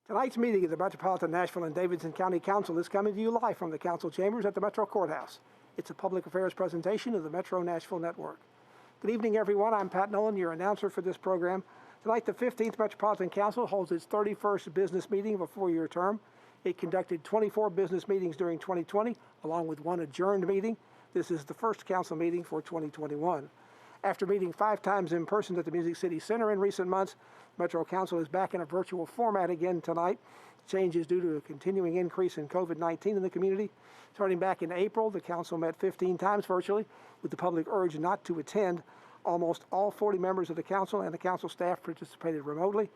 Tonight's meeting of the Metropolitan Nashville and Davidson County Council is coming to you live from the council chambers at the Metro Courthouse. It's a public affairs presentation of the Metro Nashville Network. Good evening, everyone. I'm Pat Nolan, your announcer for this program. Tonight, the 15th Metropolitan Council holds its 31st business meeting of a four-year term. It conducted 24 business meetings during 2020, along with one adjourned meeting. This is the first council meeting for 2021. After meeting 5 times in person at the Music City Center in recent months, Metro Council is back in a virtual format again tonight. The change is due to a continuing increase in COVID-19 in the community. Starting back in April, the council met 15 times virtually, with the public urged not to attend. Almost all 40 members of the council and the council staff participated remotely.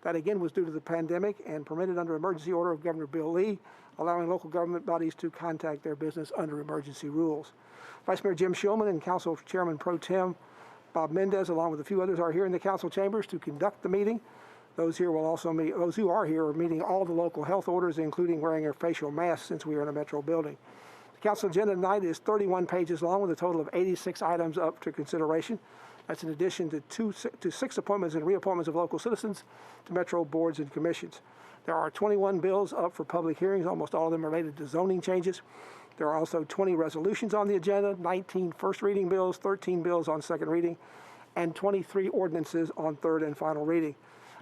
That again was due to the pandemic and permitted under emergency order of Governor Bill Lee, allowing local government bodies to contact their business under emergency rules. Vice Mayor Jim Shulman and Council Chairman Pro Tem Bob Mendez, along with a few others, are here in the council chambers to conduct the meeting. Those who are here are meeting all the local health orders, including wearing a facial mask since we are in a Metro building. The council agenda tonight is 31 pages long with a total of 86 items up for consideration. That's in addition to 6 appointments and reappointments of local citizens to Metro boards and commissions. There are 21 bills up for public hearings, almost all of them related to zoning changes. There are also 20 resolutions on the agenda, 19 first reading bills, 13 bills on second reading, and 23 ordinances on third and final reading.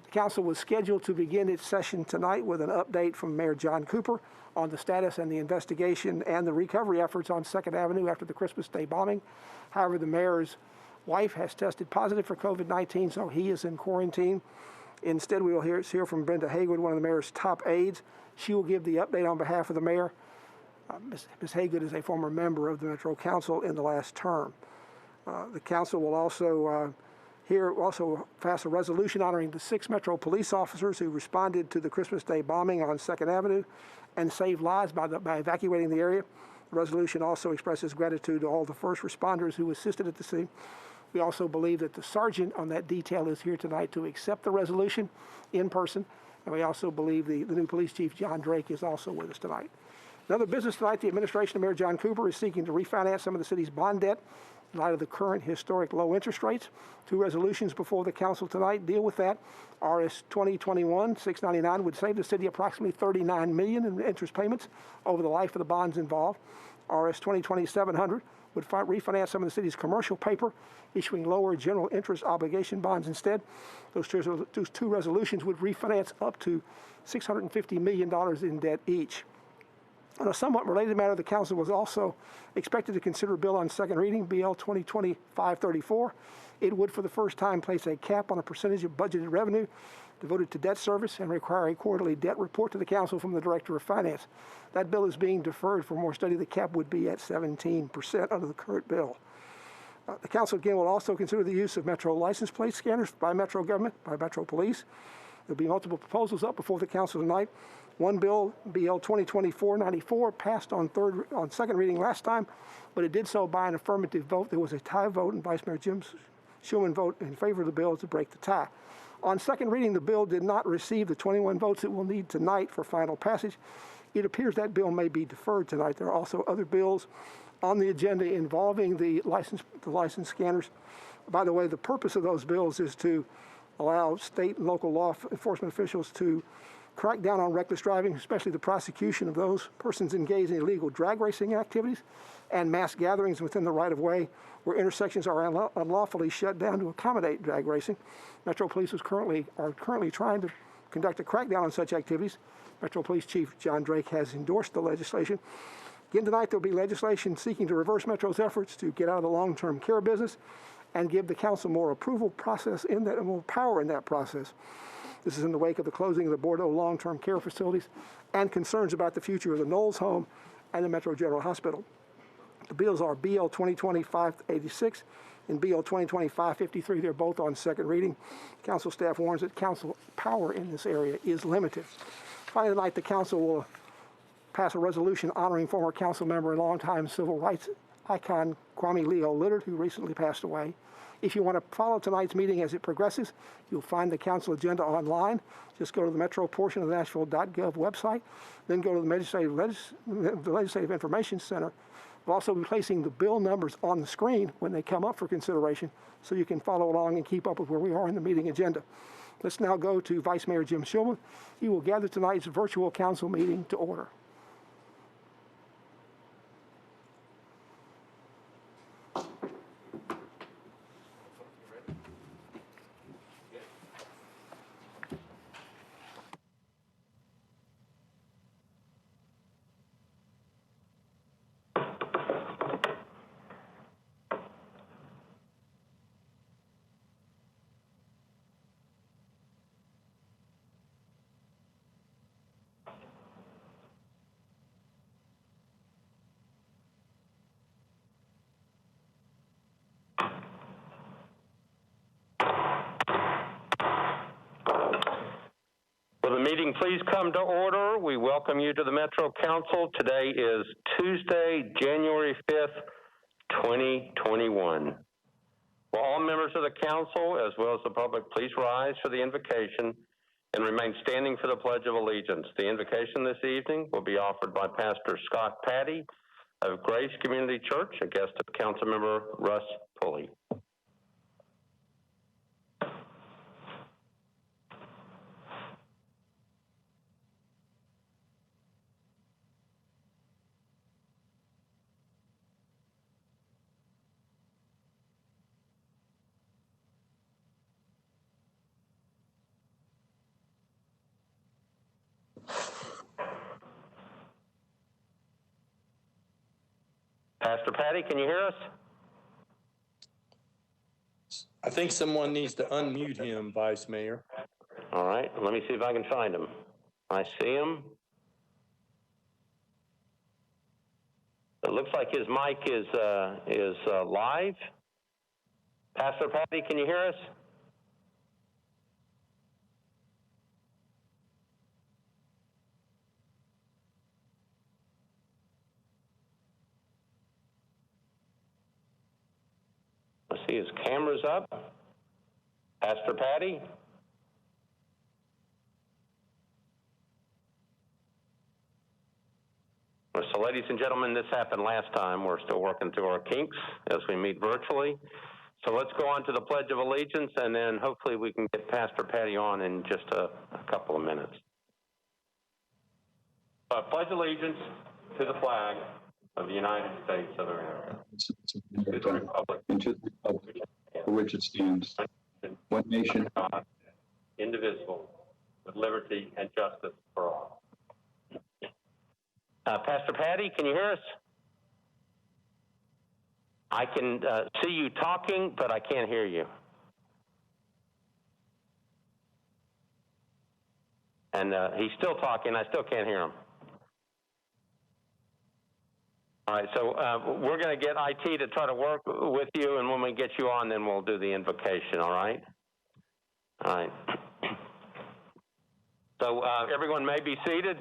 The council was scheduled to begin its session tonight with an update from Mayor John Cooper on the status and the investigation and the recovery efforts on 2nd Avenue after the Christmas Day bombing. However, the mayor's wife has tested positive for COVID-19, so he is in quarantine. Instead, we will hear from Brenda Haygood, one of the mayor's top aides. She will give the update on behalf of the mayor. Ms. Haygood is a former member of the Metro Council in the last term. The council will also pass a resolution honoring the 6 Metro police officers who responded to the Christmas Day bombing on 2nd Avenue and saved lives by evacuating the area. The resolution also expresses gratitude to all the first responders who assisted at the scene. We also believe that the sergeant on that detail is here tonight to accept the resolution in person. And we also believe the new police chief, John Drake, is also with us tonight. Another business tonight, the administration of Mayor John Cooper is seeking to refinance some of the city's bond debt in light of the current historic low interest rates. 2 resolutions before the council tonight deal with that. RS 2021-699 would save the city approximately $39 million in interest payments over the life of the bonds involved. RS 2020-700 would refinance some of the city's commercial paper, issuing lower general interest obligation bonds instead. Those two resolutions would refinance up to $650 million in debt each. On a somewhat related matter, the council was also expected to consider a bill on second reading, BL 2020-534. It would, for the first time, place a cap on a percentage of budgeted revenue devoted to debt service and require a quarterly debt report to the council from the Director of Finance. That bill is being deferred for more study. The cap would be at 17% under the current bill. The council, again, will also consider the use of Metro license plate scanners by Metro government, by Metro Police. There'll be multiple proposals up before the council tonight. One bill, BL 2020-494, passed on second reading last time, but it did so by an affirmative vote. There was a tie vote, and Vice Mayor Jim Shulman voted in favor of the bill to break the tie. On second reading, the bill did not receive the 21 votes it will need tonight for final passage. It appears that bill may be deferred tonight. There are also other bills on the agenda involving the license scanners. By the way, the purpose of those bills is to allow state and local law enforcement officials to crack down on reckless driving, especially the prosecution of those persons engaged in illegal drag racing activities and mass gatherings within the right-of-way where intersections are unlawfully shut down to accommodate drag racing. Metro Police are currently trying to conduct a crackdown on such activities. Metro Police Chief John Drake has endorsed the legislation. Again, tonight there will be legislation seeking to reverse Metro's efforts to get out of the long-term care business and give the council more approval process in that and more power in that process. This is in the wake of the closing of the Bordeaux long-term care facilities and concerns about the future of the Knowles Home and the Metro General Hospital. The bills are BL 2020-586 and BL 2020-553. They're both on second reading. Council staff warns that council power in this area is limited. Finally, tonight, the council will pass a resolution honoring former council member and longtime civil rights icon Kwame Leo Littard, who recently passed away. If you want to follow tonight's meeting as it progresses, you'll find the council agenda online. Just go to the Metro portion of the Nashville.gov website, then go to the Legislative Information Center. We'll also be placing the bill numbers on the screen when they come up for consideration so you can follow along and keep up with where we are in the meeting agenda. Let's now go to Vice Mayor Jim Shulman. He will gather tonight's virtual council meeting to order. Will the meeting please come to order? We welcome you to the Metro Council. Today is Tuesday, January 5th, 2021. Will all members of the council, as well as the public, please rise for the invocation and remain standing for the Pledge of Allegiance. The invocation this evening will be offered by Pastor Scott Patty of Grace Community Church, a guest of Councilmember Russ Pulley. Pastor Patty, can you hear us? I think someone needs to unmute him, Vice Mayor. All right, let me see if I can find him. I see him. It looks like his mic is live. Pastor Patty, can you hear us? I see his camera's up. Pastor Patty? So ladies and gentlemen, this happened last time. We're still working through our kinks as we meet virtually. So let's go on to the Pledge of Allegiance, and then hopefully we can get Pastor Patty on in just a couple of minutes. Pledge allegiance to the flag of the United States of America, to the republic, and to the republic for which it stands, one nation, God, indivisible, with liberty and justice for all. Pastor Patty, can you hear us? I can see you talking, but I can't hear you. And he's still talking. I still can't hear him. All right, so we're going to get IT to try to work with you, and when we get you on, then we'll do the invocation, all right? All right. So everyone may be seated.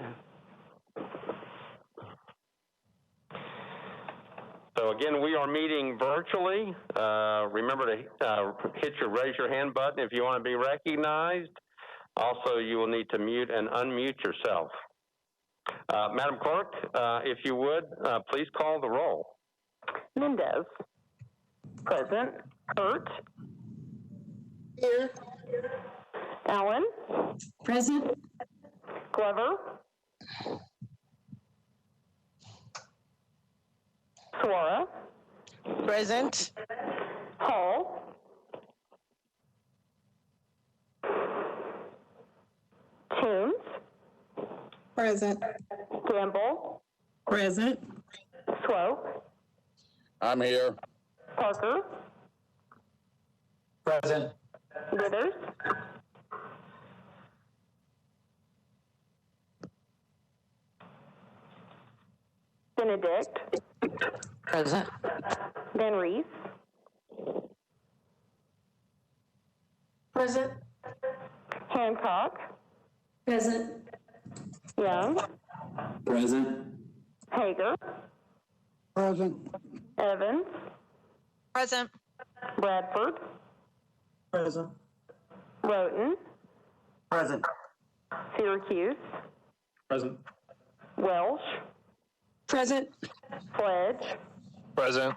So again, we are meeting virtually. Remember to raise your hand button if you want to be recognized. Also, you will need to mute and unmute yourself. Madam Clerk, if you would, please call the roll. Mendez. Present. Hurt. Here. Allen. Present. Glover. Suara. Present. Hall. Toombs. Present. Gamble. Present. Swope. I'm here. Parker. Present. Withers. Benedict. Present. Van Reese. Present. Hancock. Present. Young. present, Hager. Present. Evans. Present. Bradford. Present. Roten. Present. Syracuse. Present. Welsh. Present. Sledge. Present.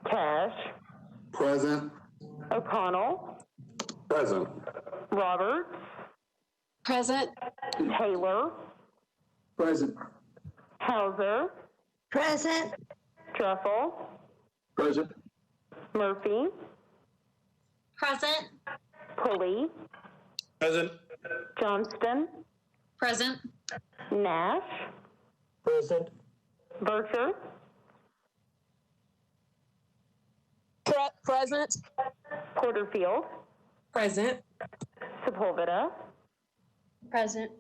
Cash. present, O'Connell. present, Roberts, Present. Taylor, Present. Hauser, Present. Truffle, Present. Murphy, Present. Pulley, Present. Johnston, Present. Nash, Present. Bircher, Present. Porterfield, Present. Sepulveda, Present.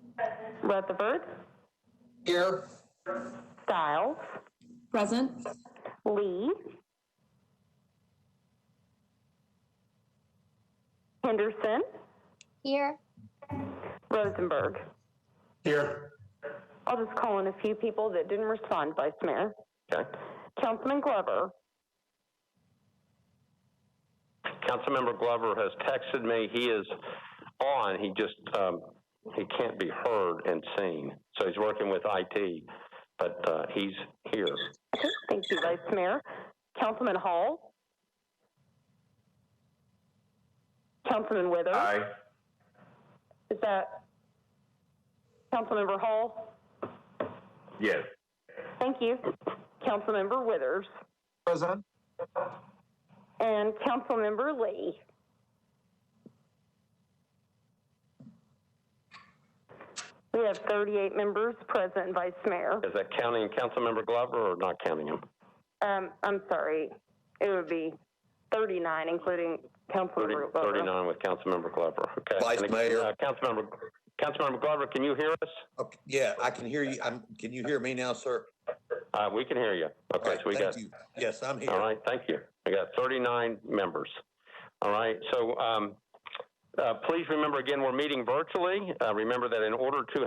Rutherford, Here. Stiles, Present. Lee, Henderson, Here. Rosenberg. Here. I'll just call in a few people that didn't respond, Vice Mayor. Okay. Councilman Glover, Councilmember Glover has texted me. He is on. He just, he can't be heard and seen. So he's working with IT, but he's here. okay, thank you, Vice Mayor. Councilman Hall, Councilman Withers. Aye. Is that Councilmember Hall? Yes. Thank you. Councilmember Withers. Present. And Councilmember Lee. We have 38 members present, Vice Mayor. Is that counting Councilmember Glover or not counting him? I'm sorry. It would be 39, including Councilmember Glover. 39 with Councilmember Glover. Okay. Vice And, Mayor. Councilmember Glover, can you hear us? Okay, yeah, I can hear you. Can you hear me now, sir? We can hear you. All Okay, right, so we thank got. you. Yes, I'm here. All right, thank you. We got 39 members. All right, so please remember again, we're meeting virtually. Remember that in order to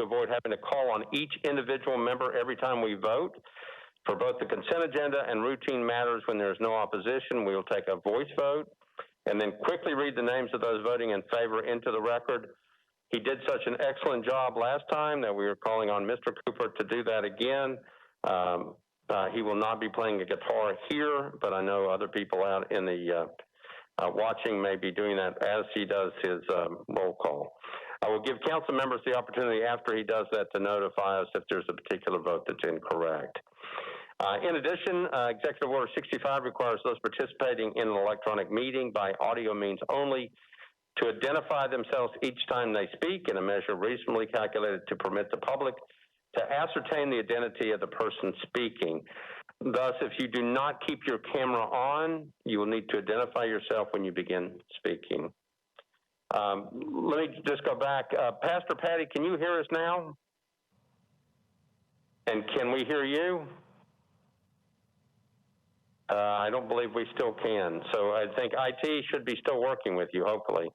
avoid having to call on each individual member every time we vote, for both the consent agenda and routine matters when there's no opposition, we will take a voice vote and then quickly read the names of those voting in favor into the record. He did such an excellent job last time that we are calling on Mr. Cooper to do that again. He will not be playing a guitar here, but I know other people out in the watching may be doing that as he does his roll call. I will give council members the opportunity after he does that to notify us if there's a particular vote that's incorrect. In addition, Executive Order 65 requires those participating in an electronic meeting by audio means only to identify themselves each time they speak in a measure reasonably calculated to permit the public to ascertain the identity of the person speaking. Thus, if you do not keep your camera on, you will need to identify yourself when you begin speaking. Let me just go back. Pastor Patty, can you hear us now? And can we hear you? I don't believe we still can. So I think IT should be still working with you, hopefully.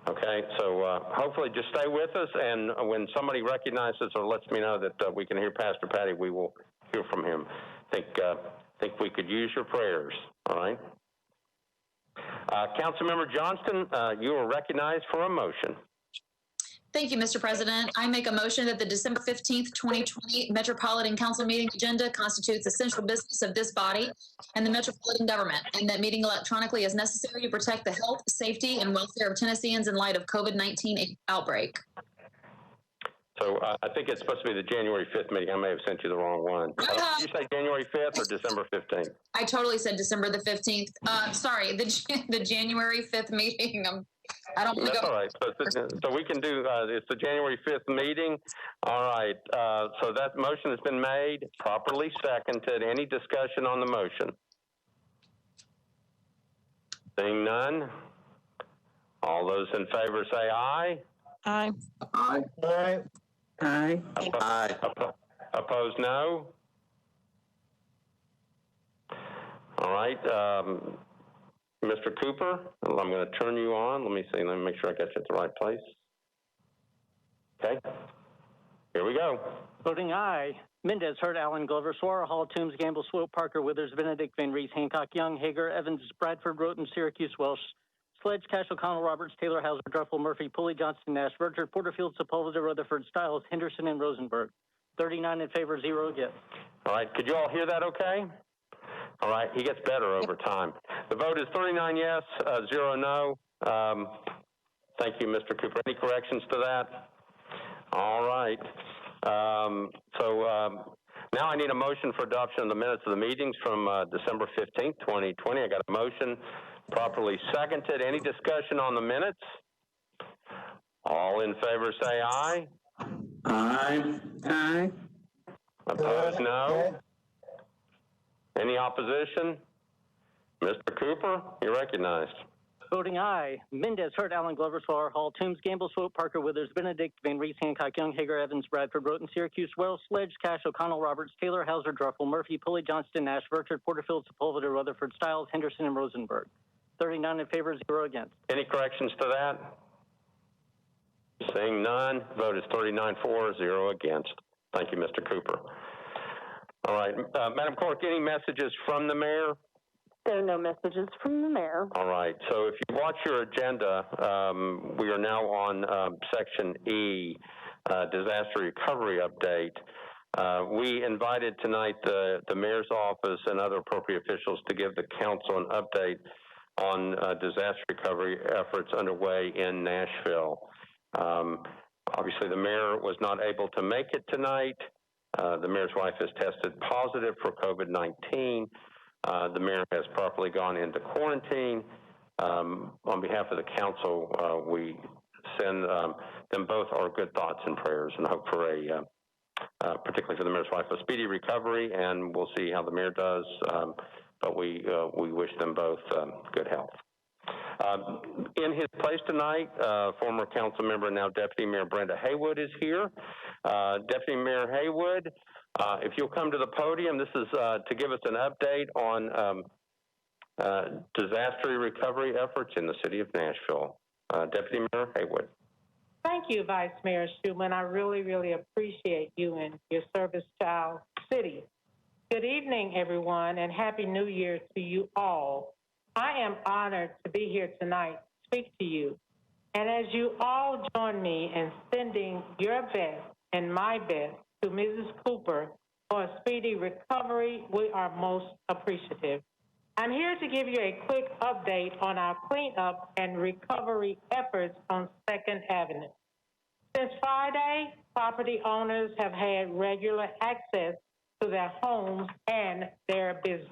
Okay, so hopefully just stay with us, and when somebody recognizes or lets me know that we can hear Pastor Patty, we will hear from him. Think we could use your prayers, all right? Councilmember Johnston, you are recognized for a motion. Thank you, Mr. President. I make a motion that the December 15th, 2020 Metropolitan Council meeting agenda constitutes essential business of this body and the Metropolitan government, and that meeting electronically is necessary to protect the health, safety, and welfare of Tennesseans in light of COVID-19 outbreak. So I think it's supposed to be the January 5th meeting. I may have sent you the wrong one. Did you say January 5th or December 15th? I totally said December the 15th. Sorry, the January 5th meeting. I don't want to That's go. all right. So we can do, it's the January 5th meeting. All right. So that motion has been made, properly seconded. Any discussion on the motion? Seeing none. All those in favor say aye. Aye. Aye. Aye. Aye. Aye. Opposed, no. All right. Mr. Cooper, I'm going to turn you on. Let me see. Let me make sure I got you at the right place. Okay. Here we go. Voting aye. Mendez, Hurt, Allen, Glover, Swara, Hall, Toombs, Gamble, Swope, Parker, Withers, Benedict, Van Rees, Hancock, Young, Hager, Evans, Bradford, Roten, Syracuse, Welsh, Sledge, Cash, O'Connell, Roberts, Taylor, Hauser, Druffel, Murphy, Pulley, Johnston, Nash, Berger, Porterfield, Sepulveda, Rutherford, Stiles, Henderson, and Rosenberg. 39 in favor, 0 against. All right. Could you all hear that okay? All right, he gets better over time. The vote is 39 yes, 0 no. Thank you, Mr. Cooper. Any corrections to that? All right. Now I need a motion for adoption of the minutes of the meetings from December 15th, 2020. I got a motion properly seconded. Any discussion on the minutes? All in favor say aye. Aye. Aye. Opposed, no. Any opposition? Mr. Cooper, you're recognized. Voting aye. Mendez, Hurt, Allen, Glover, Swaller, Hall, Toombs, Gamble, Swope, Parker, Withers, Benedict, Van Reese, Hancock, Young, Hager, Evans, Bradford, Roten, Syracuse, Wells, Sledge, Cash, O'Connell, Roberts, Taylor, Hauser, Druffel, Murphy, Pulley, Johnston, Nash, Burchard, Porterfield, Sepulveda, Rutherford, Stiles, Henderson, and Rosenberg. 39 in favor, 0 against. Any corrections to that? Seeing none, vote is 39 for, 0 against. Thank you, Mr. Cooper. All right, Madam Clerk, any messages from the mayor? There are no messages from the mayor. All right, so if you watch your agenda, we are now on Section E, Disaster Recovery Update. We invited tonight the mayor's office and other appropriate officials to give the council an update on disaster recovery efforts underway in Nashville. Obviously, the mayor was not able to make it tonight. The mayor's wife has tested positive for COVID-19. The mayor has properly gone into quarantine. On behalf of the council, we send them both our good thoughts and prayers and hope for particularly for the mayor's wife, a speedy recovery, and we'll see how the mayor does. But we wish them both good health. In his place tonight, former council member and now Deputy Mayor Brenda Haywood is here. Deputy Mayor Haywood, if you'll come to the podium, this is to give us an update on disaster recovery efforts in the city of Nashville. Deputy Mayor Haywood. Thank you, Vice Mayor Schuman. I really, really appreciate you and your service to our city. Good evening, everyone, and Happy New Year to you all. I am honored to be here tonight to speak to you. And as you all join me in sending your best and my best to Mrs. Cooper for a speedy recovery, we are most appreciative. I'm here to give you a quick update on our cleanup and recovery efforts on 2nd Avenue. Since Friday, property owners have had regular access to their homes and their business.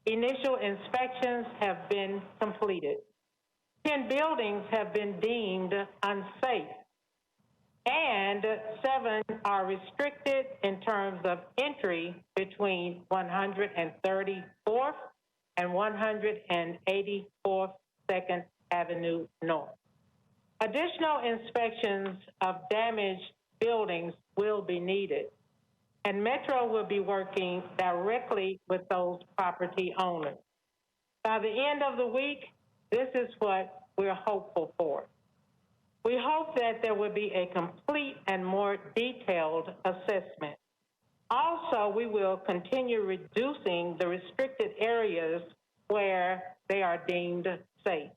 Initial inspections have been completed. 10 buildings have been deemed unsafe, and 7 are restricted in terms of entry between 134th and 184th 2nd Avenue North. Additional inspections of damaged buildings will be needed, and Metro will be working directly with those property owners. By the end of the week, this is what we're hopeful for. We hope that there will be a complete and more detailed assessment. Also, we will continue reducing the restricted areas where they are deemed safe.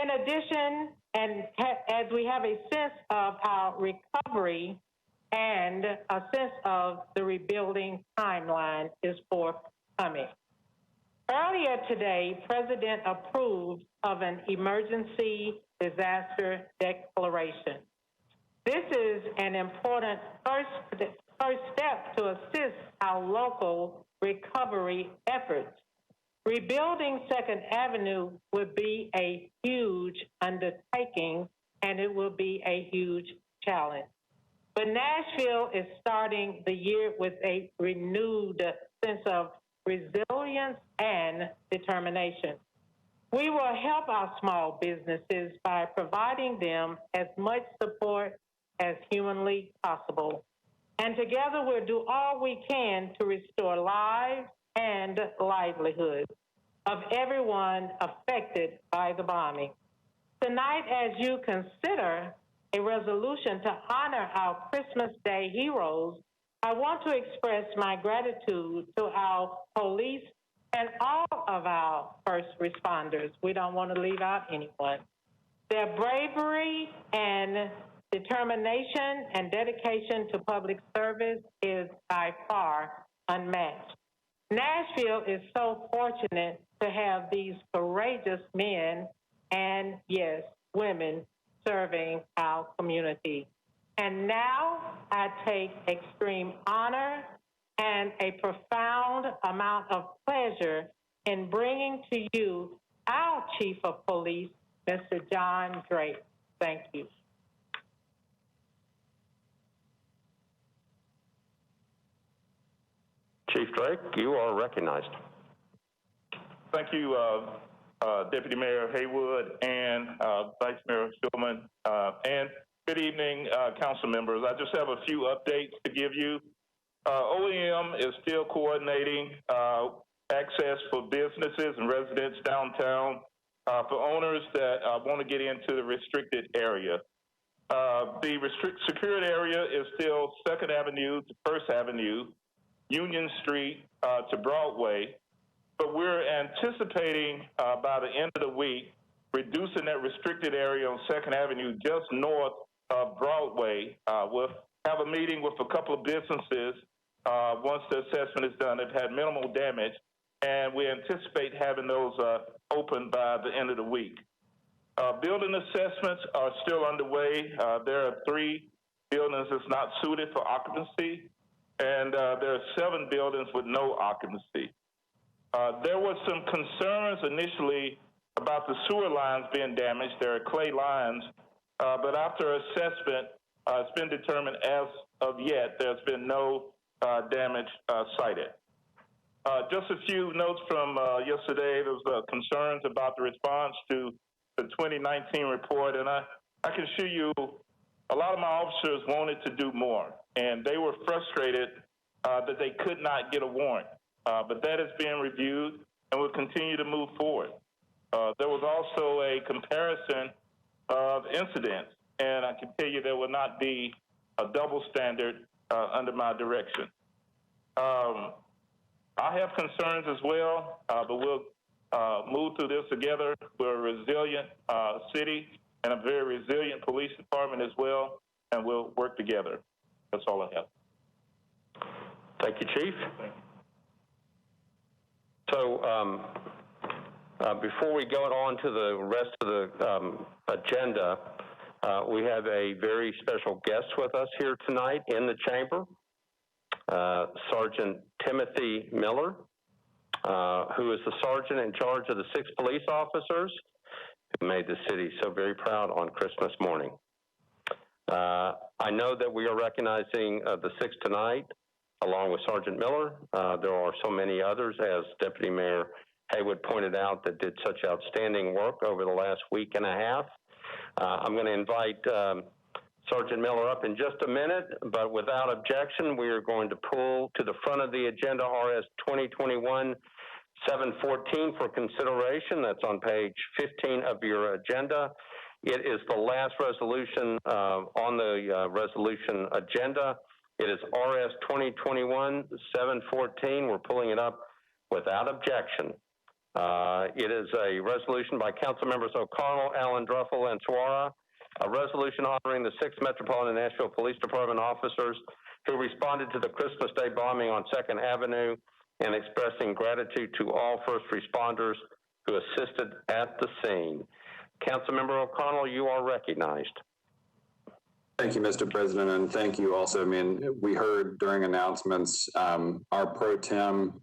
In addition, and as we have a sense of our recovery and a sense of the rebuilding timeline is forthcoming. Earlier today, President approved of an emergency disaster declaration. This is an important first step to assist our local recovery efforts. Rebuilding 2nd Avenue would be a huge undertaking, and it will be a huge challenge. But Nashville is starting the year with a renewed sense of resilience and determination. We will help our small businesses by providing them as much support as humanly possible. And together we'll do all we can to restore lives and livelihoods of everyone affected by the bombing. Tonight, as you consider a resolution to honor our Christmas Day heroes, I want to express my gratitude to our police and all of our first responders. We don't want to leave out anyone. Their bravery and determination and dedication to public service is by far unmatched. Nashville is so fortunate to have these courageous men and, yes, women serving our community. And now I take extreme honor and a profound amount of pleasure in bringing to you our Chief of Police, Mr. John Drake. Thank you. Chief Drake, you are recognized. Thank you, Deputy Mayor Haywood and Vice Mayor Shulman, and good evening, council members. I just have a few updates to give you. OEM is still coordinating access for businesses and residents downtown for owners that want to get into the restricted area. The secured area is still 2nd Avenue to 1st Avenue, Union Street to Broadway, but we're anticipating by the end of the week reducing that restricted area on 2nd Avenue just north of Broadway. We'll have a meeting with a couple of businesses once the assessment is done. They've had minimal damage, and we anticipate having those open by the end of the week. Building assessments are still underway. There are 3 buildings that's not suited for occupancy, and there are 7 buildings with no occupancy. There was some concerns initially about the sewer lines being damaged. There are clay lines, but after assessment, it's been determined as of yet there's been no damage cited. Just a few notes from yesterday. There was concerns about the response to the 2019 report, and I can assure you a lot of my officers wanted to do more, and they were frustrated that they could not get a warrant. But that is being reviewed, and we'll continue to move forward. There was also a comparison of incidents, and I can tell you there will not be a double standard under my direction. I have concerns as well, but we'll move through this together. We're a resilient city and a very resilient police department as well, and we'll work together. That's all I have. Thank you, Chief. Thank you. So before we go on to the rest of the agenda, we have a very special guest with us here tonight in the chamber, Sergeant Timothy Miller, who is the sergeant in charge of the 6 police officers who made the city so very proud on Christmas morning. I know that we are recognizing the 6 tonight, along with Sergeant Miller. There are so many others, as Deputy Mayor Haywood pointed out, that did such outstanding work over the last week and a half. I'm going to invite Sergeant Miller up in just a minute, but without objection, we are going to pull to the front of the agenda RS 2021-714 for consideration. That's on page 15 of your agenda. It is the last resolution on the resolution agenda. It is RS 2021-714. We're pulling it up without objection. It is a resolution by Council Members O'Connell, Allen, Druffel, and Suara, a resolution honoring the 6th Metropolitan Nashville Police Department officers who responded to the Christmas Day bombing on 2nd Avenue and expressing gratitude to all first responders who assisted at the scene. Councilmember O'Connell, you are recognized. Thank you, Mr. President, and thank you also. I mean, we heard during announcements, our pro tem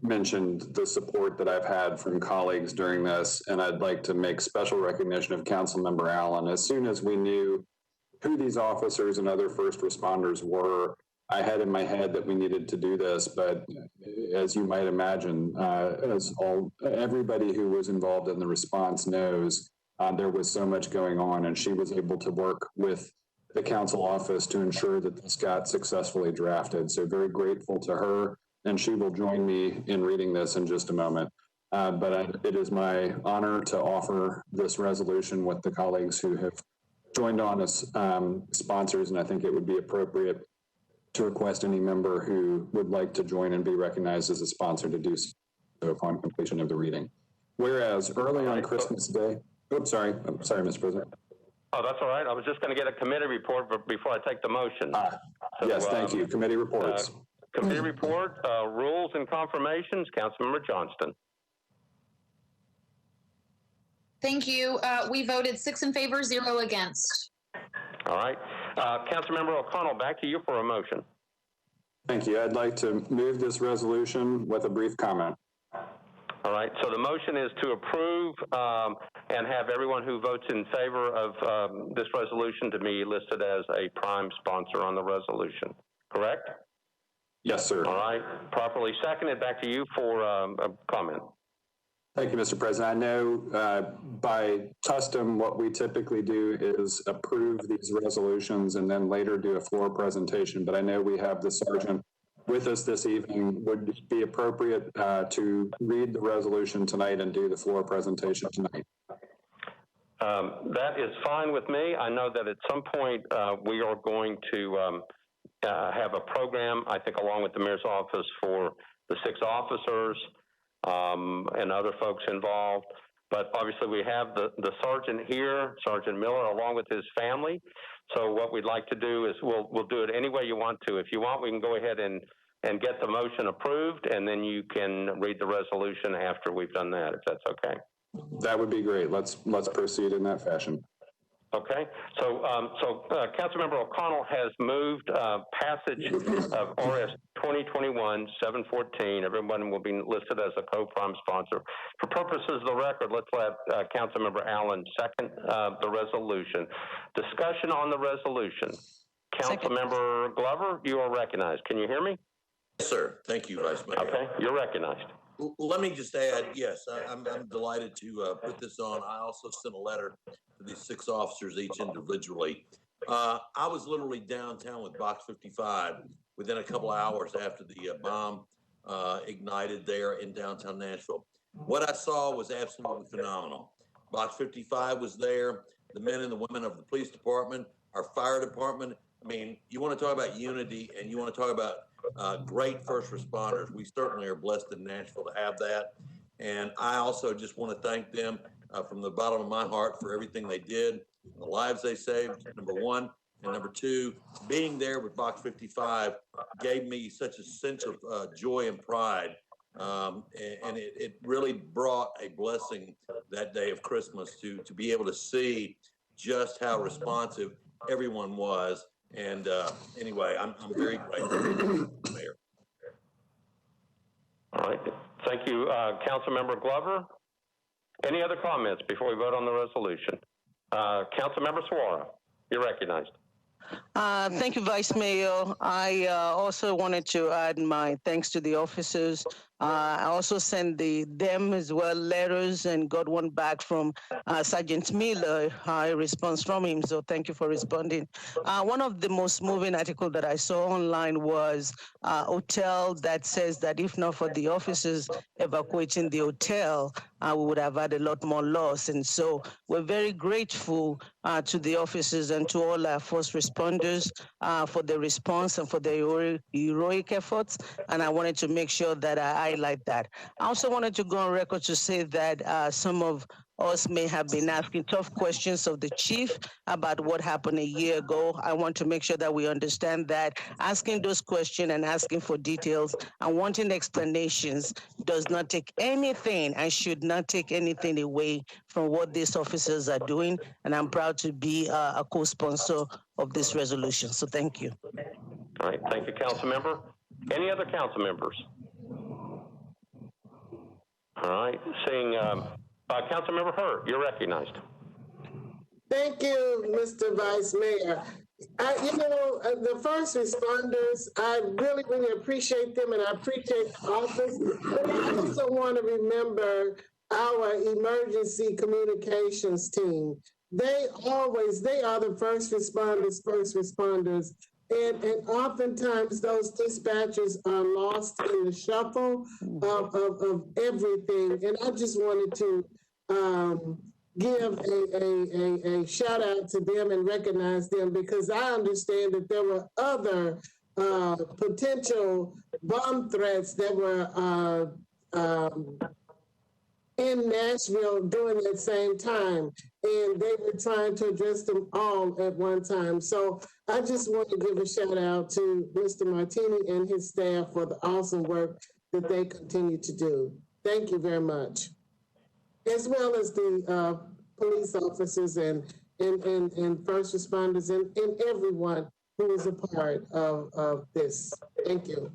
mentioned the support that I've had from colleagues during this, and I'd like to make special recognition of Councilmember Allen. As soon as we knew who these officers and other first responders were, I had in my head that we needed to do this, but as you might imagine, everybody who was involved in the response knows, there was so much going on, and she was able to work with the council office to ensure that this got successfully drafted. So very grateful to her, and she will join me in reading this in just a moment. But it is my honor to offer this resolution with the colleagues who have joined on as sponsors, and I think it would be appropriate to request any member who would like to join and be recognized as a sponsor to do so upon completion of the reading. Whereas early on Christmas Day, sorry, Mr. President. Oh, that's all right. I was just going to get a committee report before I take the motion. Yes, thank you. Committee reports. Committee report, rules and confirmations, Councilmember Johnston. Thank you. We voted 6 in favor, 0 against. All right. Councilmember O'Connell, back to you for a motion. Thank you. I'd like to move this resolution with a brief comment. All right. So the motion is to approve and have everyone who votes in favor of this resolution to be listed as a prime sponsor on the resolution. Correct? Yes, sir. All right. Properly seconded. Back to you for a comment. Thank you, Mr. President. I know by custom, what we typically do is approve these resolutions and then later do a floor presentation. But I know we have the sergeant with us this evening. Would it be appropriate to read the resolution tonight and do the floor presentation tonight? That is fine with me. I know that at some point we are going to have a program, I think, along with the mayor's office for the 6 officers and other folks involved. But obviously we have the sergeant here, Sergeant Miller, along with his family. So what we'd like to do is we'll do it any way you want to. If you want, we can go ahead and get the motion approved, and then you can read the resolution after we've done that, if that's okay. That would be great. Let's proceed in that fashion. Okay, so Councilmember O'Connell has moved passage of RS 2021-714. Everyone will be listed as a co-prime sponsor. For purposes of the record, let's let Councilmember Allen second the resolution. Discussion on the resolution. Councilmember Glover, you are recognized. Can you hear me? Yes, sir. Thank you, Vice Mayor. Okay, you're recognized. Let me just add, yes, I'm delighted to put this on. I also sent a letter to these 6 officers, each individually. I was literally downtown with Box 55 within a couple of hours after the bomb ignited there in downtown Nashville. What I saw was absolutely phenomenal. Box 55 was there, the men and the women of the police department, our fire department. I mean, you want to talk about unity and you want to talk about great first responders. We certainly are blessed in Nashville to have that. And I also just want to thank them from the bottom of my heart for everything they did, the lives they saved, number one. And number two, being there with Box 55 gave me such a sense of joy and pride. And it really brought a blessing that day of Christmas to be able to see just how responsive everyone was. And anyway, I'm very grateful, Mayor. All right. Thank you, Councilmember Glover. Any other comments before we vote on the resolution? Councilmember Suara, you're recognized. Thank you, Vice Mayor. I also wanted to add my thanks to the officers. I also sent them as well letters and got one back from Sergeant Miller, a response from him. So thank you for responding. One of the most moving articles that I saw online was a hotel that says that if not for the officers evacuating the hotel, we would have had a lot more loss. And so we're very grateful to the officers and to all our first responders for the response and for the heroic efforts. And I wanted to make sure that I highlight that. I also wanted to go on record to say that some of us may have been asking tough questions of the chief about what happened a year ago. I want to make sure that we understand that asking those questions and asking for details and wanting explanations does not take anything and should not take anything away from what these officers are doing. And I'm proud to be a co-sponsor of this resolution. So thank you. All right. Thank you, Council Member. Any other council members? All right. Seeing Councilmember Hurd, you're recognized. Thank you, Mr. Vice Mayor. The first responders, I really, really appreciate them, and I appreciate the office. But I also want to remember our emergency communications team. They are the first responders. And oftentimes those dispatchers are lost in the shuffle of everything. And I just wanted to give a shout out to them and recognize them, because I understand that there were other potential bomb threats that were in Nashville during that same time, and they were trying to address them all at one time. So I just want to give a shout out to Mr. Martini and his staff for the awesome work that they continue to do. Thank you very much. As well as the police officers and first responders and everyone who is a part of this. Thank you.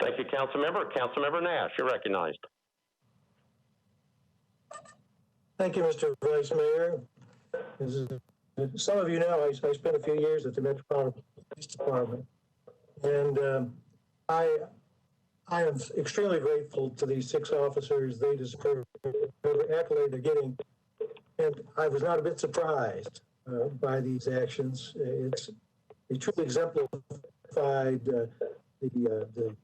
Thank you, Councilmember. Councilmember Nash, you're recognized. Thank you, Mr. Vice Mayor. As some of you know, I spent a few years at the Metropolitan Police Department, and I am extremely grateful to these 6 officers. They deserve every accolade they're getting, and I was not a bit surprised by these actions. They truly exemplified the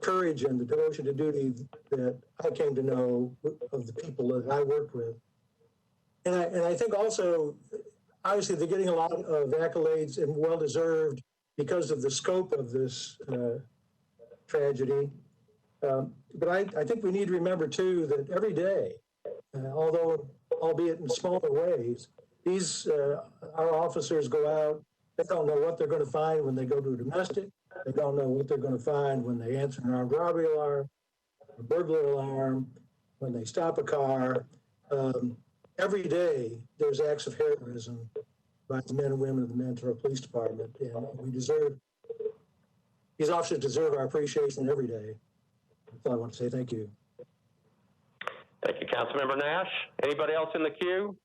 courage and the devotion to duty that I came to know of the people that I worked with. And I think also, obviously, they're getting a lot of accolades and well-deserved because of the scope of this tragedy. But I think we need to remember, too, that every day, although albeit in smaller ways, our officers go out. They don't know what they're going to find when they go to a domestic. They don't know what they're going to find when they answer an armed robbery alarm, a burglar alarm, when they stop a car. Every day, there's acts of heroism by the men and women of the Metro Police Department, and these officers deserve our appreciation every day. That's all I want to say. Thank you. Thank you, Councilmember Nash. Anybody else in the queue?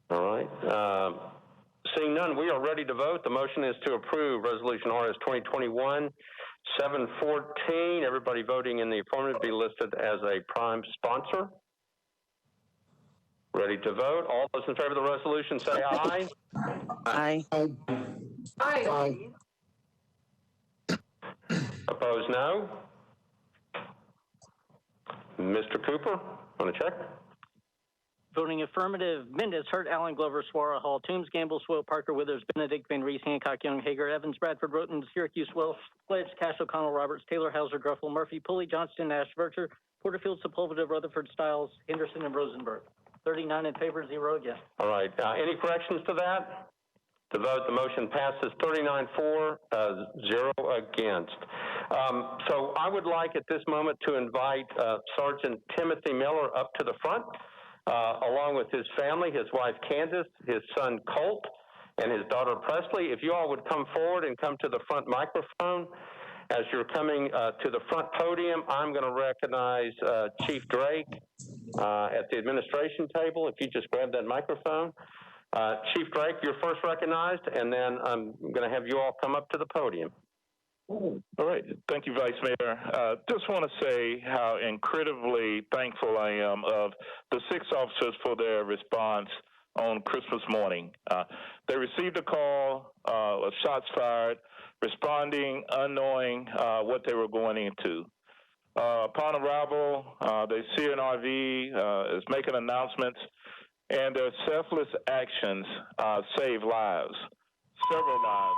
All right. Seeing none, we are ready to vote. The motion is to approve Resolution RS 2021-714. Everybody voting in the affirmative be listed as a prime sponsor. Ready to vote. All those in favor of the resolution say aye. Aye. Aye. Opposed, no. Mr. Cooper, want to check? Voting affirmative: Mendez, Hurt, Allen, Glover, Suara, Hall, Toombs, Gamble, Swope, Parker, Withers, Benedict, Van Reese, Hancock, Young, Hager, Evans, Bradford, Roten, Syracuse, Welsh, Sledge, Cash, O'Connell, Roberts, Taylor, Hauser, Druffel, Murphy, Pulley, Johnston, Nash, Vercher, Porterfield, Sepulveda, Rutherford, Stiles, Henderson, and Rosenberg. 39 in favor, 0 against. All right. Any corrections to that? To vote, the motion passes 39-4, 0 against. So I would like at this moment to invite Sergeant Timothy Miller up to the front, along with his family, his wife Candace, his son Colt, and his daughter Presley. If you all would come forward and come to the front microphone. As you're coming to the front podium, I'm going to recognize Chief Drake at the administration table. If you just grab that microphone. Chief Drake, you're first recognized, and then I'm going to have you all come up to the podium. All right. Thank you, Vice Mayor. Just want to say how incredibly thankful I am of the 6 officers for their response on Christmas morning. They received a call, shots fired, responding, unknowing what they were going into. Upon arrival, they see an RV, is making announcements, and their selfless actions save lives, several lives.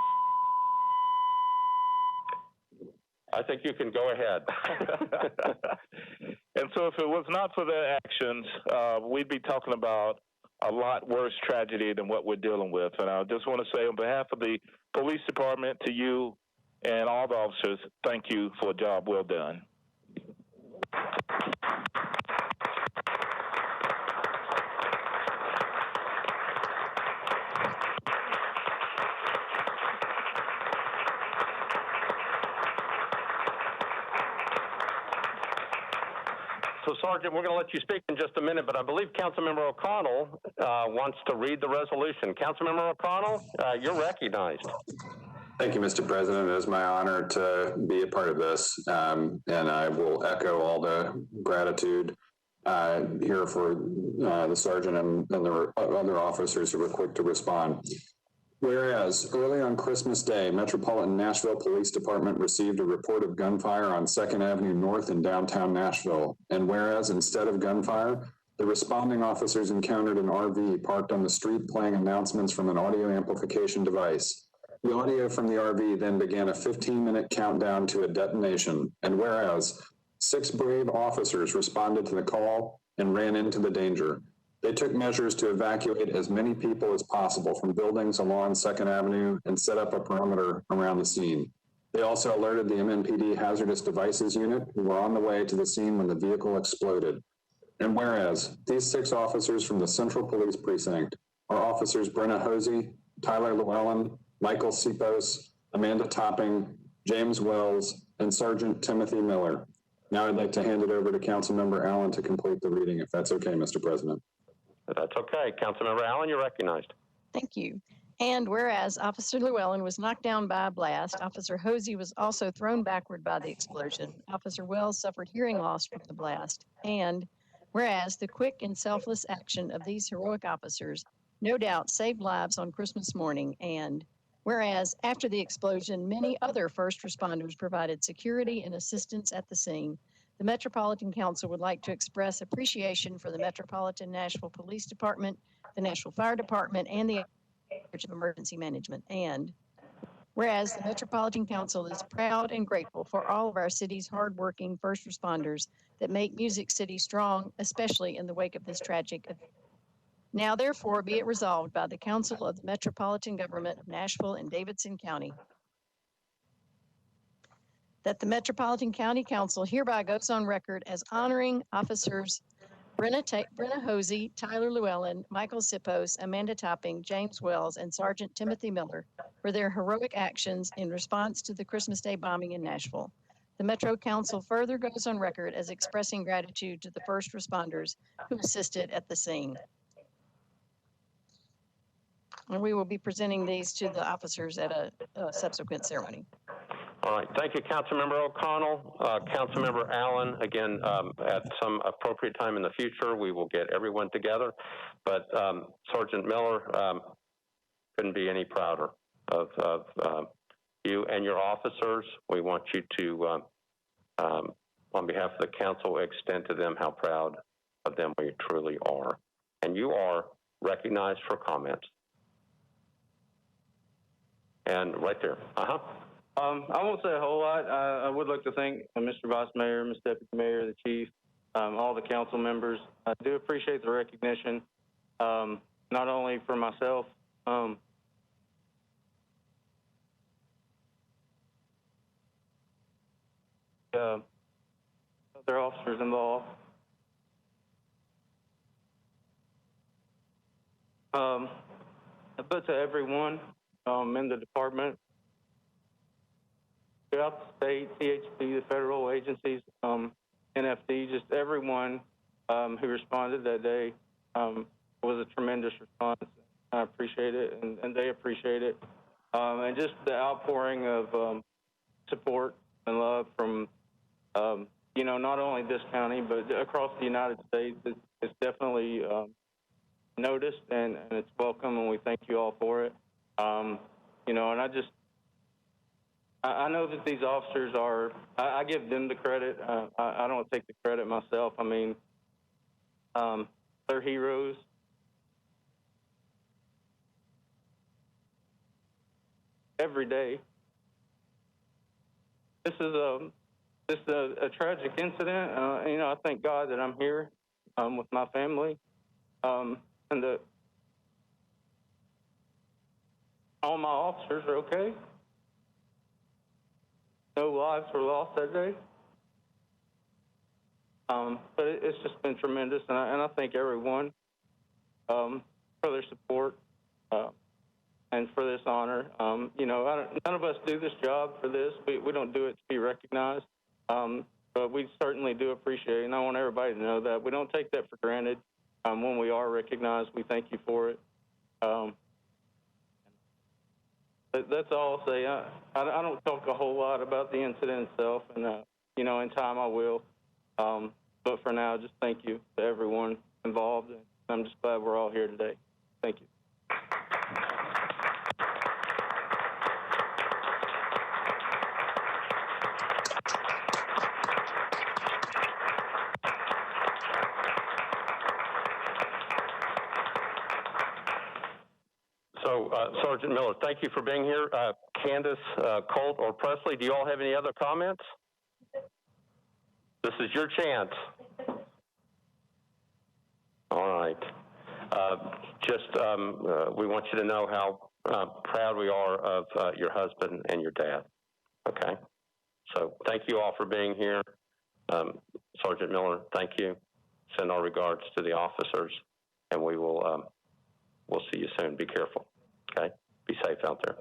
I think you can go ahead. And so if it was not for their actions, we'd be talking about a lot worse tragedy than what we're dealing with. And I just want to say on behalf of the police department to you and all the officers, thank you for a job well done. So, Sergeant, we're going to let you speak in just a minute, but I believe Councilmember O'Connell wants to read the resolution. Councilmember O'Connell, you're recognized. Thank you, Mr. President. It is my honor to be a part of this, and I will echo all the gratitude here for the sergeant and the other officers who were quick to respond. Whereas early on Christmas Day, Metropolitan Nashville Police Department received a report of gunfire on 2nd Avenue North in downtown Nashville. And whereas instead of gunfire, the responding officers encountered an RV parked on the street playing announcements from an audio amplification device. The audio from the RV then began a 15-minute countdown to a detonation. And whereas 6 brave officers responded to the call and ran into the danger. They took measures to evacuate as many people as possible from buildings along 2nd Avenue and set up a perimeter around the scene. They also alerted the MNPD Hazardous Devices Unit, who were on the way to the scene when the vehicle exploded. And whereas these 6 officers from the Central Police Precinct are Officers Brenna Hosey, Tyler Llewellyn, Michael Sipos, Amanda Topping, James Wells, and Sergeant Timothy Miller. Now I'd like to hand it over to Councilmember Allen to complete the reading, if that's okay, Mr. President. That's okay. Councilmember Allen, you're recognized. Thank you. And whereas Officer Llewellyn was knocked down by a blast, Officer Hosey was also thrown backward by the explosion. Officer Wells suffered hearing loss from the blast. And whereas the quick and selfless action of these heroic officers no doubt saved lives on Christmas morning. And whereas after the explosion, many other first responders provided security and assistance at the scene, the Metropolitan Council would like to express appreciation for the Metropolitan Nashville Police Department, the Nashville Fire Department, and the Office of Emergency Management. And whereas the Metropolitan Council is proud and grateful for all of our city's hardworking first responders that make Music City strong, especially in the wake of this tragic event. Now, therefore, be it resolved by the Council of the Metropolitan Government of Nashville and Davidson County that the Metropolitan County Council hereby goes on record as honoring officers Brenna Hosey, Tyler Llewellyn, Michael Sipos, Amanda Topping, James Wells, and Sergeant Timothy Miller for their heroic actions in response to the Christmas Day bombing in Nashville. The Metro Council further goes on record as expressing gratitude to the first responders who assisted at the scene. And we will be presenting these to the officers at a subsequent ceremony. All right. Thank you, Councilmember O'Connell. Councilmember Allen, again, at some appropriate time in the future, we will get everyone together. But Sergeant Miller couldn't be any prouder of you and your officers. We want you to, on behalf of the council, extend to them how proud of them we truly are. And you are recognized for comments. And right there. I won't say a whole lot. I would like to thank Mr. Vice Mayor, Ms. Deputy Mayor, the Chief, all the council members. I do appreciate the recognition, not only for myself, other officers involved. But to everyone in the department, throughout the state, THP, the federal agencies, NFD, just everyone who responded that day was a tremendous response. I appreciate it, and they appreciate it. And just the outpouring of support and love from, you know, not only this county, but across the United States, it's definitely noticed, and it's welcome, and we thank you all for it. You know, and I know that these officers are, I give them the credit. I don't take the credit myself. I mean, they're heroes. Every day. This is a tragic incident. You know, I thank God that I'm here with my family, and that all my officers are okay. No lives were lost that day. But it's just been tremendous, and I thank everyone for their support and for this honor. You know, none of us do this job for this. We don't do it to be recognized, but we certainly do appreciate it, and I want everybody to know that. We don't take that for granted. When we are recognized, we thank you for it. That's all I'll say. I don't talk a whole lot about the incident itself, and you know, in time I will. But for now, just thank you to everyone involved, and I'm just glad we're all here today. Thank you. So, Sergeant Miller, thank you for being here. Candace, Colt, or Presley, do you all have any other comments? The this is your chance. All right. We want you to know how proud we are of your husband and your dad. Okay? So thank you all for being here. Sergeant Miller, thank you. Send our regards to the officers, and we will we'll see you soon. Be careful. Okay? Be safe out there.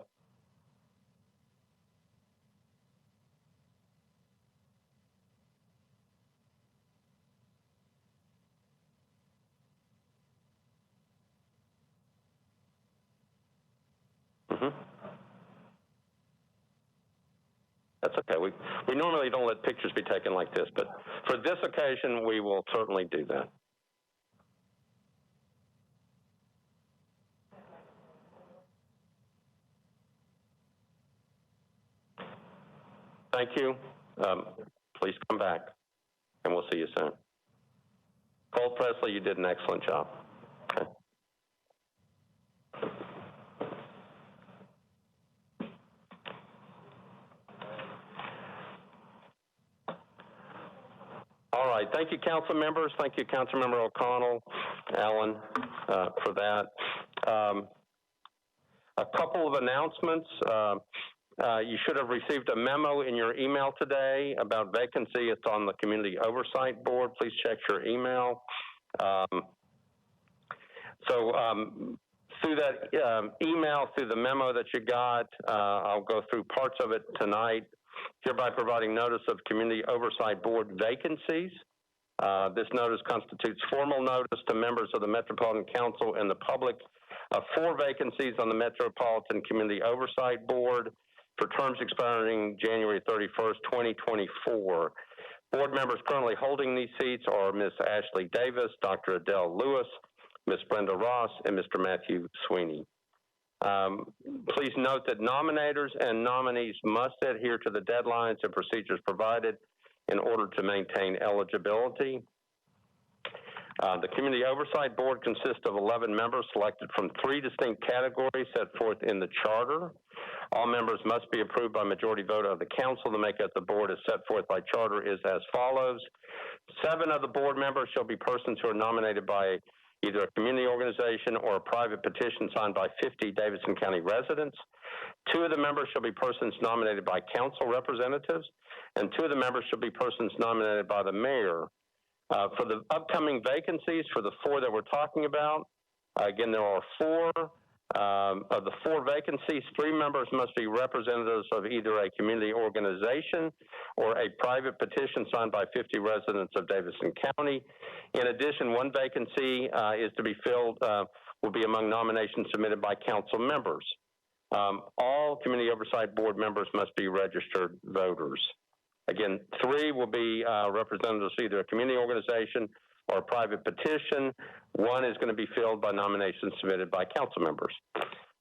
That's okay. We normally don't let pictures be taken like this, but for this occasion, we will certainly do that. Thank you. Please come back, and we'll see you soon. Cole Presley, you did an excellent job. Okay. All right. Thank you, council members. Thank you, Councilmember O'Connell, Alan, for that. A couple of announcements. You should have received a memo in your email today about vacancy. It's on the Community Oversight Board. Please check your email. Through that email, through the memo that you got, I'll go through parts of it tonight. Hereby providing notice of Community Oversight Board vacancies. This notice constitutes formal notice to members of the Metropolitan Council and the public of 4 vacancies on the Metropolitan Community Oversight Board for terms expiring January 31st, 2024. Board members currently holding these seats are Ms. Ashley Davis, Dr. Adele Lewis, Ms. Brenda Ross, and Mr. Matthew Sweeney. Please note that nominators and nominees must adhere to the deadlines and procedures provided in order to maintain eligibility. The Community Oversight Board consists of 11 members selected from 3 distinct categories set forth in the charter. All members must be approved by majority vote of the council. The makeup of the board as set forth by charter is as follows. 7 of the board members shall be persons who are nominated by either a community organization or a private petition signed by 50 Davidson County residents. 2 of the members shall be persons nominated by council representatives, and 2 of the members shall be persons nominated by the mayor. For the upcoming vacancies, for the 4 that we're talking about, again, there are 4. Of the 4 vacancies, 3 members must be representatives of either a community organization or a private petition signed by 50 residents of Davidson County. In addition, 1 vacancy is to be filled, will be among nominations submitted by council members. All Community Oversight Board members must be registered voters. Again, 3 will be representatives of either a community organization or a private petition. 1 is going to be filled by nominations submitted by council members.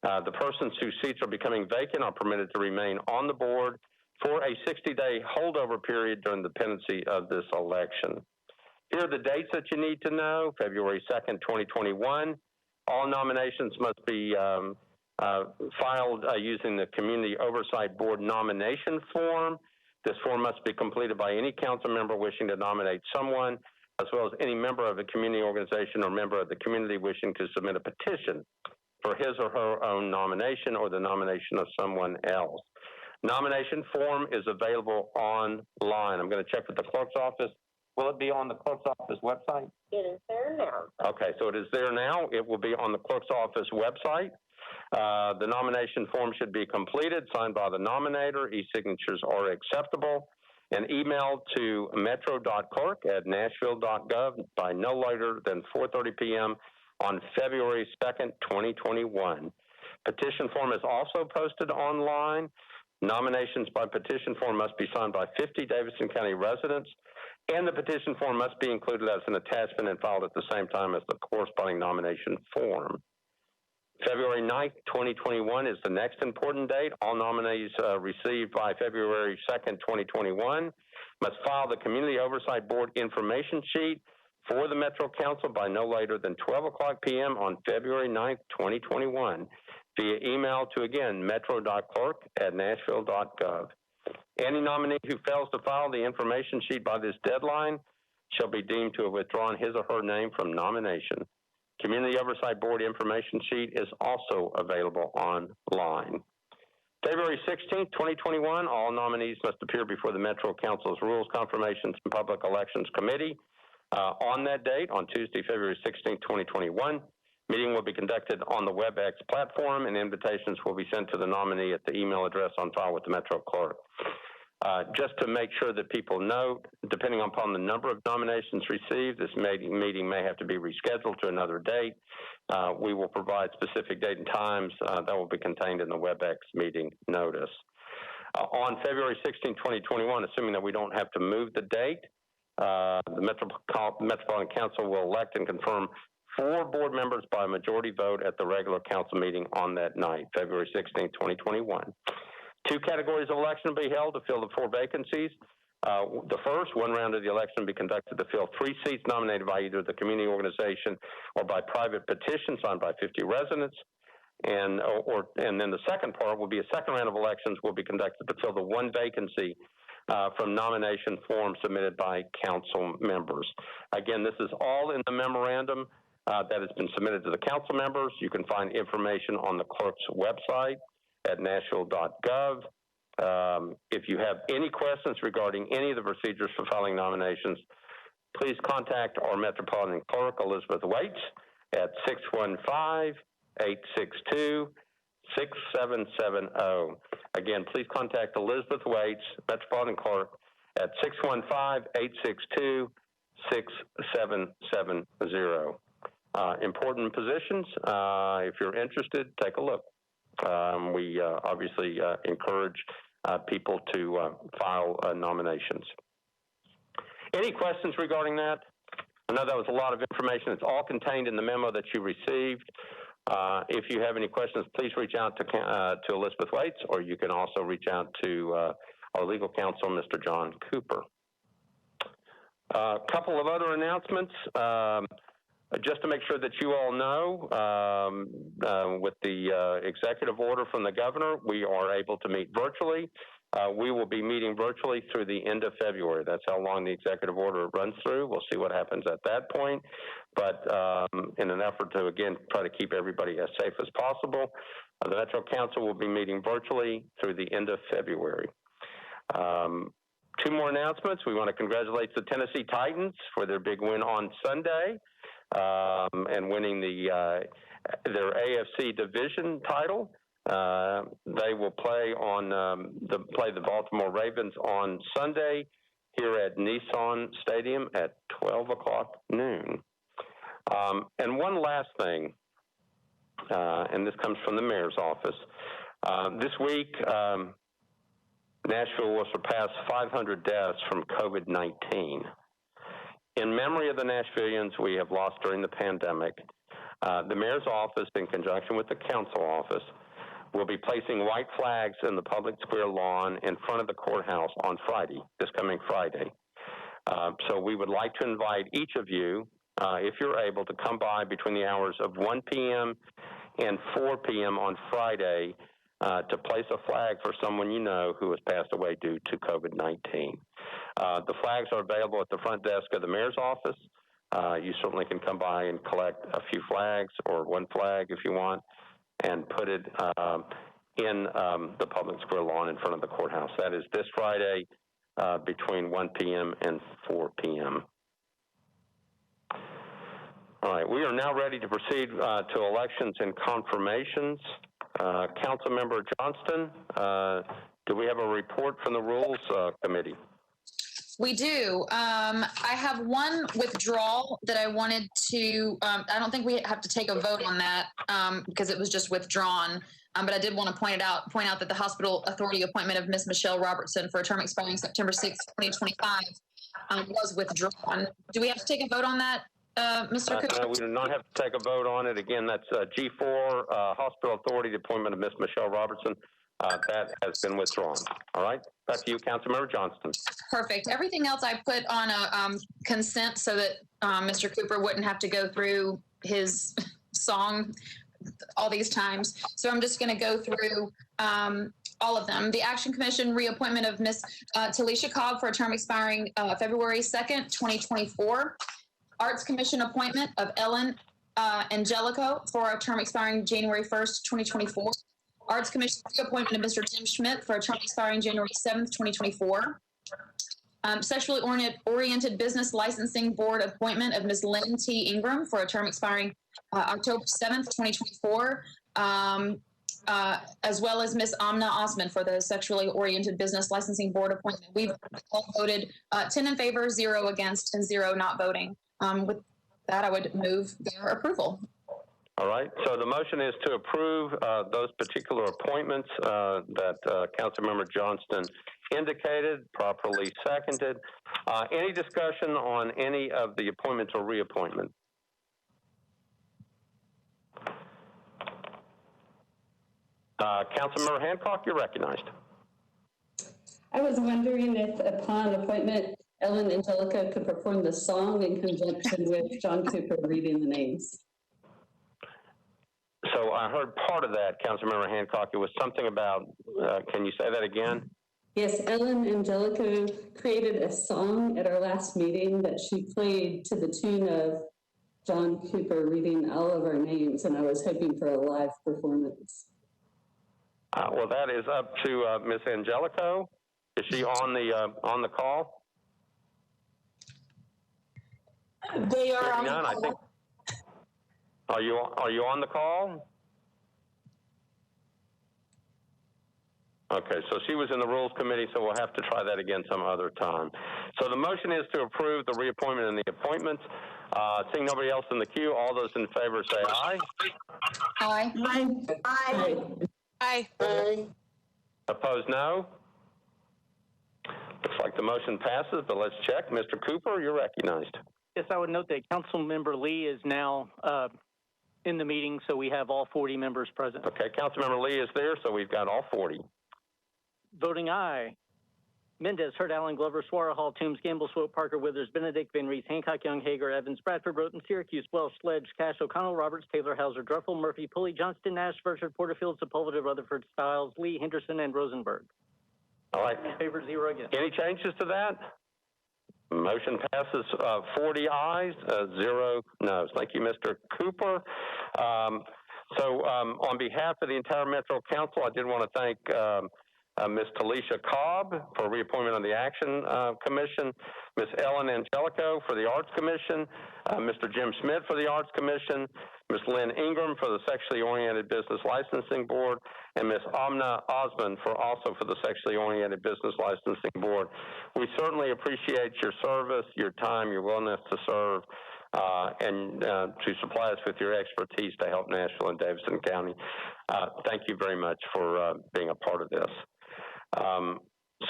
The persons whose seats are becoming vacant are permitted to remain on the board for a 60-day holdover period during the pendency of this election. Here are the dates that you need to know. February 2nd, 2021. All nominations must be filed using the Community Oversight Board nomination form. This form must be completed by any council member wishing to nominate someone, as well as any member of a community organization or member of the community wishing to submit a petition for his or her own nomination or the nomination of someone else. Nomination form is available online. I'm going to check with the clerk's office. Will it be on the clerk's office website? It is there now. Okay, so it is there now. It will be on the clerk's office website. The nomination form should be completed, signed by the nominator. E-signatures are acceptable, and emailed to metro.clerk@nashville.gov by no later than 4:30 p.m. on February 2nd, 2021. Petition form is also posted online. Nominations by petition form must be signed by 50 Davidson County residents, and the petition form must be included as an attachment and filed at the same time as the corresponding nomination form. February 9th, 2021 is the next important date. All nominees received by February 2nd, 2021 must file the Community Oversight Board information sheet for the Metro Council by no later than 12:00 p.m. on February 9th, 2021 via email to, again, metro.clerk@nashville.gov. Any nominee who fails to file the information sheet by this deadline shall be deemed to have withdrawn his or her name from nomination. Community Oversight Board information sheet is also available online. February 16, 2021, all nominees must appear before the Metro Council's Rules, Confirmations, and Public Elections Committee. On that date, on Tuesday, February 16, 2021, meeting will be conducted on the WebEx platform, and invitations will be sent to the nominee at the email address on file with the Metro Clerk. Just to make sure that people know, depending upon the number of nominations received, this meeting may have to be rescheduled to another date. We will provide specific date and times that will be contained in the WebEx meeting notice. On February 16, 2021, assuming that we don't have to move the date, the Metropolitan Council will elect and confirm 4 board members by majority vote at the regular council meeting on that night, February 16, 2021. 2 categories of election will be held to fill the 4 vacancies. The first, one round of the election will be conducted to fill 3 seats nominated by either the community organization or by private petition signed by 50 residents. And then the second part will be a second round of elections will be conducted to fill the 1 vacancy from nomination forms submitted by council members. Again, this is all in the memorandum that has been submitted to the council members. You can find information on the clerk's website at nashville.gov. If you have any questions regarding any of the procedures for filing nominations, please contact our Metropolitan Clerk, Elizabeth Waits, at 615-862-6770. Again, please contact Elizabeth Waits, Metropolitan Clerk, at 615-862-6770. Important positions. If you're interested, take a look. We obviously encourage people to file nominations. Any questions regarding that? I know that was a lot of information. It's all contained in the memo that you received. If you have any questions, please reach out to Elizabeth Waits, or you can also reach out to our legal counsel, Mr. John Cooper. A couple of other announcements. Just to make sure that you all know, with the executive order from the governor, we are able to meet virtually. We will be meeting virtually through the end of February. That's how long the executive order runs through. We'll see what happens at that point. But in an effort to, again, try to keep everybody as safe as possible, the Metro Council will be meeting virtually through the end of February. 2 more announcements. We want to congratulate the Tennessee Titans for their big win on Sunday. And winning their AFC division title. They will play the Baltimore Ravens on Sunday here at Nissan Stadium at 12 o'clock noon. And one last thing, and this comes from the mayor's office. This week, Nashville will surpass 500 deaths from COVID-19. In memory of the Nashvillians we have lost during the pandemic, the mayor's office, in conjunction with the council office, will be placing white flags in the public square lawn in front of the courthouse on Friday, this coming Friday. So we would like to invite each of you, if you're able, to come by between the hours of 1 p.m. and 4 p.m. on Friday to place a flag for someone you know who has passed away due to COVID-19. The flags are available at the front desk of the mayor's office. You certainly can come by and collect a few flags or 1 flag if you want and put it in the public square lawn in front of the courthouse. That is this Friday between 1 p.m. and 4 p.m. All right, we are now ready to proceed to elections and confirmations. Councilmember Johnston, do we have a report from the Rules Committee? We do. I have one withdrawal that I wanted to, I don't think we have to take a vote on that because it was just withdrawn. But I did want to point out that the Hospital Authority appointment of Ms. Michelle Robertson for a term expiring September 6, 2025 was withdrawn. Do we have to take a vote on that, Mr. Cooper? No, we do not have to take a vote on it. Again, that's G4, Hospital Authority, the appointment of Ms. Michelle Robertson. That has been withdrawn. All right, back to you, Councilmember Johnston. Perfect. Everything else I put on a consent so that Mr. Cooper wouldn't have to go through his song all these times. So I'm just going to go through all of them. The Action Commission reappointment of Ms. Talisha Cobb for a term expiring February 2nd, 2024. Arts Commission appointment of Ellen Angelico for a term expiring January 1st, 2024. Arts Commission reappointment of Mr. Jim Schmidt for a term expiring January 7th, 2024. Sexually oriented business licensing board appointment of Ms. Lynn T. Ingram for a term expiring October 7th, 2024. As well as Ms. Amna Osman for the sexually oriented business licensing board appointment. We've all voted 10 in favor, 0 against, and 0 not voting. With that, I would move their approval. All right. So the motion is to approve those particular appointments that Councilmember Johnston indicated, properly seconded. Any discussion on any of the appointments or reappointments? Councilmember Hancock, you're recognized. I was wondering if upon appointment, Ellen Angelica could perform the song in conjunction with John Cooper reading the names. So I heard part of that, Councilmember Hancock. It was something about, can you say that again? Yes, Ellen Angelica created a song at our last meeting that she played to the tune of John Cooper reading all of our names, and I was hoping for a live performance. Well, that is up to Ms. Angelico. Is she on the call? They are on none, I think. Are you on the call? Okay, so she was in the Rules Committee, so we'll have to try that again some other time. So the motion is to approve the reappointment and the appointments. Seeing nobody else in the queue, all those in favor say aye. Aye. Aye. Aye. Aye. Aye. Opposed, no. Looks like the motion passes, but let's check. Mr. Cooper, you're recognized. Yes, I would note that Councilmember Lee is now in the meeting, so we have all 40 members present. Okay, Councilmember Lee is there, so we've got all 40. Voting aye. Mendez, Hurt, Allen, Glover, Suara, Hall, Toombs, Gamble, Swope, Parker, Withers, Benedict, Van Rees, Hancock, Young, Hager, Evans, Bradford, Broughton, Syracuse, Wells, Sledge, Cash, O'Connell, Roberts, Taylor, Hauser, Druffel, Murphy, Pulley, Johnston, Nash, Burchard, Porterfield, Sepulveda, Rutherford, Stiles, Lee, Henderson, and Rosenberg. All right. In favor, 0 against. Any changes to that? Motion passes 40 ayes, 0 noes. Thank you, Mr. Cooper. So on behalf of the entire Metro Council, I did want to thank Ms. Talisha Cobb for reappointment on the Action Commission, Ms. Ellen Angelico for the Arts Commission, Mr. Jim Schmidt for the Arts Commission, Ms. Lynn Ingram for the Sexually Oriented Business Licensing Board, and Ms. Amna Osman also for the Sexually Oriented Business Licensing Board. We certainly appreciate your service, your time, your willingness to serve, and to supply us with your expertise to help Nashville and Davidson County. Thank you very much for being a part of this.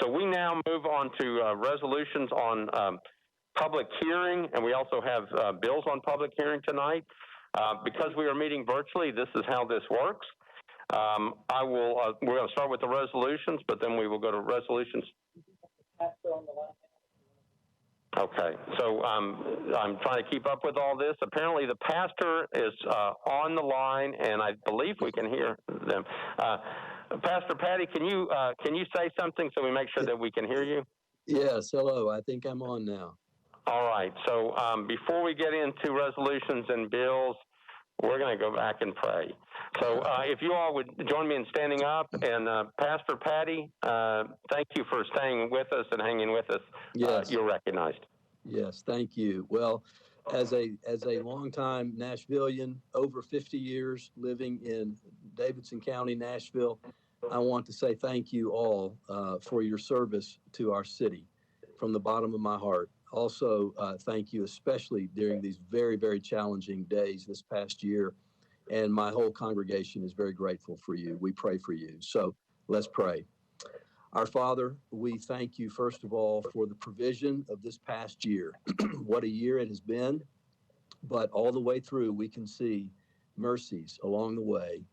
So we now move on to resolutions on public hearing, and we also have bills on public hearing tonight. Because we are meeting virtually, this is how this works. We're going to start with the resolutions, but then we will go to resolutions. Okay, so I'm trying to keep up with all this. Apparently the pastor is on the line, and I believe we can hear them. Pastor Patty, can you say something so we make sure that we can hear you? Yes, hello. I think I'm on now. All right. So before we get into resolutions and bills, we're going to go back and pray. So if you all would join me in standing up, and Pastor Patty, thank you for staying with us and hanging with us. Yes. You're recognized. Yes, thank you. Well, as a longtime Nashvilleian, over 50 years living in Davidson County, Nashville, I want to say thank you all for your service to our city from the bottom of my heart. Also, thank you especially during these very, very challenging days this past year. And my whole congregation is very grateful for you. We pray for you. So let's pray. Our Father, we thank you, first of all, for the provision of this past year. What a year it has been. But all the way through, we can see mercies along the way.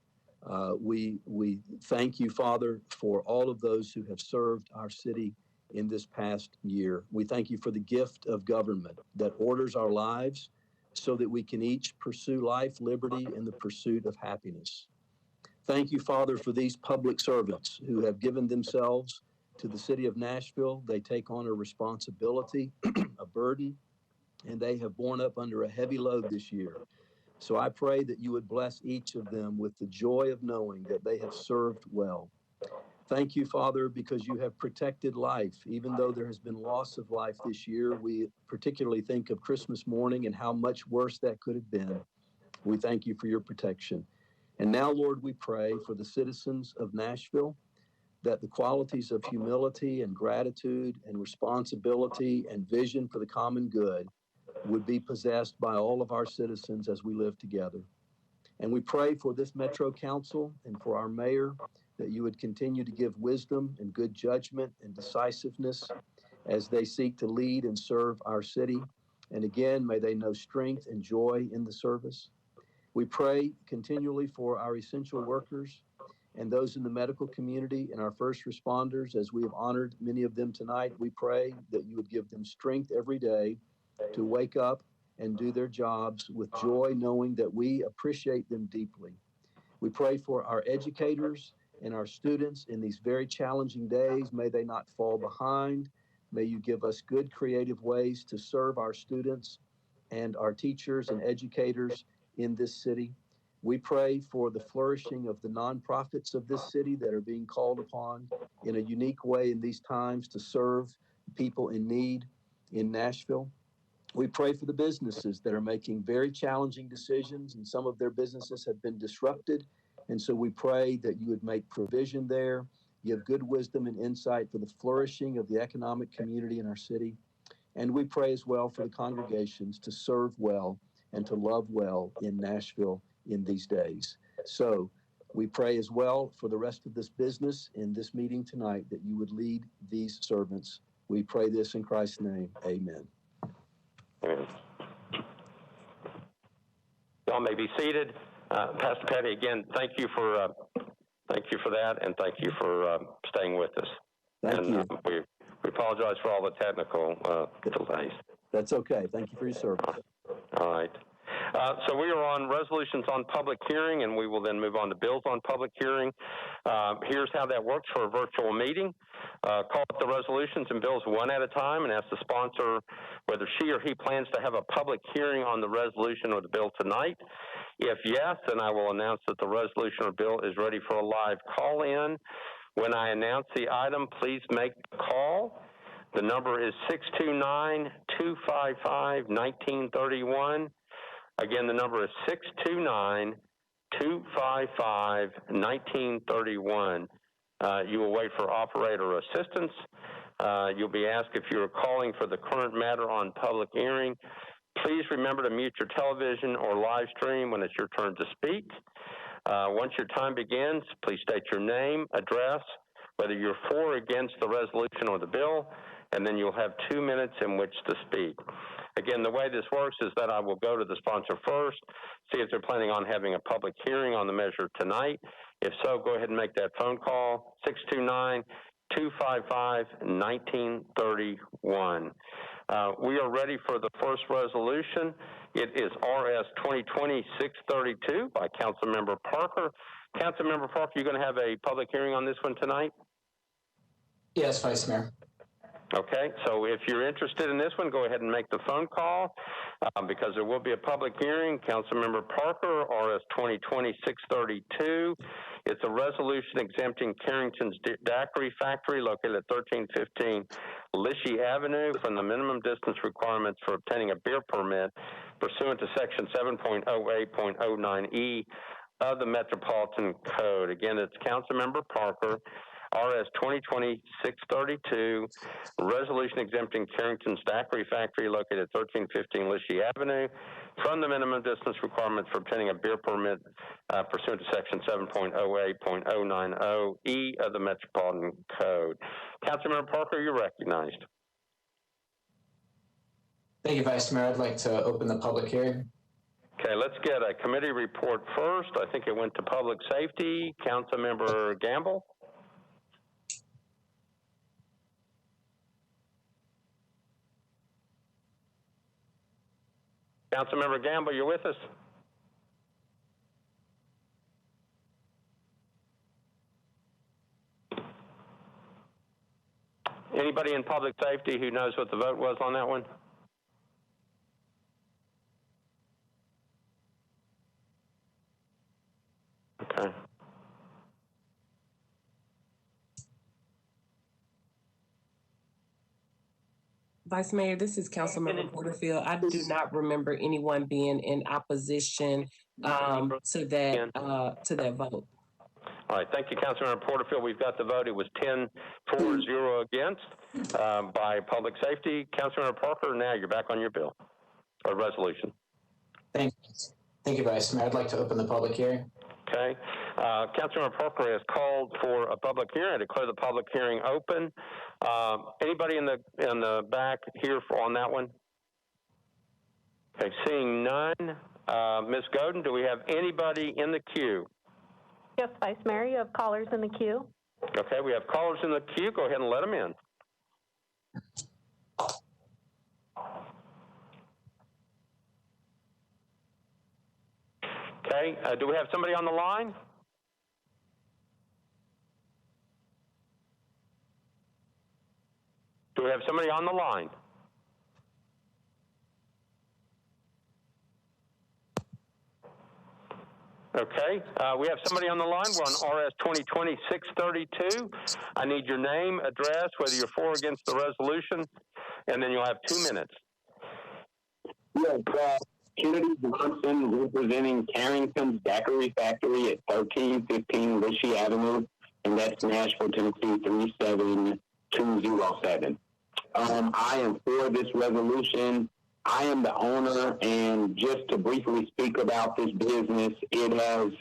We thank you, Father, for all of those who have served our city in this past year. We thank you for the gift of government that orders our lives, so that we can each pursue life, liberty, and the pursuit of happiness. Thank you, Father, for these public servants who have given themselves to the city of Nashville. They take on a responsibility, a burden, and they have borne up under a heavy load this year. So I pray that you would bless each of them with the joy of knowing that they have served well. Thank you, Father, because you have protected life. Even though there has been loss of life this year, we particularly think of Christmas morning and how much worse that could have been. We thank you for your protection. And now, Lord, we pray for the citizens of Nashville, that the qualities of humility and gratitude and responsibility and vision for the common good would be possessed by all of our citizens as we live together. And we pray for this Metro Council and for our mayor, that you would continue to give wisdom and good judgment and decisiveness as they seek to lead and serve our city. And again, may they know strength and joy in the service. We pray continually for our essential workers and those in the medical community and our first responders. As we have honored many of them tonight, we pray that you would give them strength every day to wake up and do their jobs with joy, knowing that we appreciate them deeply. We pray for our educators and our students in these very challenging days. May they not fall behind. May you give us good creative ways to serve our students and our teachers and educators in this city. We pray for the flourishing of the nonprofits of this city that are being called upon in a unique way in these times to serve people in need in Nashville. We pray for the businesses that are making very challenging decisions, and some of their businesses have been disrupted. And so we pray that you would make provision there, give good wisdom and insight for the flourishing of the economic community in our city. And we pray as well for the congregations to serve well and to love well in Nashville in these days. So we pray as well for the rest of this business in this meeting tonight, that you would lead these servants. We pray this in Christ's name. Amen. Amen. Y'all may be seated. Pastor Patty, again, thank you for that, and thank you for staying with us. Thank you. We apologize for all the technical delays. That's okay. Thank you for your service. All right. So we are on resolutions on public hearing, and we will then move on to bills on public hearing. Here's how that works for a virtual meeting. Call up the resolutions and bills one at a time and ask the sponsor whether she or he plans to have a public hearing on the resolution or the bill tonight. If yes, then I will announce that the resolution or bill is ready for a live call-in. When I announce the item, please make the call. The number is 629-255-1931. Again, the number is 629-255-1931. You will wait for operator assistance. You'll be asked if you are calling for the current matter on public hearing. Please remember to mute your television or live stream when it's your turn to speak. Once your time begins, please state your name, address, whether you're for or against the resolution or the bill, and then you'll have 2 minutes in which to speak. Again, the way this works is that I will go to the sponsor first, see if they're planning on having a public hearing on the measure tonight. If so, go ahead and make that phone call, 629-255-1931. We are ready for the first resolution. It is RS 2020-632 by Councilmember Parker. Councilmember Parker, you're going to have a public hearing on this one tonight? Yes, Vice Mayor. Okay, so if you're interested in this one, go ahead and make the phone call because there will be a public hearing. Councilmember Parker, RS 2020-632. It's a resolution exempting Carrington's Daiquiri Factory located at 1315 Lishi Avenue from the minimum distance requirements for obtaining a beer permit pursuant to Section 7.08.09E of the Metropolitan Code. Again, it's Councilmember Parker, RS 2020-632, resolution exempting Carrington's Daiquiri Factory located at 1315 Lishi Avenue from the minimum distance requirement for obtaining a beer permit pursuant to Section 7.08.090E of the Metropolitan Code. Councilmember Parker, you're recognized. Thank you, Vice Mayor. I'd like to open the public hearing. Okay, let's get a committee report first. I think it went to Public Safety. Councilmember Gamble. Councilmember Gamble, you're with us? Anybody in public safety who knows what the vote was on that one? Okay. Vice Mayor, this is Councilmember Porterfield. I do not remember anyone being in opposition to that vote. All right, thank you, Councilmember Porterfield. We've got the vote. It was 10-4-0 against by public safety. Councilmember Parker, now you're back on your bill or resolution. Thank you, Vice Mayor. I'd like to open the public hearing. Okay. Councilmember Parker has called for a public hearing. I declare the public hearing open. Anybody in the back here on that one? Okay, seeing none. Ms. Godin, do we have anybody in the queue? Yes, Vice Mayor, you have callers in the queue. Okay, we have callers in the queue. Go ahead and let them in. Okay, do we have somebody on the line? Do we have somebody on the line? Okay, we have somebody on the line. We're on RS 2020-632. I need your name, address, whether you're for or against the resolution, and then you'll have 2 minutes. Yes, Kennedy Johnson representing Carrington's Daiquiri Factory at 1315 Ritchie Avenue, and that's Nashville, Tennessee 37207. I am for this resolution. I am the owner, and just to briefly speak about this business, it's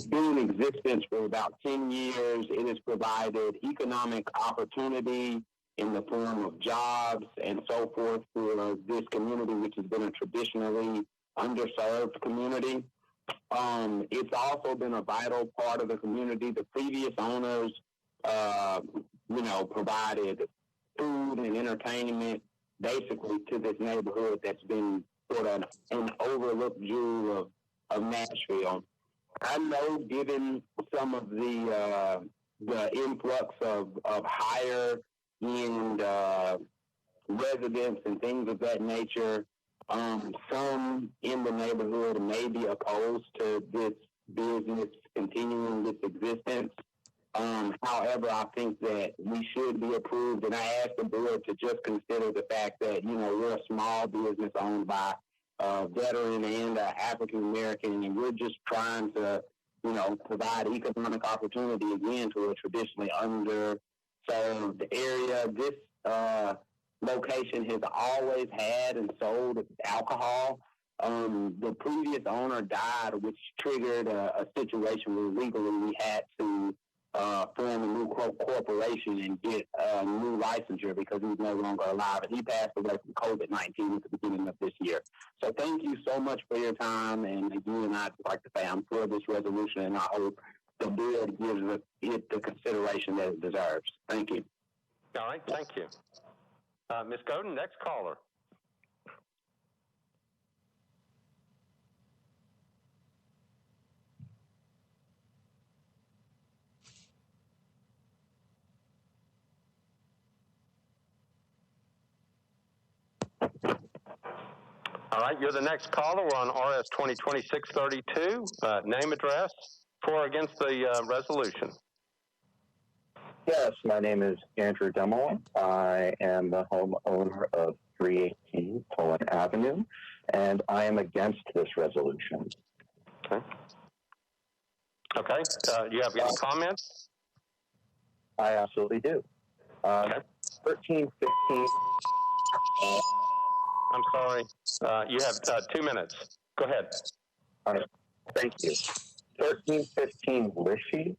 been in existence for about 10 years. It has provided economic opportunity in the form of jobs and so forth for this community, which has been a traditionally underserved community. It's also been a vital part of the community. The previous owners, provided food and entertainment basically to this neighborhood that's been sort of an overlooked jewel of Nashville. I know, given some of the influx of higher end residents and things of that nature, some in the neighborhood may be opposed to this business continuing its existence. However, I think that we should be approved, and I ask the board to just consider the fact that, we're a small business owned by veteran and African American, and we're just trying to, provide economic opportunity again to a traditionally underserved area. This location has always had and sold alcohol. The previous owner died, which triggered a situation where legally we had to form a new corporation and get a new licensure because he was no longer alive. And he passed away from COVID-19 at the beginning of this year. So thank you so much for your time. And again, I'd like to say I'm for this resolution, and I hope the board gives it the consideration that it deserves. Thank you. All right, thank you. Ms. Godin, next caller. All right, you're the next caller. We're on RS 2020-632. Name, address, for or against the resolution. Yes, my name is Andrew Demel. I am the homeowner of 318 Pullen Avenue, and I am against this resolution. Okay. Okay. Do you have any comments? I absolutely do. 1315. I'm sorry. You have 2 minutes. Go ahead. All right. Thank you. 1315 Ritchie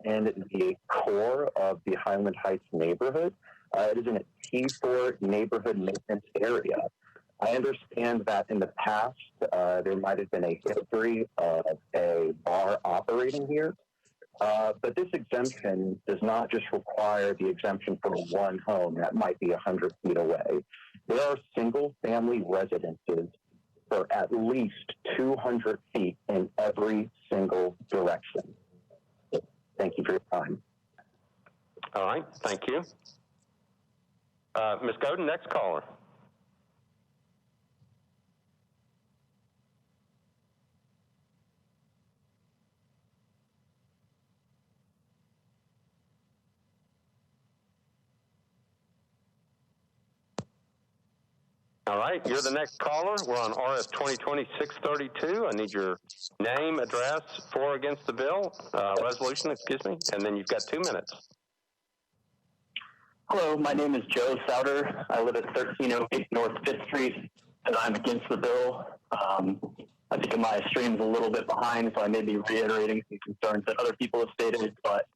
and the core of the Highland Heights neighborhood. It is in a T4 neighborhood maintenance area. I understand that in the past, there might have been a history of a bar operating here. But this exemption does not just require the exemption for one home that might be 100 feet away. There are single-family residences for at least 200 feet in every single direction. Thank you for your time. All right, thank you. Ms. Godin, next caller. All right, you're the next caller. We're on RS 2020-632. I need your name, address, for or against the bill, resolution, excuse me, and then you've got 2 minutes. Hello, my name is Joe Souter. I live at 1308 North 5th Street, and I'm against the bill. I think my stream's a little bit behind, so I may be reiterating some concerns that other people have stated, but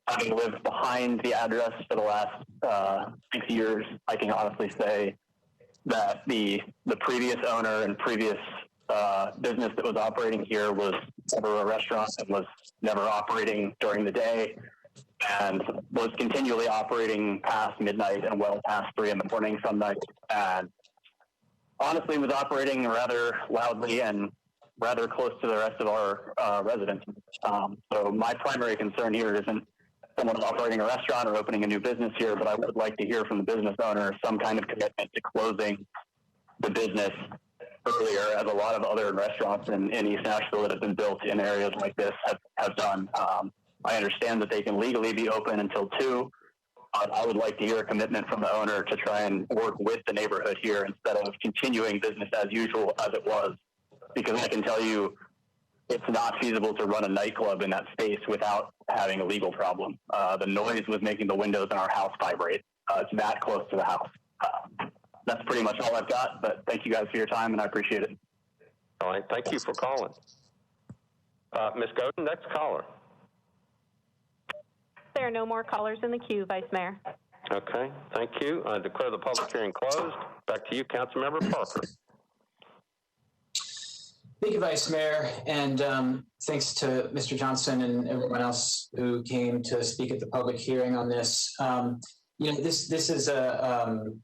having lived behind the address for the last 6 years, I can honestly say that the previous owner and previous business that was operating here was never a restaurant and was never operating during the day and was continually operating past midnight and well past 3 in the morning some nights, and honestly was operating rather loudly and rather close to the rest of our residents. So my primary concern here isn't someone operating a restaurant or opening a new business here, but I would like to hear from the business owner some kind of commitment to closing the business earlier, as a lot of other restaurants in East Nashville that have been built in areas like this have done. I understand that they can legally be open until 2. I would like to hear a commitment from the owner to try and work with the neighborhood here instead of continuing business as usual as it was, because I can tell you it's not feasible to run a nightclub in that space without having a legal problem. The noise was making the windows in our house vibrate. It's that close to the house. That's pretty much all I've got, but thank you guys for your time, and I appreciate it. All right, thank you for calling. Ms. Godin, next caller. There are no more callers in the queue, Vice Mayor. Okay, thank you. I declare the public hearing closed. Back to you, Councilmember Parker. Thank you, Vice Mayor, and thanks to Mr. Johnson and everyone else who came to speak at the public hearing on this. This is a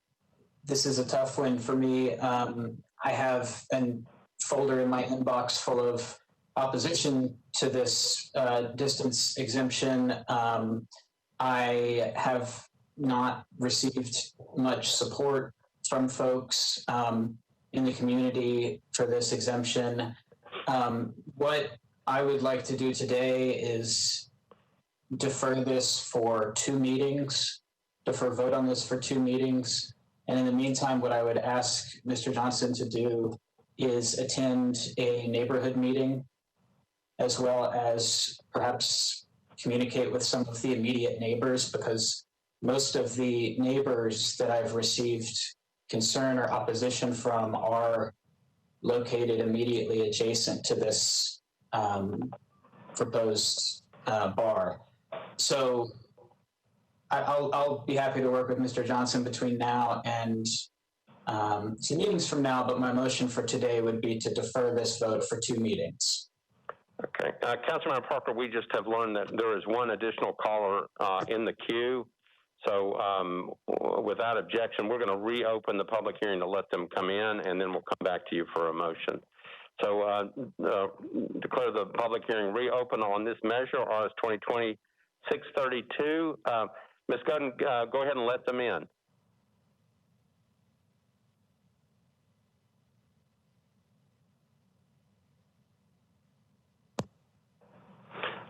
tough one for me. I have a folder in my inbox full of opposition to this distance exemption. I have not received much support from folks in the community for this exemption. What I would like to do today is defer this for 2 meetings, defer vote on this for 2 meetings. And in the meantime, what I would ask Mr. Johnson to do is attend a neighborhood meeting, as well as perhaps communicate with some of the immediate neighbors, because most of the neighbors that I've received concern or opposition from are located immediately adjacent to this proposed bar. So I'll be happy to work with Mr. Johnson between now and 2 meetings from now, but my motion for today would be to defer this vote for 2 meetings. Okay, Councilmember Parker, we just have learned that there is one additional caller in the queue. So without objection, we're going to reopen the public hearing to let them come in, and then we'll come back to you for a motion. So declare the public hearing reopen on this measure, RS 2020-632. Ms. Godin, go ahead and let them in.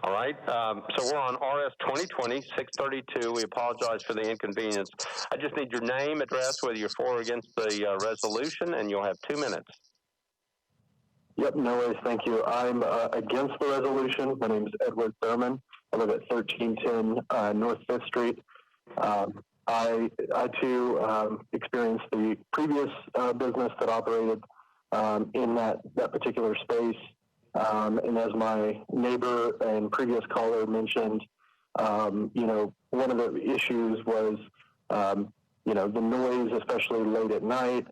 All right, so we're on RS 2020-632. We apologize for the inconvenience. I just need your name, address, whether you're for or against the resolution, and you'll have 2 minutes. Yep, no worries, thank you. I'm against the resolution. My name is Edward Thurman. I live at 1310 North 5th Street. I too experienced the previous business that operated in that particular space. And as my neighbor and previous caller mentioned, one of the issues was, the noise, especially late at night,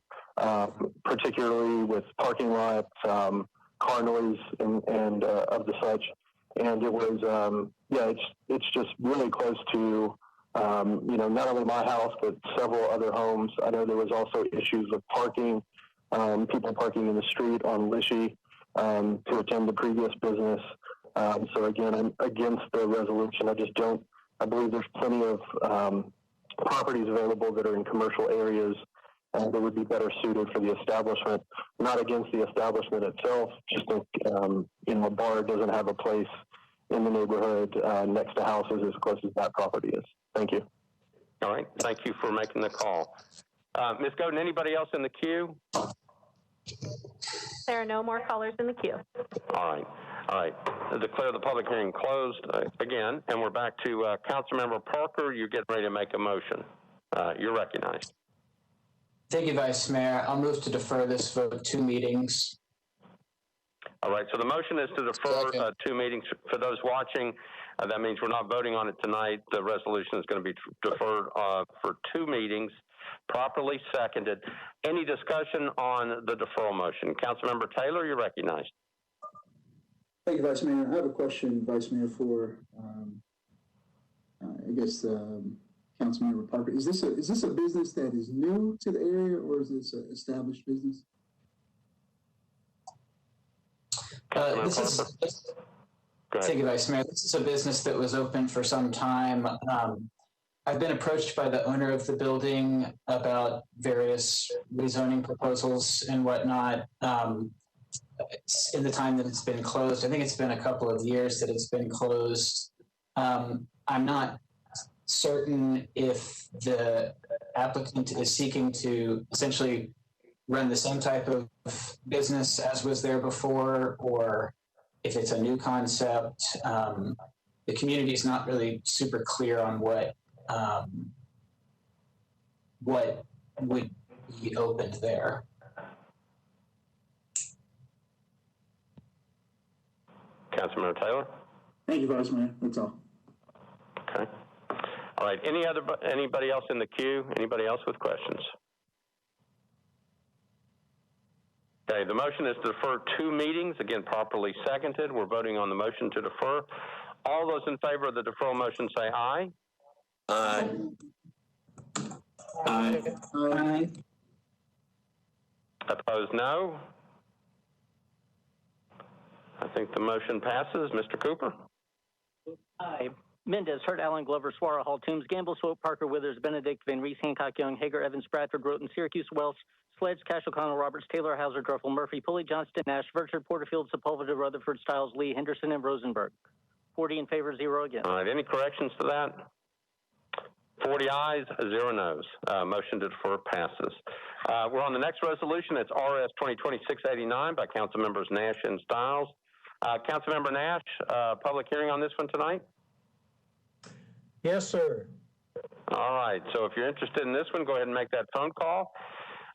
particularly with parking lots, car noise, and of the such. and it was, it's just really close to, not only my house, but several other homes. I know there was also issues with parking, people parking in the street on Lishy to attend the previous business. So again, I'm against the resolution. I believe there's plenty of properties available that are in commercial areas that would be better suited for the establishment. Not against the establishment itself, just think, a bar doesn't have a place in the neighborhood next to houses as close as that property is. Thank you. All right. Thank you for making the call. Ms. Godin, anybody else in the queue? There are no more callers in the queue. All right. I declare the public hearing closed again, and we're back to Councilmember Parker. You're getting ready to make a motion. You're recognized. Thank you, Vice Mayor. I'll move to defer this vote 2 meetings. All right. So the motion is to defer 2 meetings. For those watching, that means we're not voting on it tonight. The resolution is going to be deferred for 2 meetings, properly seconded. Any discussion on the deferral motion? Councilmember Taylor, you're recognized. Thank you, Vice Mayor. I have a question, Vice Mayor, for Councilmember Parker. Is this a business that is new to the area, or is this an established business? Thank you, Vice Mayor. This is a business that was open for some time. I've been approached by the owner of the building about various rezoning proposals and whatnot. In the time that it's been closed, I think it's been a couple of years that it's been closed. I'm not certain if the applicant is seeking to essentially run the same type of business as was there before, or if it's a new concept. The community is not really super clear on what would be opened there. Councilmember Taylor? Thank you, Vice Mayor. That's all. Okay. All right. Anybody else in the queue? Anybody else with questions? Okay. The motion is to defer 2 meetings. Again, properly seconded. We're voting on the motion to defer. All those in favor of the deferral motion say aye. Aye. Aye. Aye. Opposed, no. I think the motion passes. Mr. Cooper? Aye. Mendez, Hurt, Allen, Glover, Swara, Hall, Toombs, Gamble, Swope, Parker, Withers, Benedict, Van Reese, Hancock, Young, Hager, Evans, Bradford, Groton, Syracuse, Welsh, Sledge, Cash, O'Connell, Roberts, Taylor, Hauser, Druffel, Murphy, Pulley, Johnston, Nash, Virchard, Porterfield, Sepulveda, Rutherford, Stiles, Lee, Henderson, and Rosenberg. 40 in favor, 0 against. All right. Any corrections to that? 40 ayes, 0 noes. Motion to defer passes. We're on the next resolution. It's RS 2020-689 by Council Members Nash and Stiles. Councilmember Nash, public hearing on this one tonight? Yes, sir. All right. So if you're interested in this one, go ahead and make that phone call.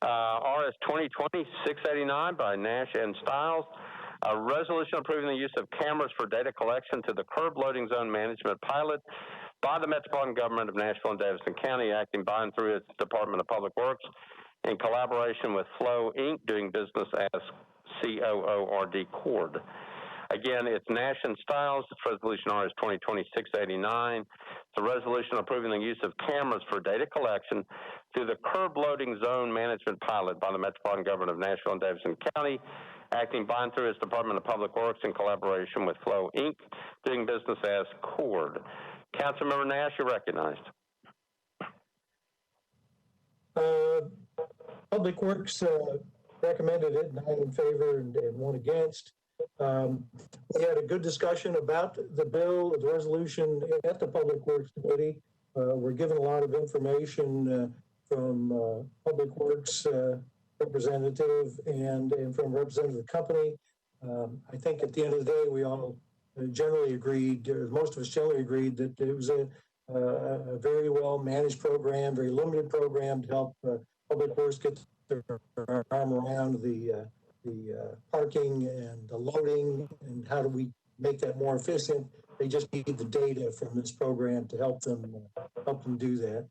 RS 2020-689 by Nash and Stiles. A resolution approving the use of cameras for data collection to the curb loading zone management pilot by the Metropolitan Government of Nashville and Davidson County, acting by and through its Department of Public Works in collaboration with Flow Inc., doing business as COORD Cord. Again, it's Nash and Stiles. It's Resolution RS 2020-689. It's a resolution approving the use of cameras for data collection through the curb loading zone management pilot by the Metropolitan Government of Nashville and Davidson County, acting by and through its Department of Public Works in collaboration with Flow Inc., doing business as Cord. Councilmember Nash, you're recognized. Public Works recommended it, 9 in favor and 1 against. We had a good discussion about the bill, the resolution at the Public Works Committee. We're given a lot of information from Public Works representative and from representative of the company. I think at the end of the day, we all generally agreed, or most of us generally agreed, that it was a very well managed program, very limited program to help Public Works get their arm around the parking and the loading and how do we make that more efficient. They just need the data from this program to help them do that.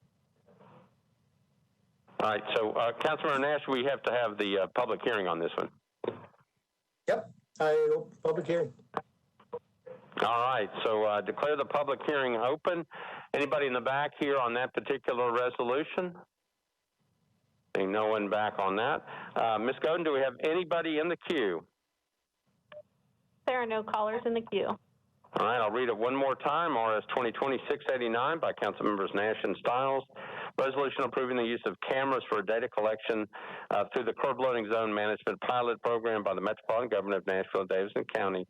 All right, so Councilmember Nash, we have to have the public hearing on this one. Yep, public hearing. All right, so declare the public hearing open. Anybody in the back here on that particular resolution? Seeing no one back on that. Ms. Godin, do we have anybody in the queue? There are no callers in the queue. All right, I'll read it one more time. RS 2020-689 by Council Members Nash and Stiles. Resolution approving the use of cameras for data collection through the curb loading zone management pilot program by the Metropolitan Government of Nashville and Davidson County,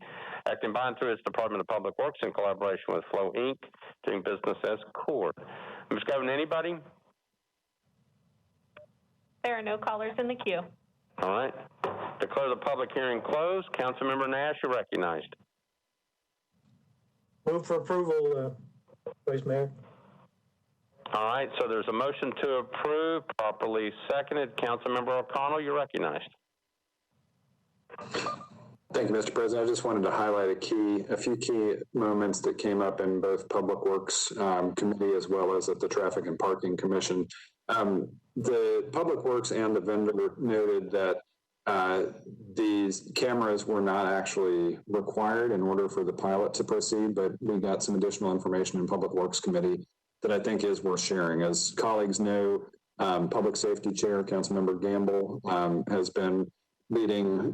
acting by and through its Department of Public Works in collaboration with Flow Inc., doing business as Core. Ms. Governor, anybody? There are no callers in the queue. All right. Declare the public hearing closed. Councilmember Nash, you're recognized. Move for approval, Vice Mayor. All right, so there's a motion to approve, properly seconded. Councilmember O'Connell, you're recognized. Thank you, Mr. President. I just wanted to highlight a few key moments that came up in both Public Works Committee as well as at the Traffic and Parking Commission. The Public Works and the vendor noted that these cameras were not actually required in order for the pilot to proceed, but we got some additional information in Public Works Committee that I think is worth sharing. As colleagues know, Public Safety Chair, Councilmember Gamble, has been leading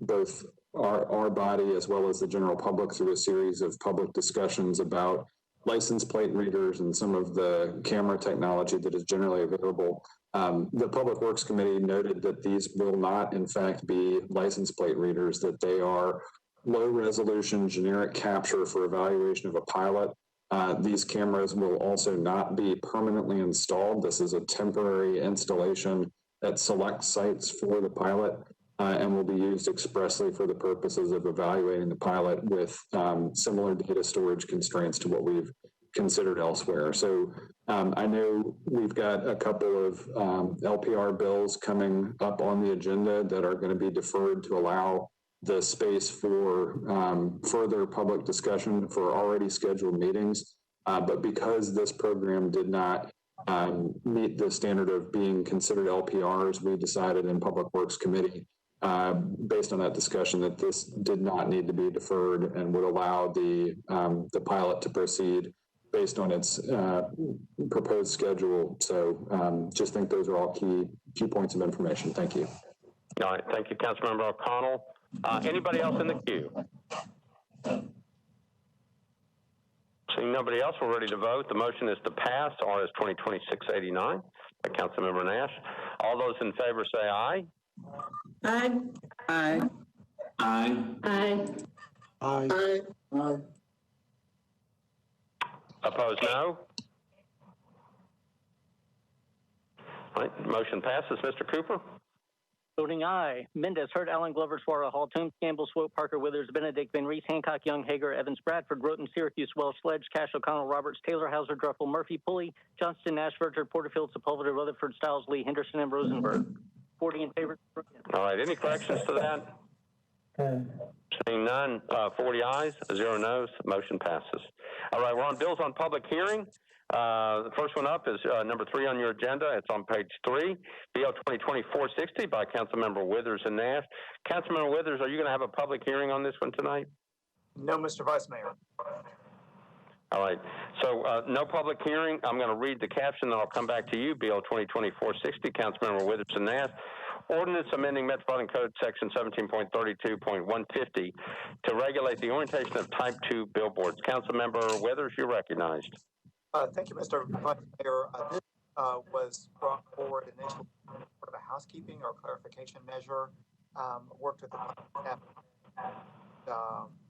both our body as well as the general public through a series of public discussions about license plate readers and some of the camera technology that is generally available. The Public Works Committee noted that these will not, in fact, be license plate readers, that they are low resolution generic capture for evaluation of a pilot. These cameras will also not be permanently installed. This is a temporary installation at select sites for the pilot and will be used expressly for the purposes of evaluating the pilot with similar data storage constraints to what we've considered elsewhere. So I know we've got a couple of LPR bills coming up on the agenda that are going to be deferred to allow the space for further public discussion for already scheduled meetings. But because this program did not meet the standard of being considered LPRs, we decided in Public Works Committee, based on that discussion, that this did not need to be deferred and would allow the pilot to proceed based on its proposed schedule. So just think those are all key points of information. Thank you. All right, thank you, Councilmember O'Connell. Anybody else in the queue? Seeing nobody else, we're ready to vote. The motion is to pass RS 2020-689 by Councilmember Nash. All those in favor say aye. Aye. Aye. Aye. Aye. Aye. Aye. Opposed, no. All right, motion passes. Mr. Cooper? Voting aye. Mendez, Hurt, Allen, Glover, Suara, Hall, Toombs, Campbell, Swope, Parker, Withers, Benedict, Van Reese, Hancock, Young, Hager, Evans, Bradford, Groton, Syracuse, Wells, Sledge, Cash, O'Connell, Roberts, Taylor, Hauser, Druffel, Murphy, Pulley, Johnston, Nash, Verger, Porterfield, Sepulveda, Rutherford, Stiles, Lee, Henderson, and Rosenberg. 40 in favor. All right, any corrections to that? Seeing none, 40 ayes, 0 noes, motion passes. All right, we're on bills on public hearing. The first one up is number 3 on your agenda. It's on page 3, BL 2020-460 by Councilmember Withers and Nash. Councilmember Withers, are you going to have a public hearing on this one tonight? No, Mr. Vice Mayor. All right, so no public hearing. I'm going to read the caption, then I'll come back to you. BL 2020-460, Councilmember Withers and Nash. Ordinance amending Metropolitan Code Section 17.32.150 to regulate the orientation of Type 2 billboards. Councilmember Withers, you're recognized. Thank you, Mr. Vice Mayor. This was brought forward initially as part of a housekeeping or clarification measure. Worked with the staff.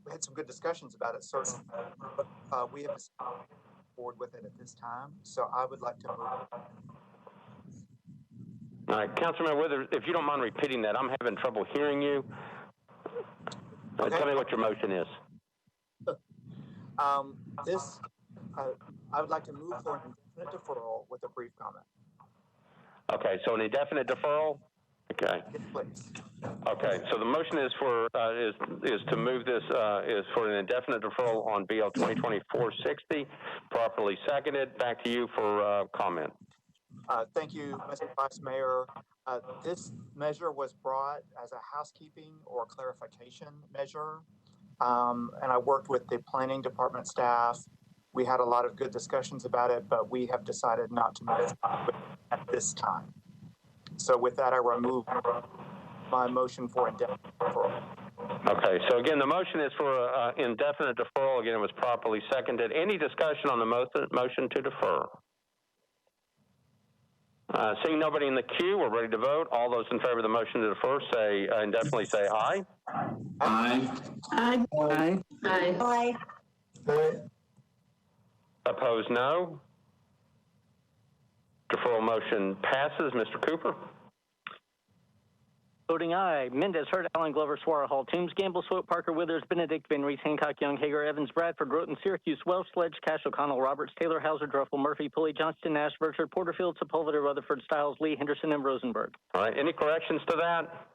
We had some good discussions about it, certainly, but we have decided to move forward with it at this time. So I would like to move. All right, Councilman Withers, if you don't mind repeating that, I'm having trouble hearing you. Okay. Tell me what your motion is. I would like to move for an indefinite deferral with a brief comment. Okay, so an indefinite deferral? Okay. Yes, please. Okay, so the motion is for is to move this is for an indefinite deferral on BL 2020-460, properly seconded. Back to you for comment. Thank you, Mr. Vice Mayor. This measure was brought as a housekeeping or clarification measure. and I worked with the planning department staff. We had a lot of good discussions about it, but we have decided not to move forward at this time. So with that, I remove my motion for indefinite deferral. Okay, so again, the motion is for indefinite deferral. Again, it was properly seconded. Any discussion on the motion to defer? Seeing nobody in the queue, we're ready to vote. All those in favor of the motion to defer say indefinitely say aye. Aye. Aye. Aye. Aye. Aye. Opposed, no. Deferral motion passes. Mr. Cooper? Voting aye. Mendez, Hurt, Allen, Glover, Suara, Hall, Toombs, Gamble, Swope, Parker, Withers, Benedict, Van Reese, Hancock, Young, Hager, Evans, Bradford, Groton, Syracuse, Welsh, Sledge, Cash, O'Connell, Roberts, Taylor, Hauser, Druffel, Murphy, Pulley, Johnston, Nash, Burchard, Porterfield, Sepulveda, Rutherford, Stiles, Lee, Henderson, and Rosenberg. All right, any corrections to that?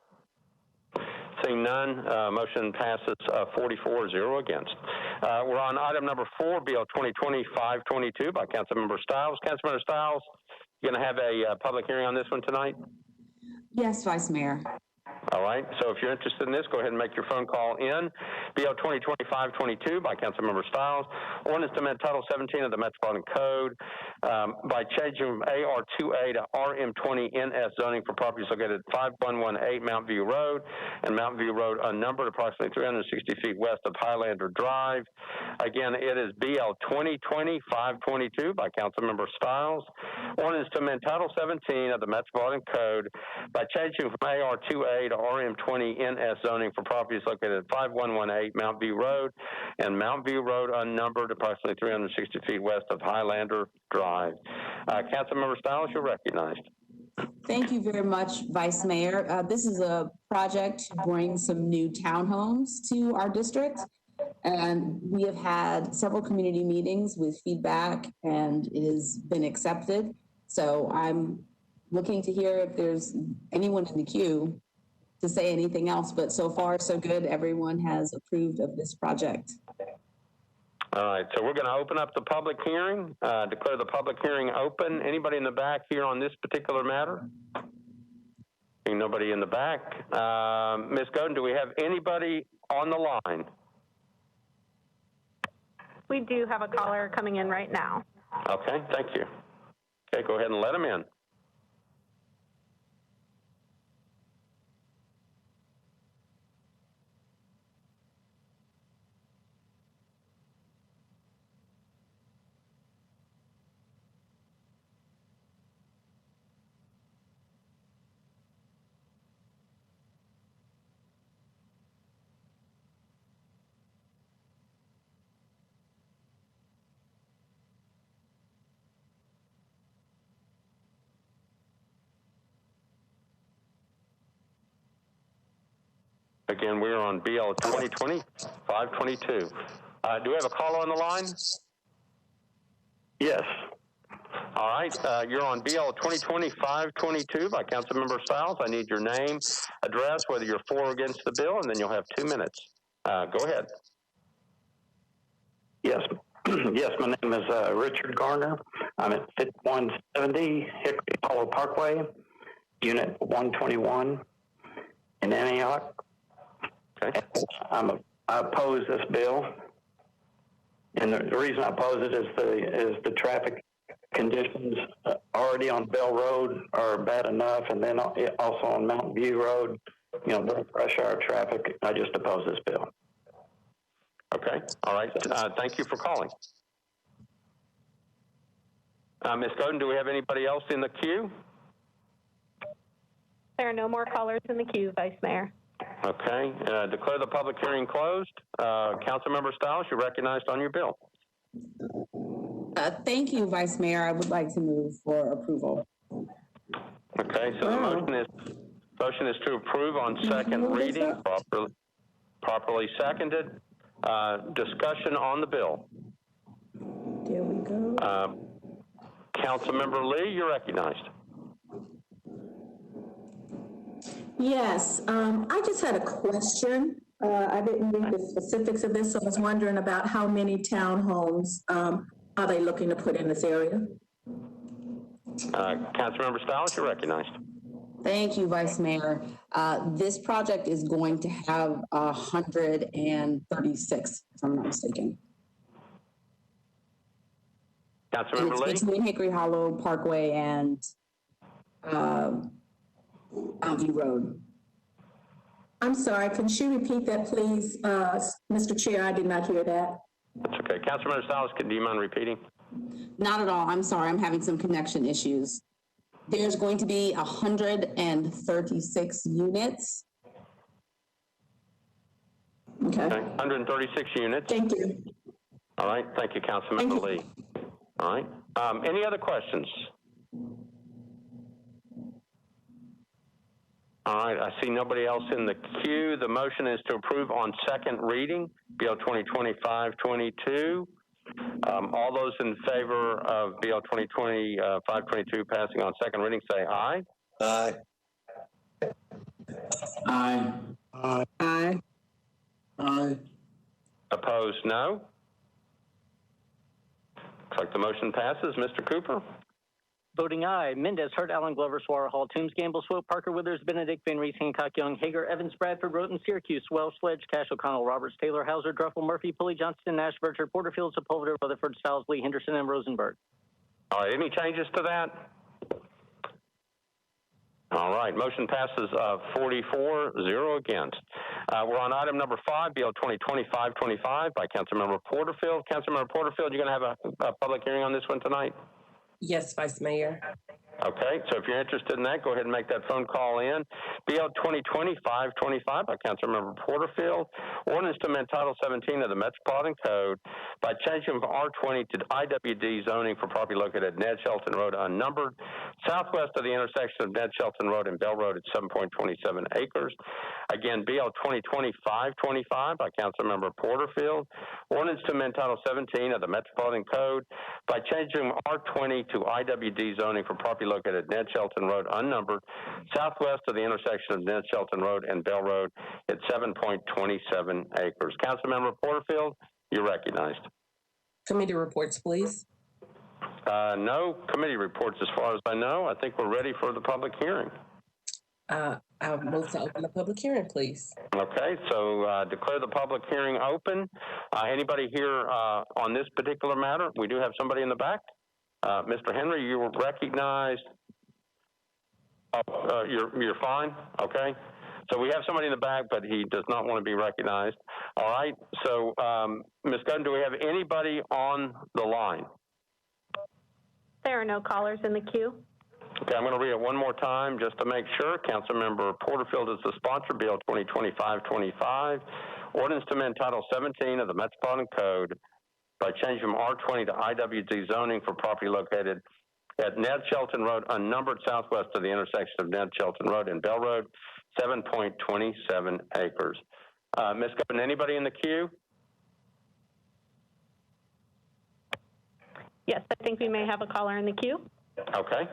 Seeing none, motion passes 44-0 against. We're on item number 4, BL 2020-522 by Councilmember Stiles. Councilmember Stiles, you going to have a public hearing on this one tonight? Yes, Vice Mayor. All right, so if you're interested in this, go ahead and make your phone call in. BL 2020-522 by Councilmember Stiles. Ordinance to amend Title 17 of the Metropolitan Code by changing AR2A to RM20 NS zoning for properties located at 5118 Mount View Road and Mount View Road unnumbered, approximately 360 feet west of Highlander Drive. Again, it is BL 2020-522 by Councilmember Stiles. Ordinance to amend Title 17 of the Metropolitan Code by changing from AR2A to RM20 NS zoning for properties located at 5118 Mount View Road and Mount View Road unnumbered, approximately 360 feet west of Highlander Drive. Councilmember Stiles, you're recognized. Thank you very much, Vice Mayor. This is a project to bring some new townhomes to our district. And we have had several community meetings with feedback and it has been accepted. So I'm looking to hear if there's anyone in the queue to say anything else, but so far so good. Everyone has approved of this project. All right, so we're going to open up the public hearing, declare the public hearing open. Anybody in the back here on this particular matter? Seeing nobody in the back. Ms. Godin, do we have anybody on the line? We do have a caller coming in right now. Okay, thank you. Okay, go ahead and let him in. Again, we're on BL 2020-522. Do we have a caller on the line? Yes. All right, you're on BL 2020-522 by Councilmember Stiles. I need your name, address, whether you're for or against the bill, and then you'll have 2 minutes. Go ahead. Yes. Yes, my name is Richard Garner. I'm at 5170 Hickory Hollow Parkway, Unit 121 in Antioch. Okay. I oppose this bill, and the reason I oppose it is the traffic conditions already on Bell Road are bad enough, and then also on Mountain View Road, you know, the rush hour traffic. I just oppose this bill. Okay. All right. Thank you for calling. Ms. Godin, do we have anybody else in the queue? There are no more callers in the queue, Vice Mayor. Okay. Declare the public hearing closed. Councilmember Stiles, you're recognized on your bill. Thank you, Vice Mayor. I would like to move for approval. Okay, so the motion is to approve on second reading, properly seconded. Discussion on the bill. There we go. Councilmember Lee, you're recognized. Yes, I just had a question. I didn't read the specifics of this, so I was wondering about how many townhomes are they looking to put in this area? Councilmember Stiles, you're recognized. Thank you, Vice Mayor. This project is going to have 136, if I'm not mistaken. Councilmember Lee? Between Hickory Hollow Parkway and Mountview Road. I'm sorry, can she repeat that, please? Mr. Chair, I did not hear that. That's okay. Councilmember Stiles, do you mind repeating? Not at all. I'm sorry. I'm having some connection issues. There's going to be 136 units. Okay. 136 units. Thank you. All right. Thank you, Councilmember Lee. All right. Any other questions? All right. I see nobody else in the queue. The motion is to approve on second reading, BL 2020-522. All those in favor of BL 2020-522 passing on second reading, say aye. Aye. Aye. Aye. Aye. Opposed, no. Looks like the motion passes. Mr. Cooper? Voting aye. Mendez, Hurt, Allen, Glover, Suara, Hall, Toombs, Gamble, Swope, Parker, Withers, Benedict, Van Reese, Hancock, Young, Hager, Evans, Bradford, Roten, Syracuse, Wells, Sledge, Cash, O'Connell, Roberts, Taylor, Hauser, Druffel, Murphy, Pulley, Johnston, Nash, Berger, Porterfield, Sepulveda, Rutherford, Stiles, Lee, Henderson, and Rosenberg. All right. Any changes to that? All right. Motion passes 44-0 against. We're on item number 5, BL 2020-525 by Councilmember Porterfield. Councilmember Porterfield, you're going to have a public hearing on this one tonight? Yes, Vice Mayor. Okay, so if you're interested in that, go ahead and make that phone call in. BL 2020-525 by Councilmember Porterfield. Ordinance to amend Title 17 of the Metropolitan Code by changing from R20 to IWD zoning for property located at Ned Shelton Road unnumbered, southwest of the intersection of Ned Shelton Road and Bell Road at 7.27 acres. Again, BL 2020-525 by Councilmember Porterfield. Ordinance to amend Title 17 of the Metropolitan Code by changing R20 to IWD zoning for property located at Ned Shelton Road unnumbered, southwest of the intersection of Ned Shelton Road and Bell Road at 7.27 acres. Councilmember Porterfield, you're recognized. Committee reports, please. No committee reports as far as I know. I think we're ready for the public hearing. I'll move to open the public hearing, please. Okay, so declare the public hearing open. Anybody here on this particular matter? We do have somebody in the back. Mr. Henry, you were recognized. You're fine. Okay. So we have somebody in the back, but he does not want to be recognized. All right. So, Ms. Gunn, do we have anybody on the line? There are no callers in the queue. Okay, I'm going to read it one more time just to make sure. Councilmember Porterfield is the sponsor, Bill 2020-525, ordinance to amend Title 17 of the Metropolitan Code by changing from R20 to IWD zoning for property located at Ned Shelton Road, unnumbered southwest of the intersection of Ned Shelton Road and Bell Road, 7.27 acres. Ms. Governor, anybody in the queue? Yes, I think we may have a caller in the queue. Okay.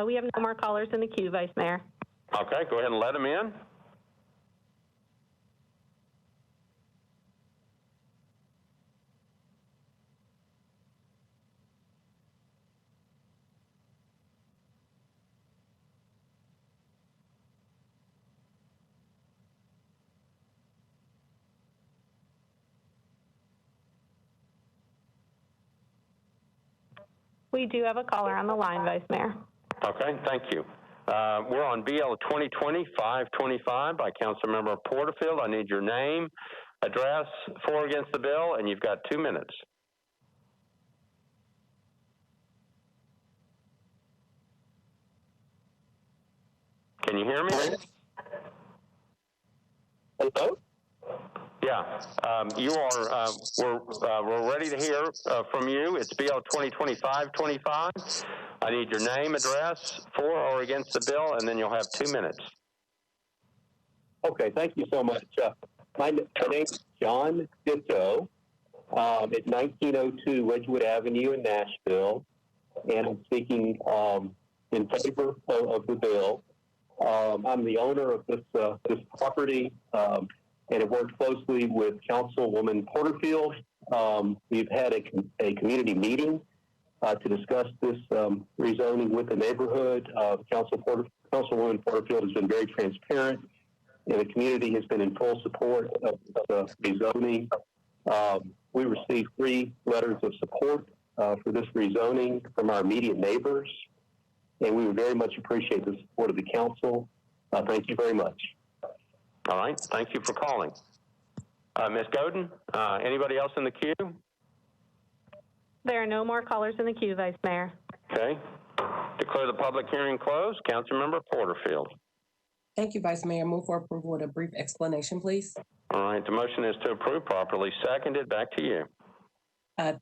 We have no more callers in the queue, Vice Mayor. Okay, go ahead and let them in. We do have a caller on the line, Vice Mayor. Okay, thank you. We're on BL 2020-525 by Councilmember Porterfield. I need your name, address, for or against the bill, and you've got 2 minutes. Can you hear me? Hello? Yeah, you are, we're ready to hear from you. It's BL 2020-525. I need your name, address, for or against the bill, and then you'll have 2 minutes. Okay, thank you so much. My name is John Ditto at 1902 Wedgwood Avenue in Nashville, and I'm speaking in favor of the bill. I'm the owner of this property, and have worked closely with Councilwoman Porterfield. We've had a community meeting to discuss this rezoning with the neighborhood. Councilwoman Porterfield has been very transparent, and the community has been in full support of the rezoning. We received 3 letters of support for this rezoning from our immediate neighbors, and we would very much appreciate the support of the council. Thank you very much. All right, thank you for calling. Ms. Godin, anybody else in the queue? There are no more callers in the queue, Vice Mayor. Okay. Declare the public hearing closed. Councilmember Porterfield. Thank you, Vice Mayor. Move for approval with a brief explanation, please. All right, the motion is to approve, properly seconded. Back to you.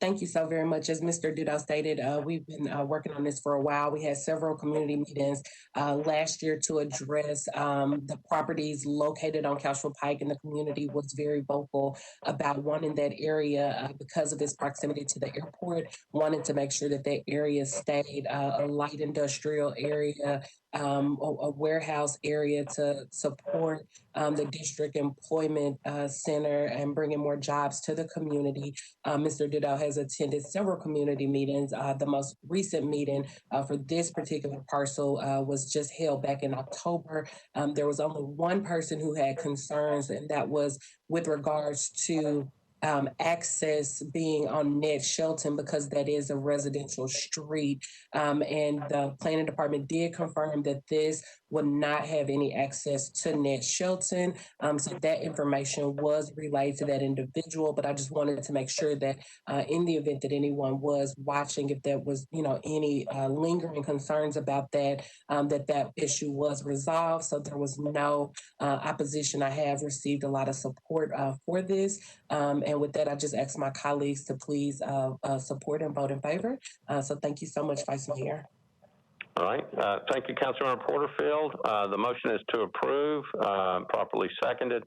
Thank you so very much. As Mr. Duda stated, we've been working on this for a while. We had several community meetings last year to address the properties located on Cashville Pike, and the community was very vocal about wanting that area because of its proximity to the airport, wanted to make sure that that area stayed a light industrial area, a warehouse area to support the district employment center and bringing more jobs to the community. Mr. Duda has attended several community meetings. The most recent meeting for this particular parcel was just held back in October. There was only one person who had concerns, and that was with regards to access being on Ned Shelton, because that is a residential street. And the planning department did confirm that this would not have any access to Ned Shelton. So that information was relayed to that individual, but I just wanted to make sure that in the event that anyone was watching, if there was, any lingering concerns about that, that issue was resolved. So there was no opposition. I have received a lot of support for this. And with that, I just ask my colleagues to please support and vote in favor. So thank you so much, Vice Mayor. All right. Thank you, Councilmember Porterfield. The motion is to approve, properly seconded.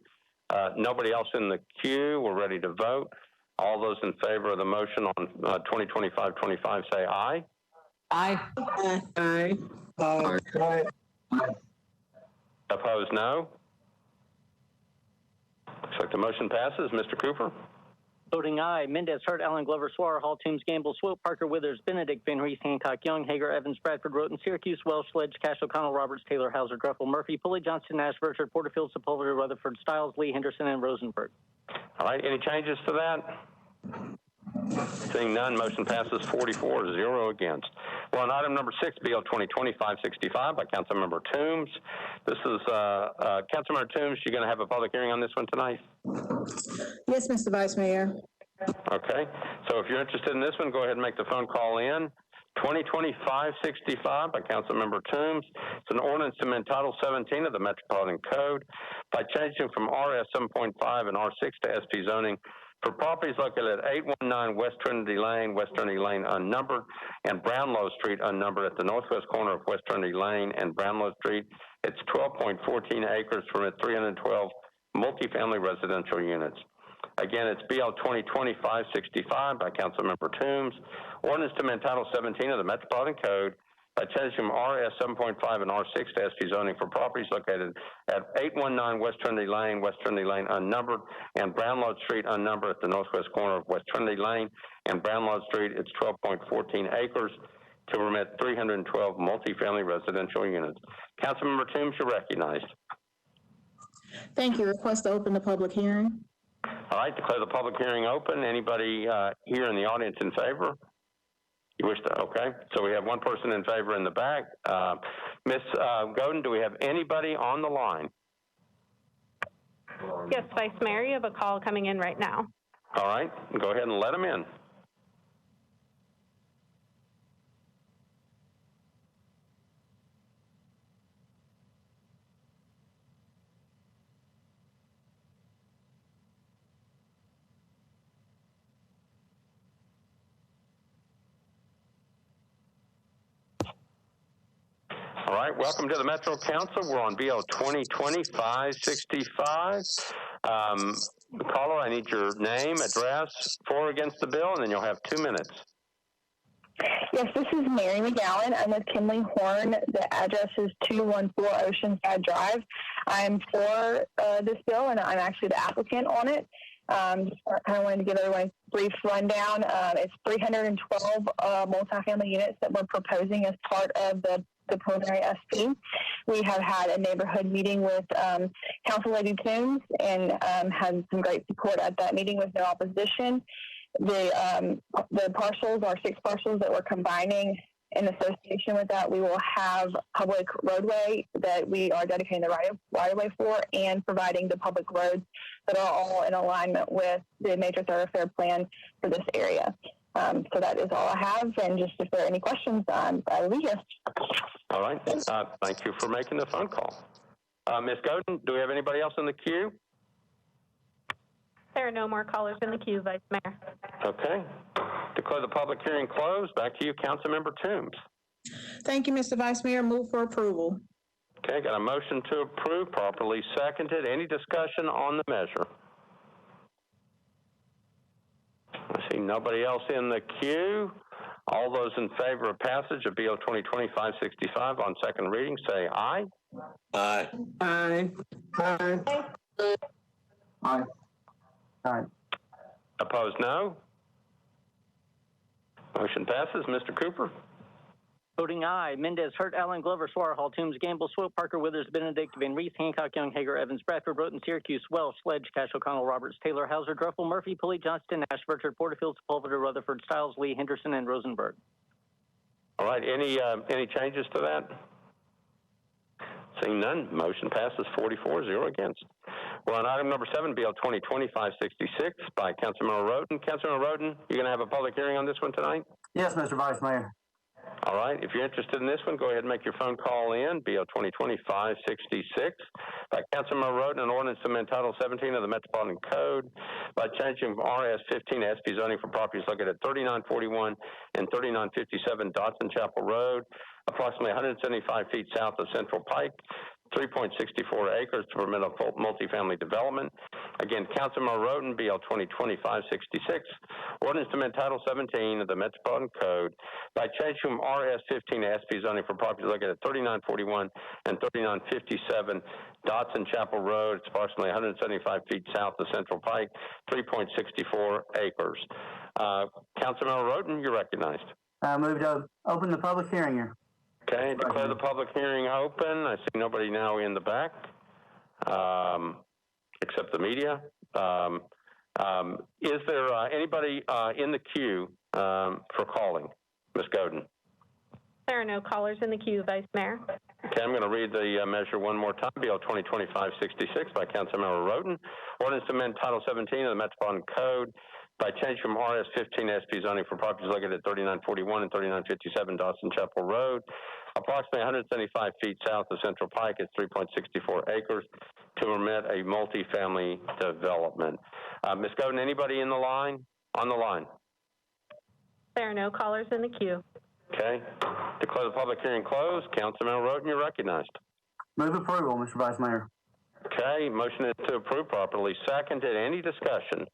Nobody else in the queue. We're ready to vote. All those in favor of the motion on 2025-25 say aye. Aye. Aye. Aye. Opposed, no. Looks like the motion passes. Mr. Cooper? Voting aye. Mendez, Hurt, Allen, Glover, Swar, Hall, Toombs, Gamble, Swope, Parker, Withers, Benedict, Van Reese, Hancock, Young, Hager, Evans, Bradford, Roten, Syracuse, Welsh, Sledge, Cash, O'Connell, Roberts, Taylor, Hauser, Druffel, Murphy, Pulley, Johnston, Nash, Burchard, Porterfield, Sepulveda, Rutherford, Stiles, Lee, Henderson, and Rosenberg. All right. Any changes to that? Seeing none, motion passes 44-0 against. Well, on item number 6, BL 2020-565 by Councilmember Toombs. This is Councilmember Toombs. You're going to have a public hearing on this one tonight? Yes, Mr. Vice Mayor. Okay. So if you're interested in this one, go ahead and make the phone call in. 2020-565 by Councilmember Toombs. It's an ordinance to amend Title 17 of the Metropolitan Code by changing from RS 7.5 and R6 to SP zoning for properties located at 819 West Trinity Lane unnumbered, and Brownlow Street unnumbered at the northwest corner of West Trinity Lane and Brownlow Street. It's 12.14 acres from its 312 multifamily residential units. Again, it's BL 2020-565 by Councilmember Toombs. Ordinance to amend Title 17 of the Metropolitan Code by changing from RS 7.5 and R6 to SP zoning for properties located at 819 West Trinity Lane unnumbered, and Brownlow Street unnumbered at the northwest corner of West Trinity Lane and Brownlow Street. It's 12.14 acres to permit 312 multifamily residential units. Councilmember Toombs, you're recognized. Thank you. Request to open the public hearing. All right, declare the public hearing open. Anybody here in the audience in favor? You wish to? Okay. So we have one person in favor in the back. Ms. Godin, do we have anybody on the line? Yes, Vice Mayor, you have a call coming in right now. All right, go ahead and let them in. All right, welcome to the Metro Council. We're on BL 2020-565. Caller, I need your name, address, for or against the bill, and then you'll have 2 minutes. Yes, this is Mary McGowan. I'm with Kinley Horn. The address is 214 Oceanside Drive. I'm for this bill, and I'm actually the applicant on it. Just kind of wanted to give everyone a brief rundown. It's 312 multifamily units that we're proposing as part of the preliminary SP. We have had a neighborhood meeting with Council Lady Toombs and had some great support at that meeting with no opposition. The parcels are 6 parcels that we're combining. In association with that, we will have public roadway that we are dedicating the right of way for, and providing the public roads that are all in alignment with the major thoroughfare plan for this area. So that is all I have, and just if there are any questions, I will be here. All right. Thank you for making the phone call. Ms. Godin, do we have anybody else in the queue? There are no more callers in the queue, Vice Mayor. Okay. Declare the public hearing closed. Back to you, Councilmember Toombs. Thank you, Mr. Vice Mayor. Move for approval. Okay, got a motion to approve, properly seconded. Any discussion on the measure? I see nobody else in the queue. All those in favor of passage of BO 2020-565 on second reading, say aye. Aye. Aye. Aye. Aye. Aye. Opposed, no. Motion passes. Mr. Cooper. Voting aye. Mendez, Hurt, Allen, Glover, Swar, Hall, Toombs, Gamble, Swope, Parker, Withers, Benedict, Van Reese, Hancock, Young, Hager, Evans, Bradford, Broughton, Syracuse, Welsh, Sledge, Cash, O'Connell, Roberts, Taylor, Hauser, Druffel, Murphy, Pulley, Johnston, Nash, Burchard, Porterfield, Sepulveda, Rutherford, Stiles, Lee, Henderson, and Rosenberg. All right. Any changes to that? Seeing none, motion passes 44-0 against. We're on item number 7, BL 2020-566 by Councilmember Roden. Councilmember Roden, you're going to have a public hearing on this one tonight? Yes, Mr. Vice Mayor. All right. If you're interested in this one, go ahead and make your phone call in. BL 2020-566 by Councilmember Roden, an ordinance to amend Title 17 of the Metropolitan Code by changing from RS-15 to SP zoning for properties located at 3941 and 3957 Dodson Chapel Road, approximately 175 feet south of Central Pike, 3.64 acres to permit a multifamily development. Again, Councilmember Roden, BL 2020-566, ordinance to amend Title 17 of the Metropolitan Code by changing from RS-15 to SP zoning for properties located at 3941 and 3957 Dodson Chapel Road. It's approximately 175 feet south of Central Pike, 3.64 acres. Councilmember Roden, you're recognized. I move to open the public hearing here. Okay, declare the public hearing open. I see nobody now in the back, except the media. Is there anybody in the queue for calling? Ms. Godin. There are no callers in the queue, Vice Mayor. Okay, I'm going to read the measure one more time. BL 2020-566 by Councilmember Roden. Ordinance to amend Title 17 of the Metropolitan Code by change from RS-15 SP zoning for properties located at 3941 and 3957 Dawson Chapel Road, approximately 175 feet south of Central Pike at 3.64 acres to permit a multifamily development. Ms. Godin, anybody in the line? On the line? There are no callers in the queue. Okay. Declare the public hearing closed. Councilmember Roden, you're recognized. Move approval, Mr. Vice Mayor. Okay. Motion is to approve, properly seconded. Any discussion?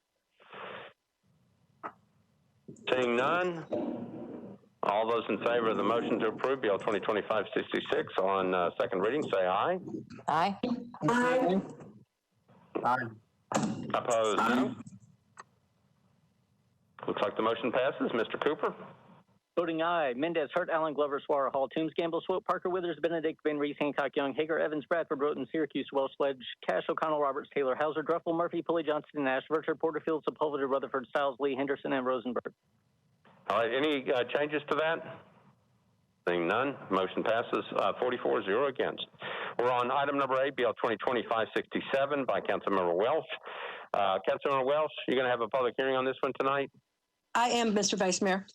Seeing none, all those in favor of the motion to approve BL 2020-566 on second reading, say aye. Aye. Aye. Aye. Opposed, no. Looks like the motion passes. Mr. Cooper. Voting aye. Mendez, Hurt, Allen, Glover, Swara, Hall, Toombs, Gamble, Swope, Parker, Withers, Benedict, Van Reese, Hancock, Young, Hager, Evans, Bradford, Broughton, Syracuse, Welsh, Sledge, Cash, O'Connell, Roberts, Taylor, Hauser, Druffel, Murphy, Pulley, Johnston, Nash, Burchard, Porterfield, Sepulveda, Rutherford, Stiles, Lee, Henderson, and Rosenberg. All right. Any changes to that? Seeing none, motion passes 44-0 against. We're on item number 8, BL 2020-567 by Councilmember Welsh. Councilmember Welsh, you're going to have a public hearing on this one tonight? I am, Mr. Vice Mayor.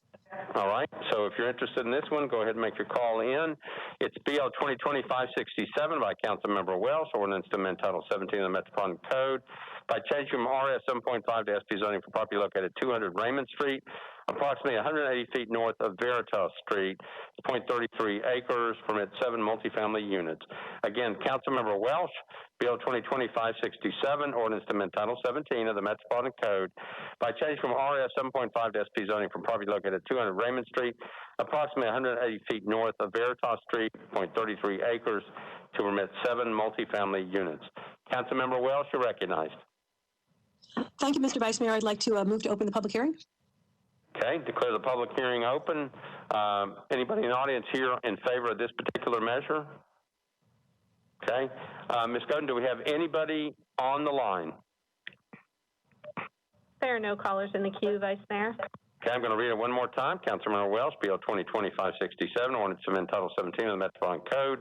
All right. So if you're interested in this one, go ahead and make your call in. It's BL 2020-567 by Councilmember Welsh, ordinance to amend Title 17 of the Metropolitan Code by changing from RS 7.5 to SP zoning for property located at 200 Raymond Street, approximately 180 feet north of Veritas Street, 0.33 acres, permit 7 multifamily units. Again, Councilmember Welsh, Bill 2020-567, ordinance to amend Title 17 of the Metropolitan Code by changing from RS 7.5 to SP zoning for property located at 200 Raymond Street, approximately 180 feet north of Veritas Street, 0.33 acres, to permit 7 multifamily units. Councilmember Welsh, you're recognized. Thank you, Mr. Vice Mayor. I'd like to move to open the public hearing. Okay, declare the public hearing open. Anybody in the audience here in favor of this particular measure? Okay. Ms. Godin, do we have anybody on the line? There are no callers in the queue, Vice Mayor. Okay, I'm going to read it one more time. Councilmember Welsh, Bill 2020-567, ordinance to amend Title 17 of the Metropolitan Code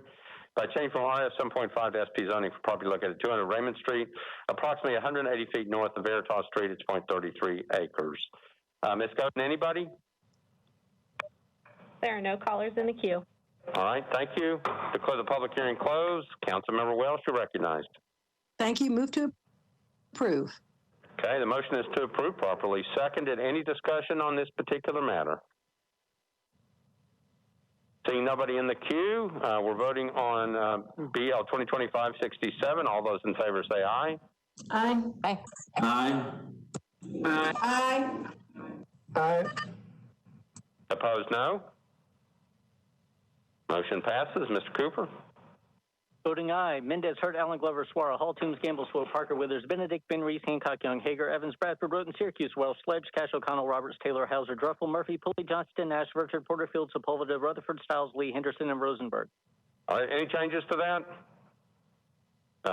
by changing from RS 7.5 to SP zoning for property located at 200 Raymond Street, approximately 180 feet north of Veritas Street. It's 0.33 acres. Ms. Godin, anybody? There are no callers in the queue. All right, thank you. Declare the public hearing closed. Councilmember Welsh, you're recognized. Thank you. Move to approve. Okay, the motion is to approve, properly seconded. Any discussion on this particular matter? Seeing nobody in the queue, we're voting on BL 2020-567. All those in favor say aye. Aye. Aye. Aye. Aye. Aye. Opposed, no. Motion passes. Mr. Cooper. Voting aye. Mendez, Hurt, Allen, Glover, Suara, Hall, Toombs, Gamble, Swope, Parker, Withers, Benedict, Ben Reese, Hancock, Young, Hager, Evans, Bradford, Broughton, Syracuse, Wells, Sledge, Cash, O'Connell, Roberts, Taylor, Hauser, Druffel, Murphy, Pulley, Johnston, Nash, Virtue, Porterfield, Sepulveda, Rutherford, Stiles, Lee, Henderson, and Rosenberg. All right, any changes to that?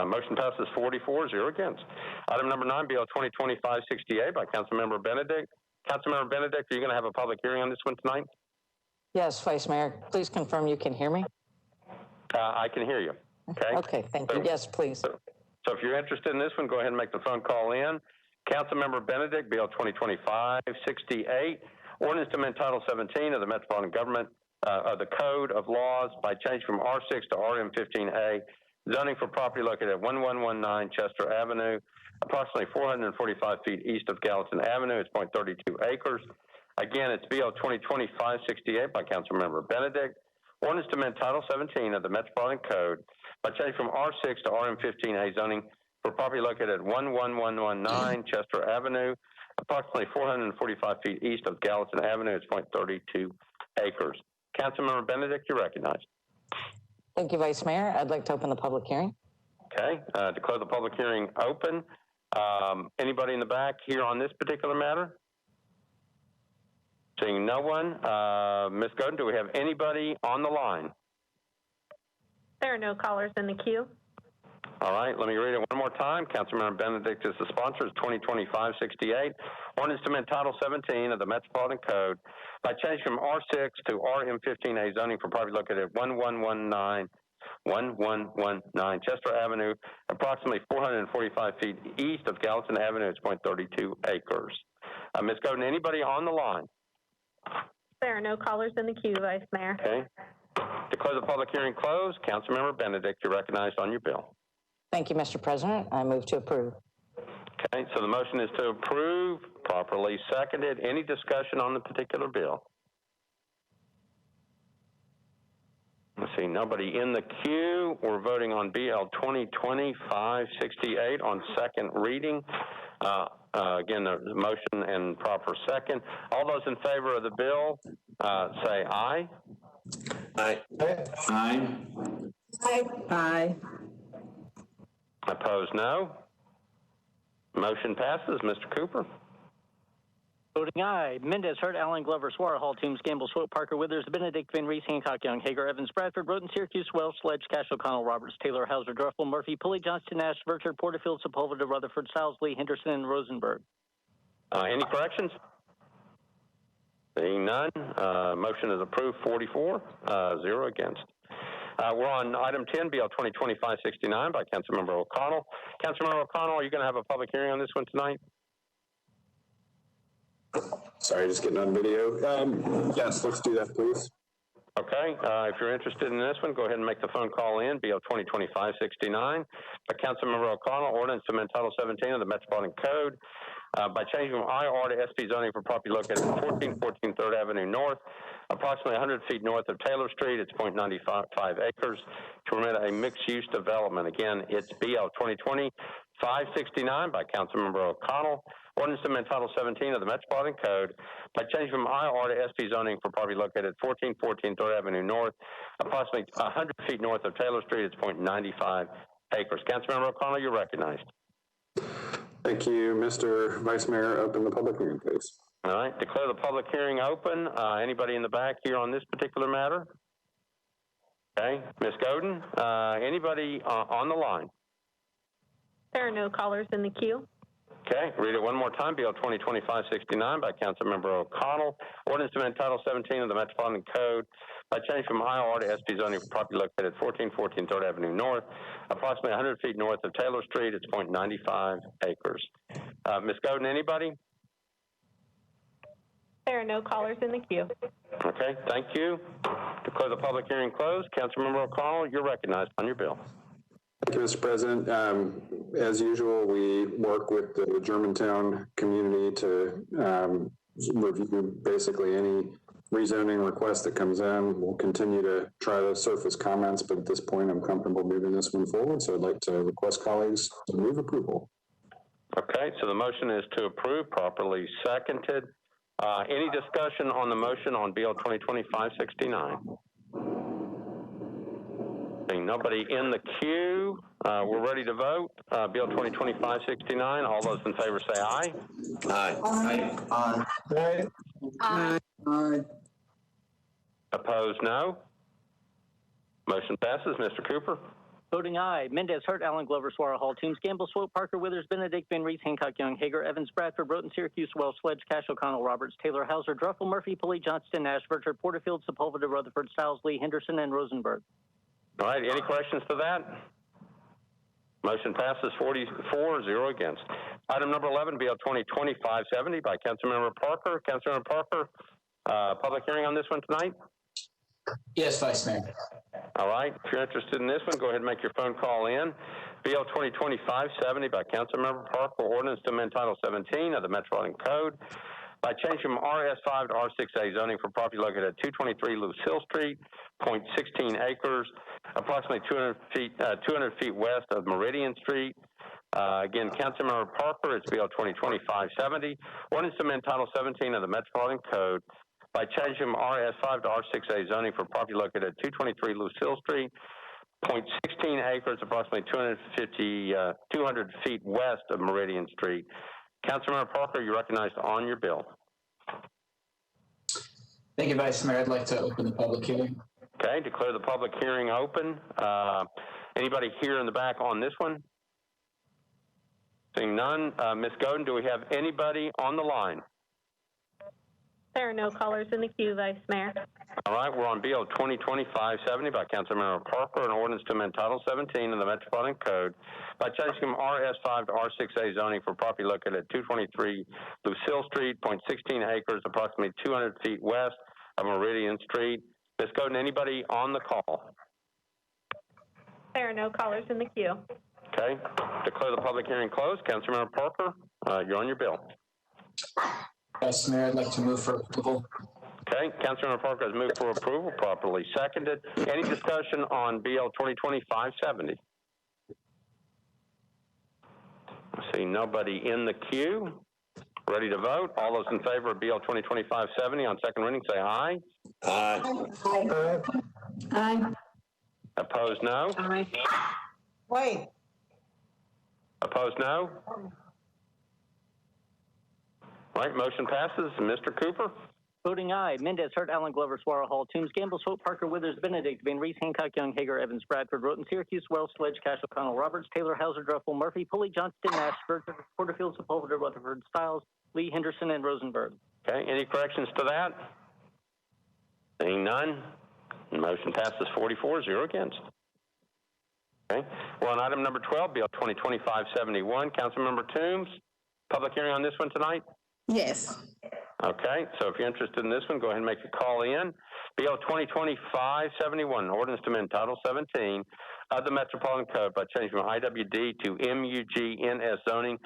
Motion passes 44-0 against. Item number 9, BL 2020-568 by Councilmember Benedict. Councilmember Benedict, are you going to have a public hearing on this one tonight? Yes, Vice Mayor. Please confirm you can hear me. I can hear you. Okay. Okay, thank you. Yes, please. So if you're interested in this one, go ahead and make the phone call in. Councilmember Benedict, BL 2020-568, ordinance to amend Title 17 of the Metropolitan Government of the Code of Laws by change from R6 to RM15A, zoning for property located at 1119 Chester Avenue, approximately 445 feet east of Gallatin Avenue. It's 0.32 acres. Again, it's BL 2020-568 by Councilmember Benedict. Ordinance to amend Title 17 of the Metropolitan Code by change from R6 to RM15A zoning for property located at 11119 Chester Avenue, approximately 445 feet east of Gallatin Avenue. It's 0.32 acres. Councilmember Benedict, you're recognized. Thank you, Vice Mayor. I'd like to open the public hearing. Okay, declare the public hearing open. Anybody in the back here on this particular matter? Seeing no one. Ms. Godin, do we have anybody on the line? There are no callers in the queue. All right, let me read it one more time. Councilmember Benedict is the sponsor. It's 2020-568. Ordinance to amend Title 17 of the Metropolitan Code by changing from R6 to RM15A zoning for property located at 1119 Chester Avenue, approximately 445 feet east of Gallatin Avenue. It's 0.32 acres. Ms. Godin, anybody on the line? There are no callers in the queue, Vice Mayor. Okay. Declare the public hearing closed. Councilmember Benedict, you're recognized on your bill. Thank you, Mr. President. I move to approve. Okay, so the motion is to approve, properly seconded. Any discussion on the particular bill? Let's see, nobody in the queue. We're voting on BL 2020-568 on second reading. Again, the motion and proper second. All those in favor of the bill, say aye. Aye. Aye. Aye. Opposed, no. Motion passes. Mr. Cooper. Voting aye. Mendez, Hurt, Allen, Glover, Suara, Hall, Toombs, Gamble, Swope, Parker, Withers, Benedict, Van Reese, Hancock, Young, Hager, Evans, Bradford, Broughton, Syracuse, Wells, Sledge, Cash, O'Connell, Roberts, Taylor, Hauser, Druffel, Murphy, Pulley, Johnston, Nash, Virtue, Porterfield, Sepulveda, Rutherford, Stiles, Lee, Henderson, and Rosenberg. Any corrections? Seeing none, motion is approved 44-0 against. We're on item 10, BL 2020-569 by Councilmember O'Connell. Councilmember O'Connell, are you going to have a public hearing on this one tonight? Sorry, just getting on video. Yes, let's do that, please. Okay, if you're interested in this one, go ahead and make the phone call in, BL 2025-69. Councilmember O'Connell, ordinance to amend Title 17 of the Metropolitan Code by changing from IR to SP zoning for property located at 1414 3rd Avenue North, approximately 100 feet north of Taylor Street. It's 0.95 acres to permit a mixed-use development. Again, it's BL 2020-569 by Councilmember O'Connell. Ordinance to amend Title 17 of the Metropolitan Code by changing from IR to SP zoning for property located at 1414 3rd Avenue North, approximately 100 feet north of Taylor Street. It's 0.95 acres. Councilmember O'Connell, you're recognized. Thank you, Mr. Vice Mayor. Open the public hearing, please. All right, declare the public hearing open. Anybody in the back here on this particular matter? Okay, Ms. Godin, anybody on the line? There are no callers in the queue. Okay, read it one more time. BL 2025-69 by Councilmember O'Connell. Ordinance to amend Title 17 of the Metropolitan Code by changing from IR to SP zoning for property located at 1414 3rd Avenue North, approximately 100 feet north of Taylor Street. It's 0.95 acres. Ms. Godin, anybody? There are no callers in the queue. Okay, thank you. Declare the public hearing closed. Councilmember O'Connell, you're recognized on your bill. Thank you, Mr. President. As usual, we work with the Germantown community to review basically any rezoning request that comes in. We'll continue to try to surface comments, but at this point, I'm comfortable moving this one forward. So I'd like to request colleagues to move approval. Okay, so the motion is to approve, properly seconded. Any discussion on the motion on BL 2025-69? Nobody in the queue. We're ready to vote. BL 2025-69. All those in favor say aye. Aye. Aye. Aye. Aye. Aye. Opposed, no. Motion passes. Mr. Cooper. Voting aye. Mendez, Hurt, Allen, Glover, Suara, Hall, Toombs, Gamble, Swope, Parker, Withers, Benedict, Van Reese, Hancock, Young, Hager, Evans, Bradford, Broughton, Syracuse, Wells, Sledge, Cash, O'Connell, Roberts, Taylor, Hauser, Druffel, Murphy, Pulley, Johnston, Nash, Burchard, Porterfield, Sepulveda, Rutherford, Stiles, Lee, Henderson, and Rosenberg. All right, any questions to that? Motion passes 44-0 against. Item number 11, BL 2025-70 by Councilmember Parker. Councilmember Parker, public hearing on this one tonight? Yes, Vice Mayor. All right, if you're interested in this one, go ahead and make your phone call in. BL 2025-70 by Councilmember Parker, ordinance to amend Title 17 of the Metropolitan Code by changing from RS5 to R6A zoning for property located at 223 Lucille Street, 0.16 acres, approximately 200 feet west of Meridian Street. Again, Councilmember Parker, it's BL 2025-70. Ordinance to amend Title 17 of the Metropolitan Code by changing from RS5 to R6A zoning for property located at 223 Lucille Street, 0.16 acres, approximately 200 feet west of Meridian Street. Councilmember Parker, you're recognized on your bill. Thank you, Vice Mayor. I'd like to open the public hearing. Okay, declare the public hearing open. Anybody here in the back on this one? Seeing none. Ms. Godin, do we have anybody on the line? There are no callers in the queue, Vice Mayor. All right, we're on BL 2025-70 by Councilmember Parker, an ordinance to amend Title 17 of the Metropolitan Code by changing from RS5 to R6A zoning for property located at 223 Lucille Street, 0.16 acres, approximately 200 feet west of Meridian Street. Ms. Godin, anybody on the call? There are no callers in the queue. Okay, declare the public hearing closed. Councilmember Parker, you're on your bill. Vice Mayor, I'd like to move for approval. Okay, Councilmember Parker has moved for approval, properly seconded. Any discussion on BL 2025-70? I see nobody in the queue. Ready to vote? All those in favor of BL 2025-70 on second reading say aye. Aye. Aye. Aye. Opposed, no. Aye. Wait. Opposed, no. All right, motion passes. Mr. Cooper? Voting aye. Mendez, Hurt, Allen, Glover, Suara, Hall, Toombs, Gamble, Swope, Parker, Withers, Benedict, Van Reese, Hancock, Young, Hager, Evans, Bradford, Broughton, Syracuse, Wells, Sledge, Cash, O'Connell, Roberts, Taylor, Hauser, Druffel, Murphy, Pulley, Johnston, Nash, Burchard, Porterfield, Sepulveda, Rutherford, Stiles, Lee, Henderson, and Rosenberg. Okay, any corrections to that? Seeing none, motion passes 44-0 against. Okay, we're on item number 12, BL 2025-71. Councilmember Toombs, public hearing on this one tonight? Yes. Okay, so if you're interested in this one, go ahead and make a call in. BL 2020-571, ordinance to amend Title 17 of the Metropolitan Code by changing from IWD to MUGNS zoning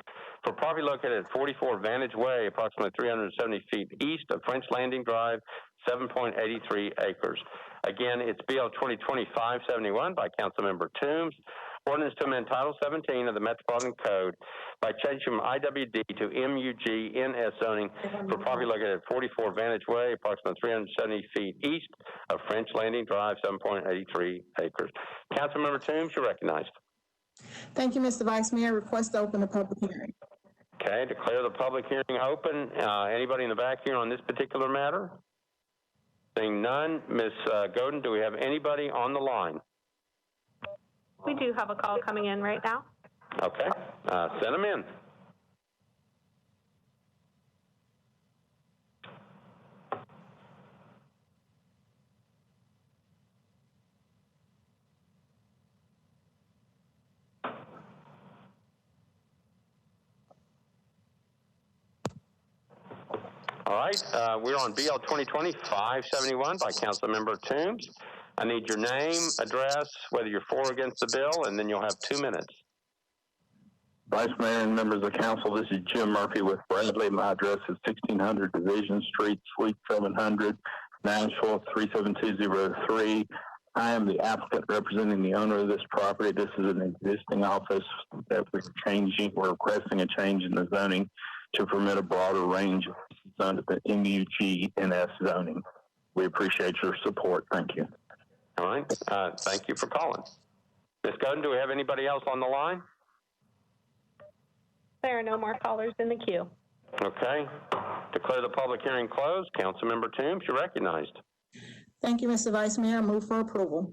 for property located at 44 Vantage Way, approximately 370 feet east of French Landing Drive, 7.83 acres. Again, it's BL 2020-571 by Councilmember Toombs. Ordinance to amend Title 17 of the Metropolitan Code by changing from IWD to MUGNS zoning for property located at 44 Vantage Way, approximately 370 feet east of French Landing Drive, 7.83 acres. Councilmember Toombs, you're recognized. Thank you, Mr. Vice Mayor. Request to open the public hearing. Okay, declare the public hearing open. Anybody in the back here on this particular matter? Seeing none, Ms. Godin, do we have anybody on the line? We do have a call coming in right now. Okay, send them in. All right, we're on BL 2020-571 by Councilmember Toombs. I need your name, address, whether you're for or against the bill, and then you'll have 2 minutes. Vice Mayor and members of council, this is Jim Murphy with Bradley. My address is 1600 Division Street, Suite 700, Nashville 37203. I am the applicant representing the owner of this property. This is an existing office that we're changing. We're requesting a change in the zoning to permit a broader range of zones at the MUGNS zoning. We appreciate your support. Thank you. All right, thank you for calling. Ms. Godin, do we have anybody else on the line? There are no more callers in the queue. Okay, declare the public hearing closed. Councilmember Toombs, you're recognized. Thank you, Mr. Vice Mayor. Move for approval.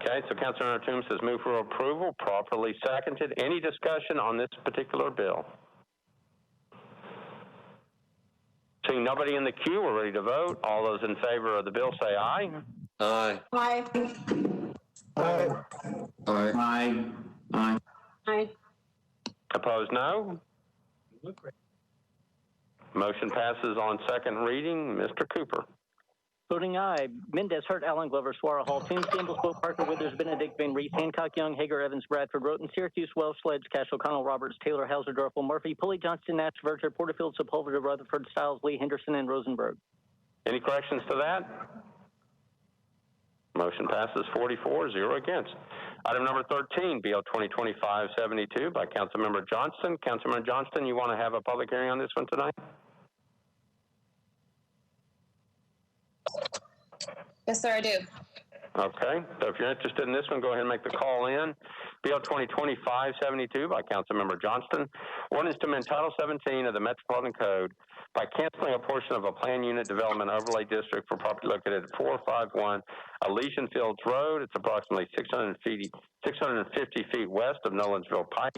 Okay, so Councilmember Toombs has moved for approval, properly seconded. Any discussion on this particular bill? Seeing nobody in the queue, we're ready to vote. All those in favor of the bill say aye. Aye. Aye. Aye. Aye. Aye. Aye. Aye. Opposed, no. Motion passes on second reading. Mr. Cooper. Voting aye. Mendez, Hurt, Allen, Glover, Suara, Hall, Toombs, Gamble, Swope, Parker, Withers, Benedict, Van Reese, Hancock, Young, Hager, Evans, Bradford, Roten, Syracuse, Wells, Sledge, Cash, O'Connell, Roberts, Taylor, Hauser, Dorfel, Murphy, Pulley, Johnston, Nash, Verger, Porterfield, Sepulveda, Rutherford, Stiles, Lee, Henderson, and Rosenberg. Any corrections to that? Motion passes 44-0 against. Item number 13, BL 2020-572 by Councilmember Johnston. Councilmember Johnston, you want to have a public hearing on this one tonight? Yes, sir, I do. Okay, so if you're interested in this one, go ahead and make the call in. BL 2020-572 by Councilmember Johnston. Ordinance to amend Title 17 of the Metropolitan Code by canceling a portion of a planned unit development overlay district for property located at 451 Elysian Fields Road. It's approximately 650 feet west of Nolensville Pike,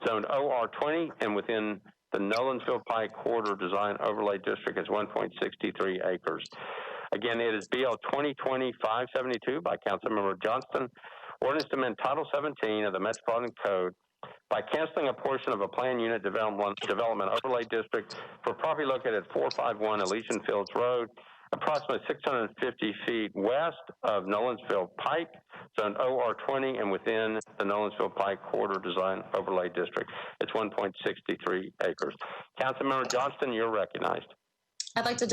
zoned OR20, and within the Nolensville Pike Corridor Design Overlay District is 1.63 acres. Again, it is BL 2020-572 by Councilmember Johnston. Ordinance to amend Title 17 of the Metropolitan Code by canceling a portion of a planned unit development overlay district for property located at 451 Elysian Fields Road, approximately 650 feet west of Nolensville Pike, zoned OR20, and within the Nolensville Pike Corridor Design Overlay District. It's 1.63 acres. Councilmember Johnston, you're recognized. I'd like to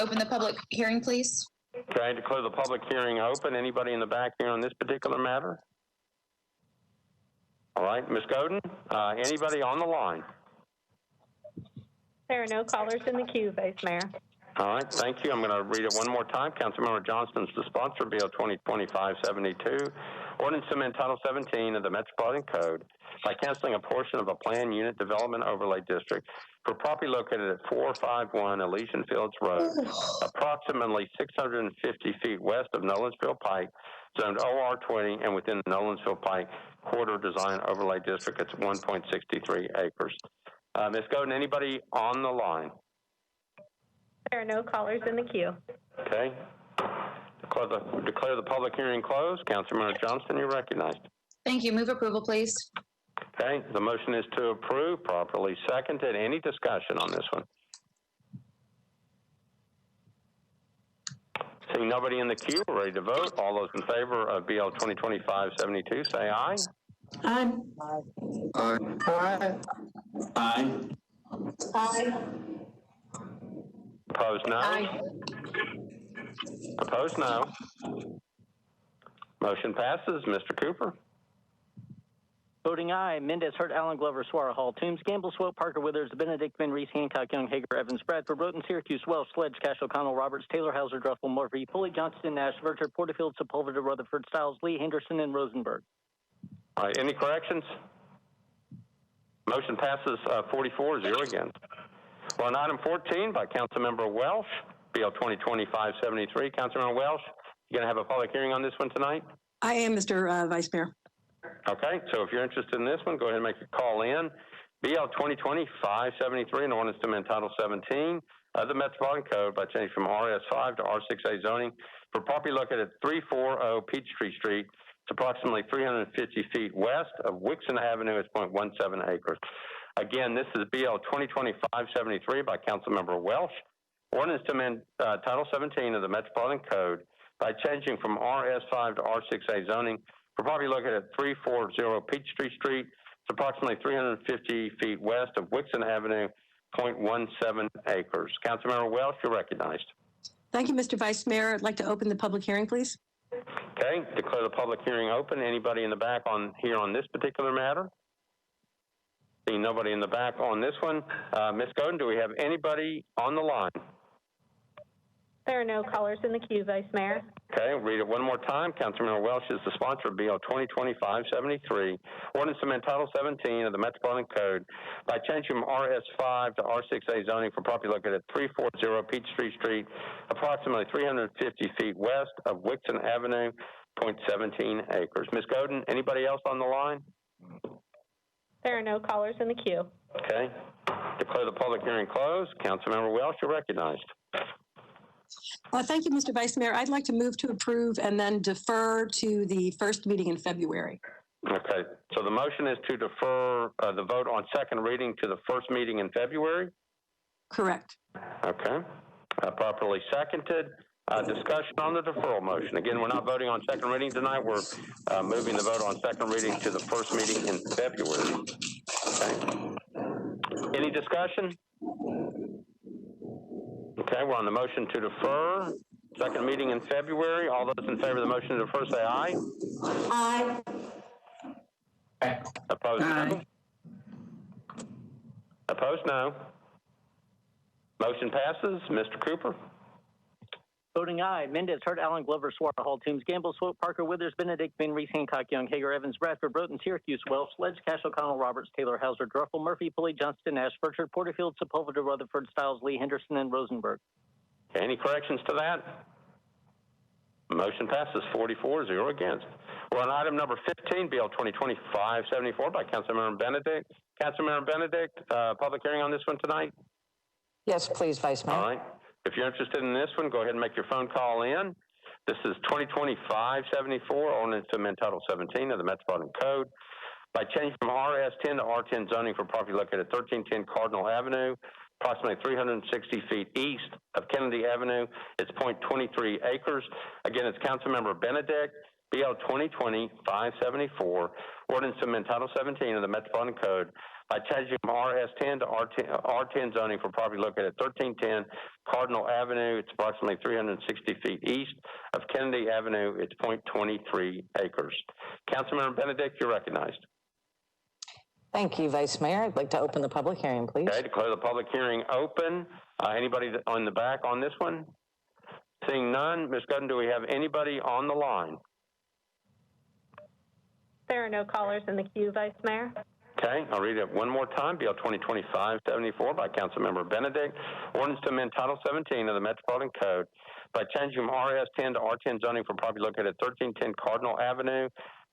open the public hearing, please. Okay, declare the public hearing open. Anybody in the back here on this particular matter? All right, Ms. Godin, anybody on the line? There are no callers in the queue, Vice Mayor. All right, thank you. I'm going to read it one more time. Councilmember Johnston's the sponsor, Bill 2020-572. Ordinance to amend Title 17 of the Metropolitan Code by canceling a portion of a planned unit development overlay district for property located at 451 Elysian Fields Road, approximately 650 feet west of Nolensville Pike, zoned OR20, and within the Nolensville Pike Corridor Design Overlay District. It's 1.63 acres. Ms. Godin, anybody on the line? There are no callers in the queue. Okay. Declare the public hearing closed. Councilmember Johnston, you're recognized. Thank you. Move approval, please. Okay. The motion is to approve, properly seconded. Any discussion on this one? Seeing nobody in the queue, we're ready to vote. All those in favor of BL 2025-72, say aye. Aye. Aye. Aye. Aye. Aye. Opposed, no. Aye. Opposed, no. Motion passes. Mr. Cooper. Voting aye, Mendez, Hurt, Allen, Glover, Suara, Hall, Toombs, Gamble, Swope, Parker, Withers, Benedict, Van Reese, Hancock, Young, Hager, Evans, Bradford, Broughton, Syracuse, Welsh, Sledge, Cash, O'Connell, Roberts, Taylor, Hauser, Druffel, Murphy, Pulley, Johnston, Nash, Verter, Porterfield, Sepulveda, Rutherford, Stiles, Lee, Henderson, and Rosenberg. All right, any corrections? Motion passes 44-0 against. We're on item 14 by Councilmember Welsh, BL 2025-73. Councilmember Welsh, you going to have a public hearing on this one tonight? I am, Mr. Vice Mayor. Okay, so if you're interested in this one, go ahead and make a call in. BL 2020-573, an ordinance to amend Title 17 of the Metropolitan Code by changing from RS5 to R6A zoning for property located at 340 Peachtree Street. It's approximately 350 feet west of Wixon Avenue. It's 0.17 acres. Again, this is BL 2020-573 by Councilmember Welsh. Ordinance to amend Title 17 of the Metropolitan Code by changing from RS5 to R6A zoning for property located at 340 Peachtree Street. It's approximately 350 feet west of Wixon Avenue, 0.17 acres. Councilmember Welsh, you're recognized. Thank you, Mr. Vice Mayor. I'd like to open the public hearing, please. Okay, declare the public hearing open. Anybody in the back here on this particular matter? Seeing nobody in the back on this one. Ms. Godin, do we have anybody on the line? There are no callers in the queue, Vice Mayor. Okay, read it one more time. Councilmember Welsh is the sponsor of BL 2020-573, ordinance to amend Title 17 of the Metropolitan Code by changing from RS5 to R6A zoning for property located at 340 Peachtree Street, approximately 350 feet west of Wixon Avenue, 0.17 acres. Ms. Godin, anybody else on the line? There are no callers in the queue. Okay, declare the public hearing closed. Councilmember Welsh, you're recognized. Thank you, Mr. Vice Mayor. I'd like to move to approve and then defer to the first meeting in February. Okay, so the motion is to defer the vote on second reading to the first meeting in February? Correct. Okay, properly seconded. Discussion on the deferral motion. Again, we're not voting on second reading tonight. We're moving the vote on second reading to the first meeting in February. Okay. Any discussion? Okay, we're on the motion to defer. Second meeting in February. All those in favor of the motion to defer say aye. Aye. Opposed, no. Opposed, no. Motion passes. Mr. Cooper. Voting aye, Mendez, Hurt, Allen, Glover, Suara, Hall, Toombs, Gamble, Swope, Parker, Withers, Benedict, Van Reese, Hancock, Young, Hager, Evans, Bradford, Broughton, Syracuse, Welsh, Sledge, Cash, O'Connell, Roberts, Taylor, Hauser, Druffel, Murphy, Pulley, Johnston, Nash, Verter, Porterfield, Sepulveda, Rutherford, Stiles, Lee, Henderson, and Rosenberg. Okay, any corrections to that? Motion passes 44-0 against. We're on item number 15, BL 2020-574 by Councilmember Benedict. Councilmember Benedict, public hearing on this one tonight? Yes, please, Vice Mayor. All right. If you're interested in this one, go ahead and make your phone call in. This is 2020-574, ordinance to amend Title 17 of the Metropolitan Code by changing from RS10 to R10 zoning for property located at 1310 Cardinal Avenue, approximately 360 feet east of Kennedy Avenue. It's 0.23 acres. Again, it's Councilmember Benedict, BL 2020-574, ordinance to amend Title 17 of the Metropolitan Code by changing from RS10 to R10 zoning for property located at 1310 Cardinal Avenue. It's approximately 360 feet east of Kennedy Avenue. It's 0.23 acres. Councilmember Benedict, you're recognized. Thank you, Vice Mayor. I'd like to open the public hearing, please. Okay, declare the public hearing open. Anybody on the back on this one? Seeing none, Ms. Godin, do we have anybody on the line? There are no callers in the queue, Vice Mayor. Okay, I'll read it one more time. BL 2020-574 by Councilmember Benedict. Ordinance to amend Title 17 of the Metropolitan Code by changing from RS10 to R10 zoning for property located at 1310 Cardinal Avenue,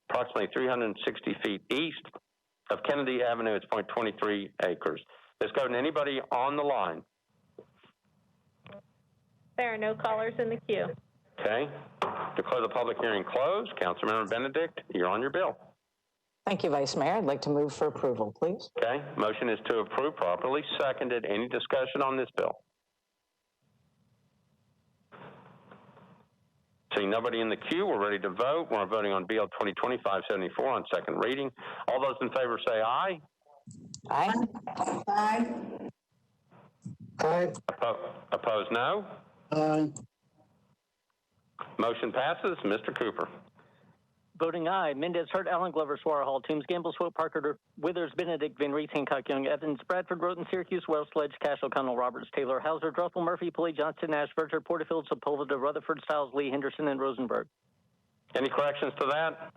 approximately 360 feet east of Kennedy Avenue. It's 0.23 acres. Ms. Godin, anybody on the line? There are no callers in the queue. Okay. Declare the public hearing closed. Councilmember Benedict, you're on your bill. Thank you, Vice Mayor. I'd like to move for approval, please. Okay. Motion is to approve, properly seconded. Any discussion on this bill? Seeing nobody in the queue, we're ready to vote. We're voting on BL 2025-74 on second reading. All those in favor say aye. Aye. Aye. Aye. Opposed, no. Aye. Motion passes. Mr. Cooper. Voting aye. Mendez, Hurt, Allen, Glover, Suara, Hall, Toombs, Gamble, Swope, Parker, Withers, Benedict, Van Reese, Hancock, Young, Evans, Bradford, Roten, Syracuse, Wells, Sledge, Cash, O'Connell, Roberts, Taylor, Hauser, Druffel, Murphy, Pulley, Johnston, Nash, Berger, Porterfield, Sepulveda, Rutherford, Stiles, Lee, Henderson, and Rosenberg. Any corrections to that?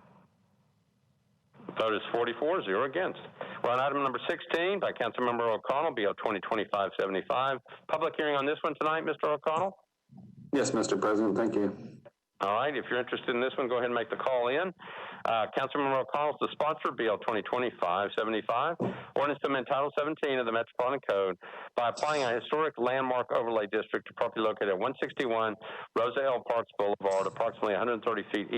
Vote is 44, 0 against. We're on item number 16 by Councilmember O'Connell, BL 2025-75. Public hearing on this one tonight, Mr. O'Connell? Yes, Mr. President, thank you. All right, if you're interested in this one, go ahead and make the call in. Councilmember O'Connell is the sponsor, BL 2025-75, ordinance to amend Title 17 of the Metropolitan Code by applying a historic landmark overlay district to property located at 161 Rosa L. Parks Boulevard, approximately 130 feet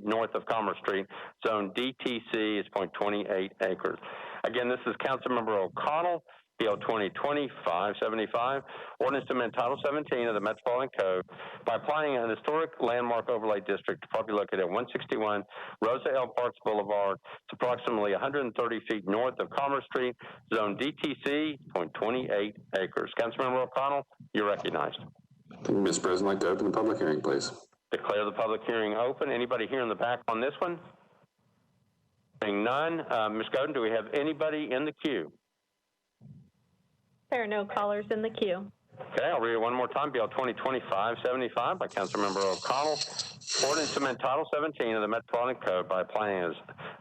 north of Commerce Street. Zone DTC is 0.28 acres. Again, this is Councilmember O'Connell, BL 2025-75, ordinance to amend Title 17 of the Metropolitan Code by applying an historic landmark overlay district to property located at 161 Rosa L. Parks Boulevard. It's approximately 130 feet north of Commerce Street. Zone DTC, 0.28 acres. Councilmember O'Connell, you're recognized. Thank you, Mr. President. I'd like to open the public hearing, please. Declare the public hearing open. Anybody here in the back on this one? Seeing none. Ms. Godin, do we have anybody in the queue? There are no callers in the queue. Okay, I'll read it one more time. BL 2025-75 by Councilmember O'Connell. Ordinance to amend Title 17 of the Metropolitan Code by applying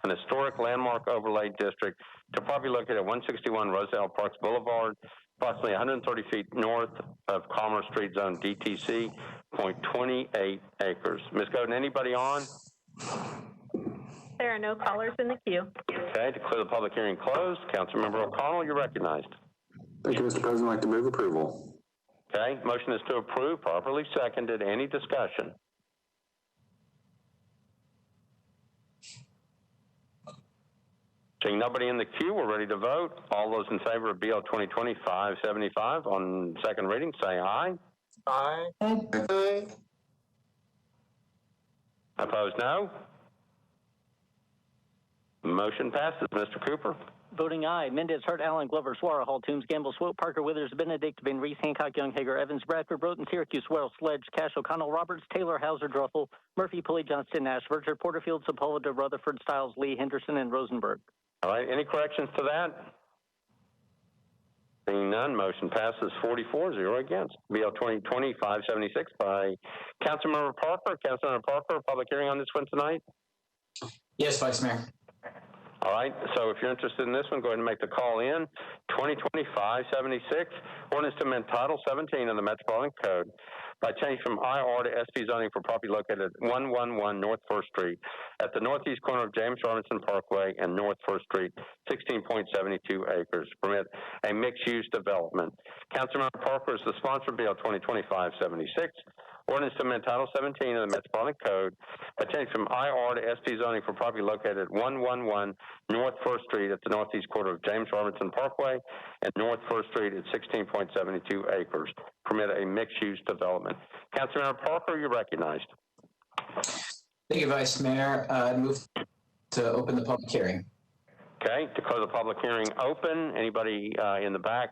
an historic landmark overlay district to property located at 161 Roselle Parks Boulevard, approximately 130 feet north of Commerce Street, Zone DTC, 0.28 acres. Ms. Godin, anybody on? There are no callers in the queue. Okay, declare the public hearing closed. Councilmember O'Connell, you're recognized. Thank you, Mr. President. I'd like to move approval. Okay, motion is to approve, properly seconded. Any discussion? Seeing nobody in the queue, we're ready to vote. All those in favor of BL 2025-75 on second reading, say aye. Aye. Aye. Opposed, no. Motion passes. Mr. Cooper. Voting aye. Mendez, Hurt, Allen, Glover, Suara, Hall, Toombs, Gamble, Swope, Parker, Withers, Benedict, Van Reese, Hancock, Young, Hager, Evans, Bradford, Roten, Syracuse, Wells, Sledge, Cash, O'Connell, Roberts, Taylor, Hauser, Druffel, Murphy, Pulley, Johnston, Nash, Verger, Porterfield, Sepulveda, Rutherford, Stiles, Lee, Henderson, and Rosenberg. All right, any corrections to that? Seeing none, motion passes 44-0 against. BL 2025-76 by Councilmember Parker. Councilmember Parker, public hearing on this one tonight? Yes, Vice Mayor. All right, so if you're interested in this one, go ahead and make the call in. 2025-76, ordinance to amend Title 17 of the Metropolitan Code by changing from IR to SP zoning for property located at 111 North 1st Street at the northeast corner of James Robinson Parkway and North 1st Street, 16.72 acres. Permit a mixed-use development. Councilmember Parker is the sponsor of BL 2025-76. Ordinance to amend Title 17 of the Metropolitan Code by changing from IR to SP zoning for property located at 111 North 1st Street at the northeast quarter of James Robinson Parkway and North 1st Street at 16.72 acres. Permit a mixed-use development. Councilmember Parker, you're recognized. Thank you, Vice Mayor. I move to open the public hearing. Okay, declare the public hearing open. Anybody in the back?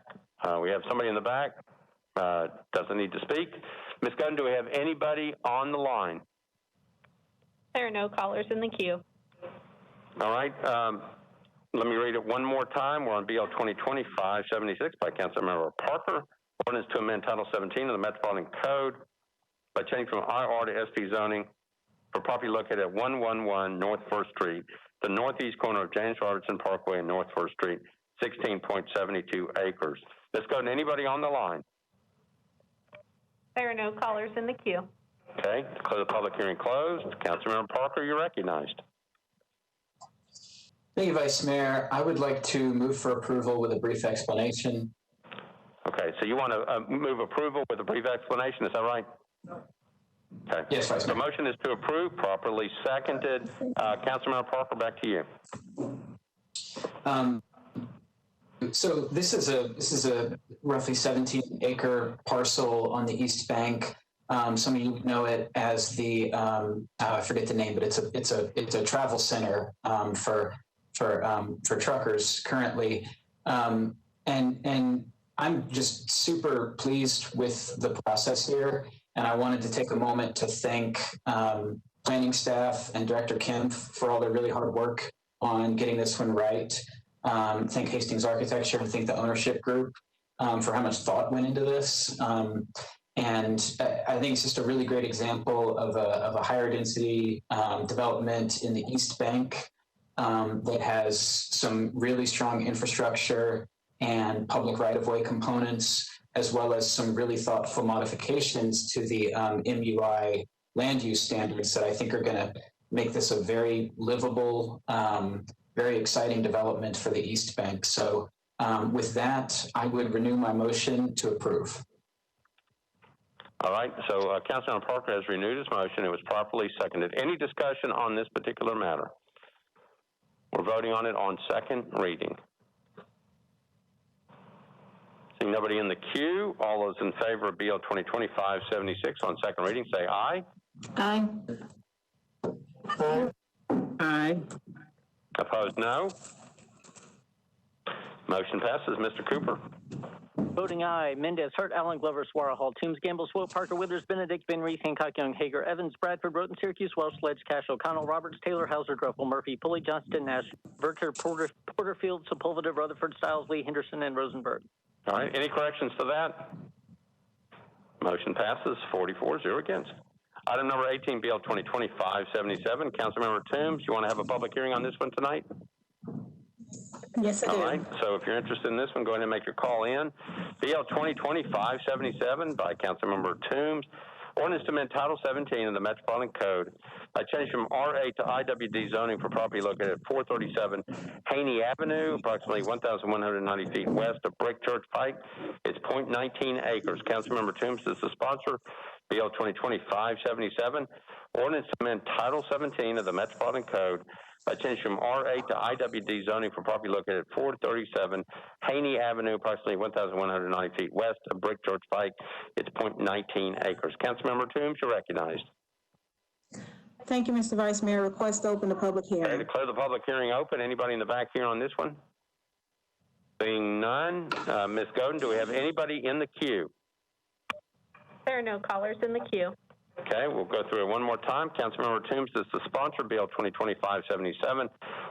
We have somebody in the back. Doesn't need to speak. Ms. Gunn, do we have anybody on the line? There are no callers in the queue. All right. Let me read it one more time. We're on BL 2025-76 by Councilmember Parker. Ordinance to amend Title 17 of the Metropolitan Code by changing from IR to SP zoning for property located at 111 North 1st Street, the northeast corner of James Robertson Parkway and North 1st Street, 16.72 acres. Ms. Gunn, anybody on the line? There are no callers in the queue. Okay, declare the public hearing closed. Councilmember Parker, you're recognized. Thank you, Vice Mayor. I would like to move for approval with a brief explanation. Okay, so you want to move approval with a brief explanation, is that right? Okay. Yes, Vice Mayor. The motion is to approve, properly seconded. Councilmember Parker, back to you. So this is a roughly 17-acre parcel on the east bank Some of you know it as the I forget the name, but it's a travel center for truckers currently, and I'm just super pleased with the process here. And I wanted to take a moment to thank planning staff and Director Kim for all their really hard work on getting this one right. Thank Hastings Architecture and thank the ownership group for how much thought went into this. And I think it's just a really great example of a higher density development in the East Bank that has some really strong infrastructure and public right-of-way components, as well as some really thoughtful modifications to the MUI land use standards that I think are going to make this a very livable, very exciting development for the East Bank. So with that, I would renew my motion to approve. All right, so Councilmember Parker has renewed his motion. It was properly seconded. Any discussion on this particular matter? We're voting on it on second reading. Seeing nobody in the queue, all those in favor of BL 2025-76 on second reading say aye. Aye. Aye. Aye. Opposed, no. Motion passes. Mr. Cooper. Voting aye, Mendez, Hurt, Allen, Glover, Swara, Hall, Toombs, Gamble, Swope, Parker, Withers, Benedict, Van Reese, Hancock, Young, Hager, Evans, Bradford, Roten, Syracuse, Welsh, Sledge, Cash, O'Connell, Roberts, Taylor, Hauser, Druffel, Murphy, Pulley, Johnston, Nash, Verter, Porterfield, Sepulveda, Rutherford, Stiles, Lee, Henderson, and Rosenberg. All right, any corrections to that? Motion passes 44-0 against. Item number 18, BL 2025-77. Councilmember Toombs, you want to have a public hearing on this one tonight? Yes, I do. All right, so if you're interested in this one, go ahead and make your call in. BL 2025-77 by Councilmember Toombs. Ordinance to amend Title 17 of the Metropolitan Code by changing from RA to IWD zoning for property located at 437 Haney Avenue, approximately 1,190 feet west of Brick Church Pike. It's 0.19 acres. Councilmember Toombs is the sponsor. BL 2025-77. Ordinance to amend Title 17 of the Metropolitan Code by changing from RA to IWD zoning for property located at 437 Haney Avenue, approximately 1,190 feet west of Brick Church Pike. It's 0.19 acres. Councilmember Toombs, you're recognized. Thank you, Mr. Vice Mayor. Request to open the public hearing. Okay, declare the public hearing open. Anybody in the back here on this one? Seeing none, Ms. Godin, do we have anybody in the queue? There are no callers in the queue. Okay, we'll go through it one more time. Councilmember Toombs is the sponsor, BL 2025-77.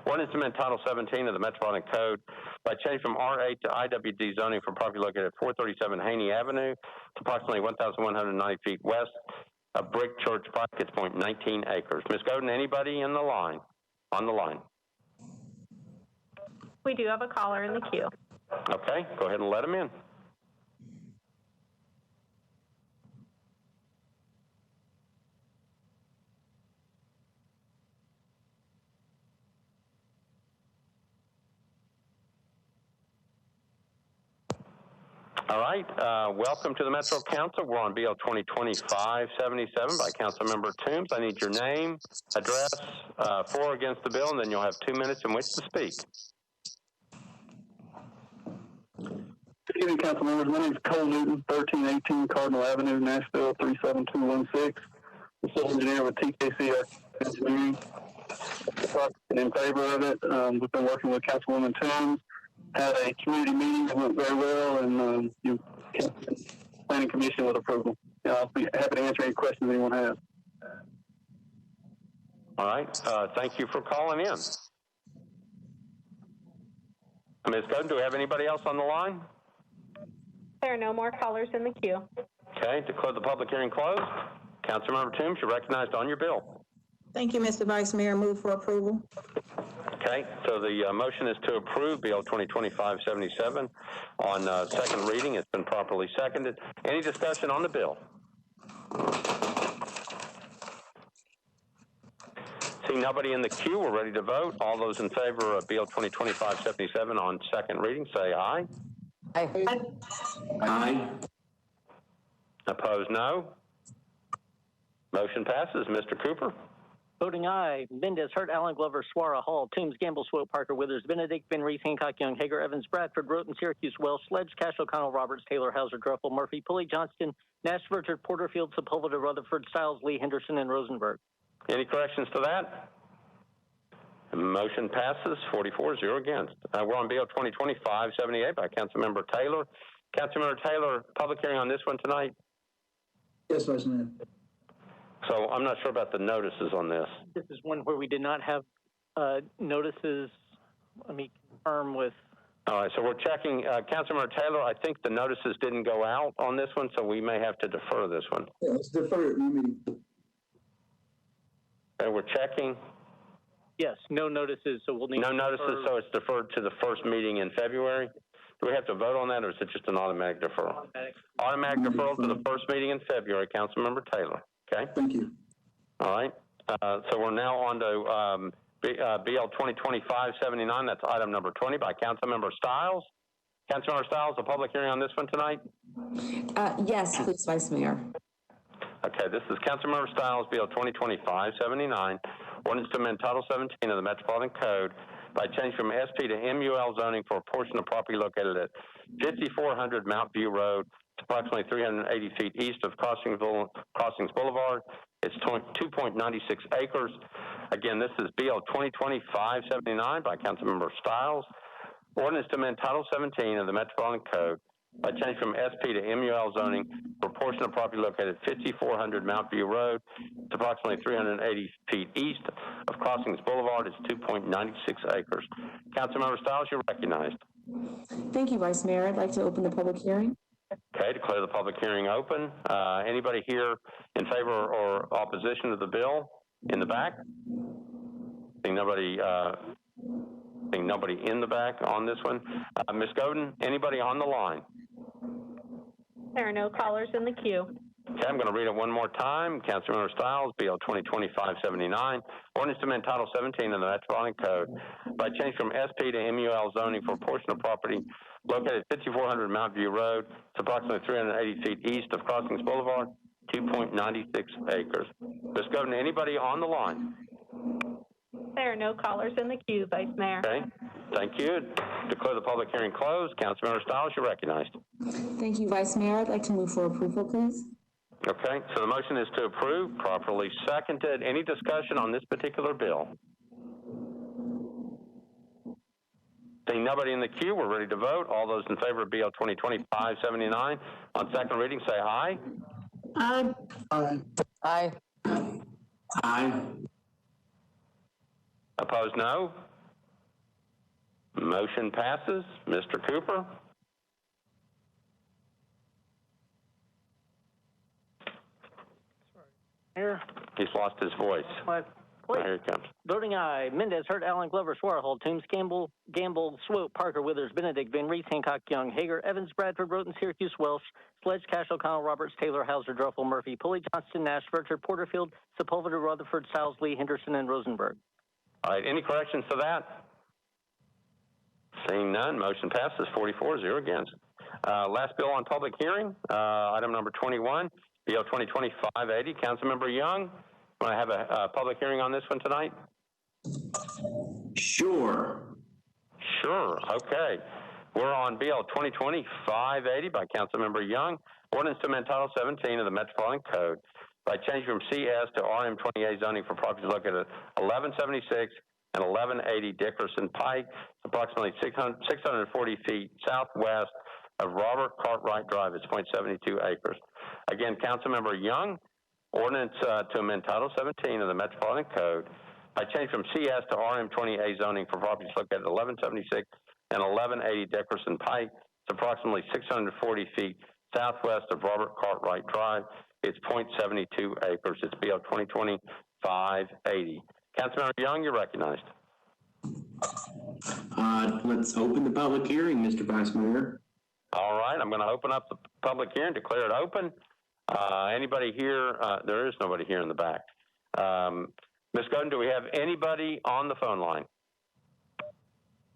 Ordinance to amend Title 17 of the Metropolitan Code by changing from RA to IWD zoning for property located at 437 Haney Avenue to approximately 1,190 feet west of Brick Church Pike. It's 0.19 acres. Ms. Godin, anybody in the line? On the line? We do have a caller in the queue. Okay, go ahead and let him in. All right, welcome to the Metro Council. We're on BL 2025-77 by Councilmember Toombs. I need your name, address, for or against the bill, and then you'll have 2 minutes in which to speak. Good evening, council members. My name is Cole Newton, 1318 Cardinal Avenue, Nashville, 37216. I'm a civil engineer with TKC Engineering. And in favor of it, we've been working with Councilwoman Toombs. Had a community meeting that went very well, and planning commission with approval. I'll be happy to answer any questions anyone has. All right, thank you for calling in. Ms. Godin, do we have anybody else on the line? There are no more callers in the queue. Okay, declare the public hearing closed. Councilmember Toombs, you're recognized on your bill. Thank you, Mr. Vice Mayor. Move for approval. Okay, so the motion is to approve BL 2025-77 on second reading. It's been properly seconded. Any discussion on the bill? See nobody in the queue, we're ready to vote. All those in favor of BL 2025-77 on second reading, say aye. Aye. Aye. Opposed, no. Motion passes. Mr. Cooper. Voting aye. Mendez, Hurt, Allen, Glover, Suara, Hall, Toombs, Gamble, Swope, Parker, Withers, Benedict, Van Reese, Hancock, Young, Hager, Evans, Bradford, Roten, Syracuse, Welsh, Sledge, Cash, O'Connell, Roberts, Taylor, Hauser, Druffel, Murphy, Pulley, Johnston, Nash, Richard, Porterfield, Sepulveda, Rutherford, Stiles, Lee, Henderson, and Rosenberg. Any corrections to that? Motion passes 44-0 against. We're on Bill 2025-78 by Councilmember Taylor. Councilmember Taylor, public hearing on this one tonight? Yes, Vice Mayor. So I'm not sure about the notices on this. This is one where we did not have notices. Let me confirm with. All right, so we're checking. Councilmember Taylor, I think the notices didn't go out on this one, so we may have to defer this one. Yeah, let's defer it. New meeting. Okay, we're checking. Yes, no notices, so we'll need. No notices, so it's deferred to the first meeting in February. Do we have to vote on that, or is it just an automatic deferral? Automatic deferral to the first meeting in February, Councilmember Taylor. Okay. Thank you. All right. So we're now on to BL 2025-79. That's item number 20 by Councilmember Stiles. Councilmember Stiles, a public hearing on this one tonight? Yes, please, Vice Mayor. Okay, this is Councilmember Stiles, BL 2025-79, ordinance to amend Title 17 of the Metropolitan Code by change from SP to MUL zoning for a portion of property located at 5400 Mount View Road, approximately 380 feet east of Crossings Boulevard. It's 2.96 acres. Again, this is BL 2025-79 by Councilmember Stiles. Ordinance to amend Title 17 of the Metropolitan Code by change from SP to MUL zoning for a portion of property located at 5400 Mount View Road. It's approximately 380 feet east of Crossings Boulevard. It's 2.96 acres. Councilmember Stiles, you're recognized. Thank you, Vice Mayor. I'd like to open the public hearing. Okay, declare the public hearing open. Anybody here in favor or opposition to the bill in the back? Seeing nobody in the back on this one. Ms. Godin, anybody on the line? There are no callers in the queue. Okay, I'm going to read it one more time. Councilmember Stiles, BL 2025-79, ordinance to amend Title 17 of the Metropolitan Code by change from SP to MUL zoning for a portion of property located at 5400 Mount View Road. It's approximately 380 feet east of Crossings Boulevard, 2.96 acres. Ms. Godin, anybody on the line? There are no callers in the queue, Vice Mayor. Okay, thank you. Declare the public hearing closed. Councilmember Stiles, you're recognized. Thank you, Vice Mayor. I'd like to move for approval, please. Okay, so the motion is to approve, properly seconded. Any discussion on this particular bill? Seeing nobody in the queue, we're ready to vote. All those in favor of BL 2025-79 on second reading, say aye. Aye. Aye. Aye. Aye. Opposed, no. Motion passes. Mr. Cooper. Mayor. He's lost his voice. Here he comes. Voting aye. Mendez, Hurt, Allen, Glover, Suara, Hall, Toombs, Gamble, Swope, Parker, Withers, Benedict, Van Reese, Hancock, Young, Hager, Evans, Bradford, Roten, Syracuse, Welsh, Sledge, Cash, O'Connell, Roberts, Taylor, Hauser, Druffel, Murphy, Pulley, Johnston, Nash, Richard, Porterfield, Sepulveda, Rutherford, Stiles, Lee, Henderson, and Rosenberg. All right, any corrections to that? Seeing none, motion passes 44-0 against. Last bill on public hearing, item number 21, BL 2025-80. Councilmember Young, want to have a public hearing on this one tonight? Sure. Sure, okay. We're on BL 2025-80 by Councilmember Young. Ordinance to amend Title 17 of the Metropolitan Code by changing from CS to RM20A zoning for properties located at 1176 and 1180 Dickerson Pike, approximately 640 feet southwest of Robert Cartwright Drive. It's 0.72 acres. Again, Councilmember Young, ordinance to amend Title 17 of the Metropolitan Code by changing from CS to RM20A zoning for properties located at 1176 and 1180 Dickerson Pike. It's approximately 640 feet southwest of Robert Cartwright Drive. It's 0.72 acres. It's BL 2025-80. Councilmember Young, you're recognized. Let's open the public hearing, Mr. Vice Mayor. All right, I'm going to open up the public hearing, declare it open. Anybody here? There is nobody here in the back. Ms. Godin, do we have anybody on the phone line?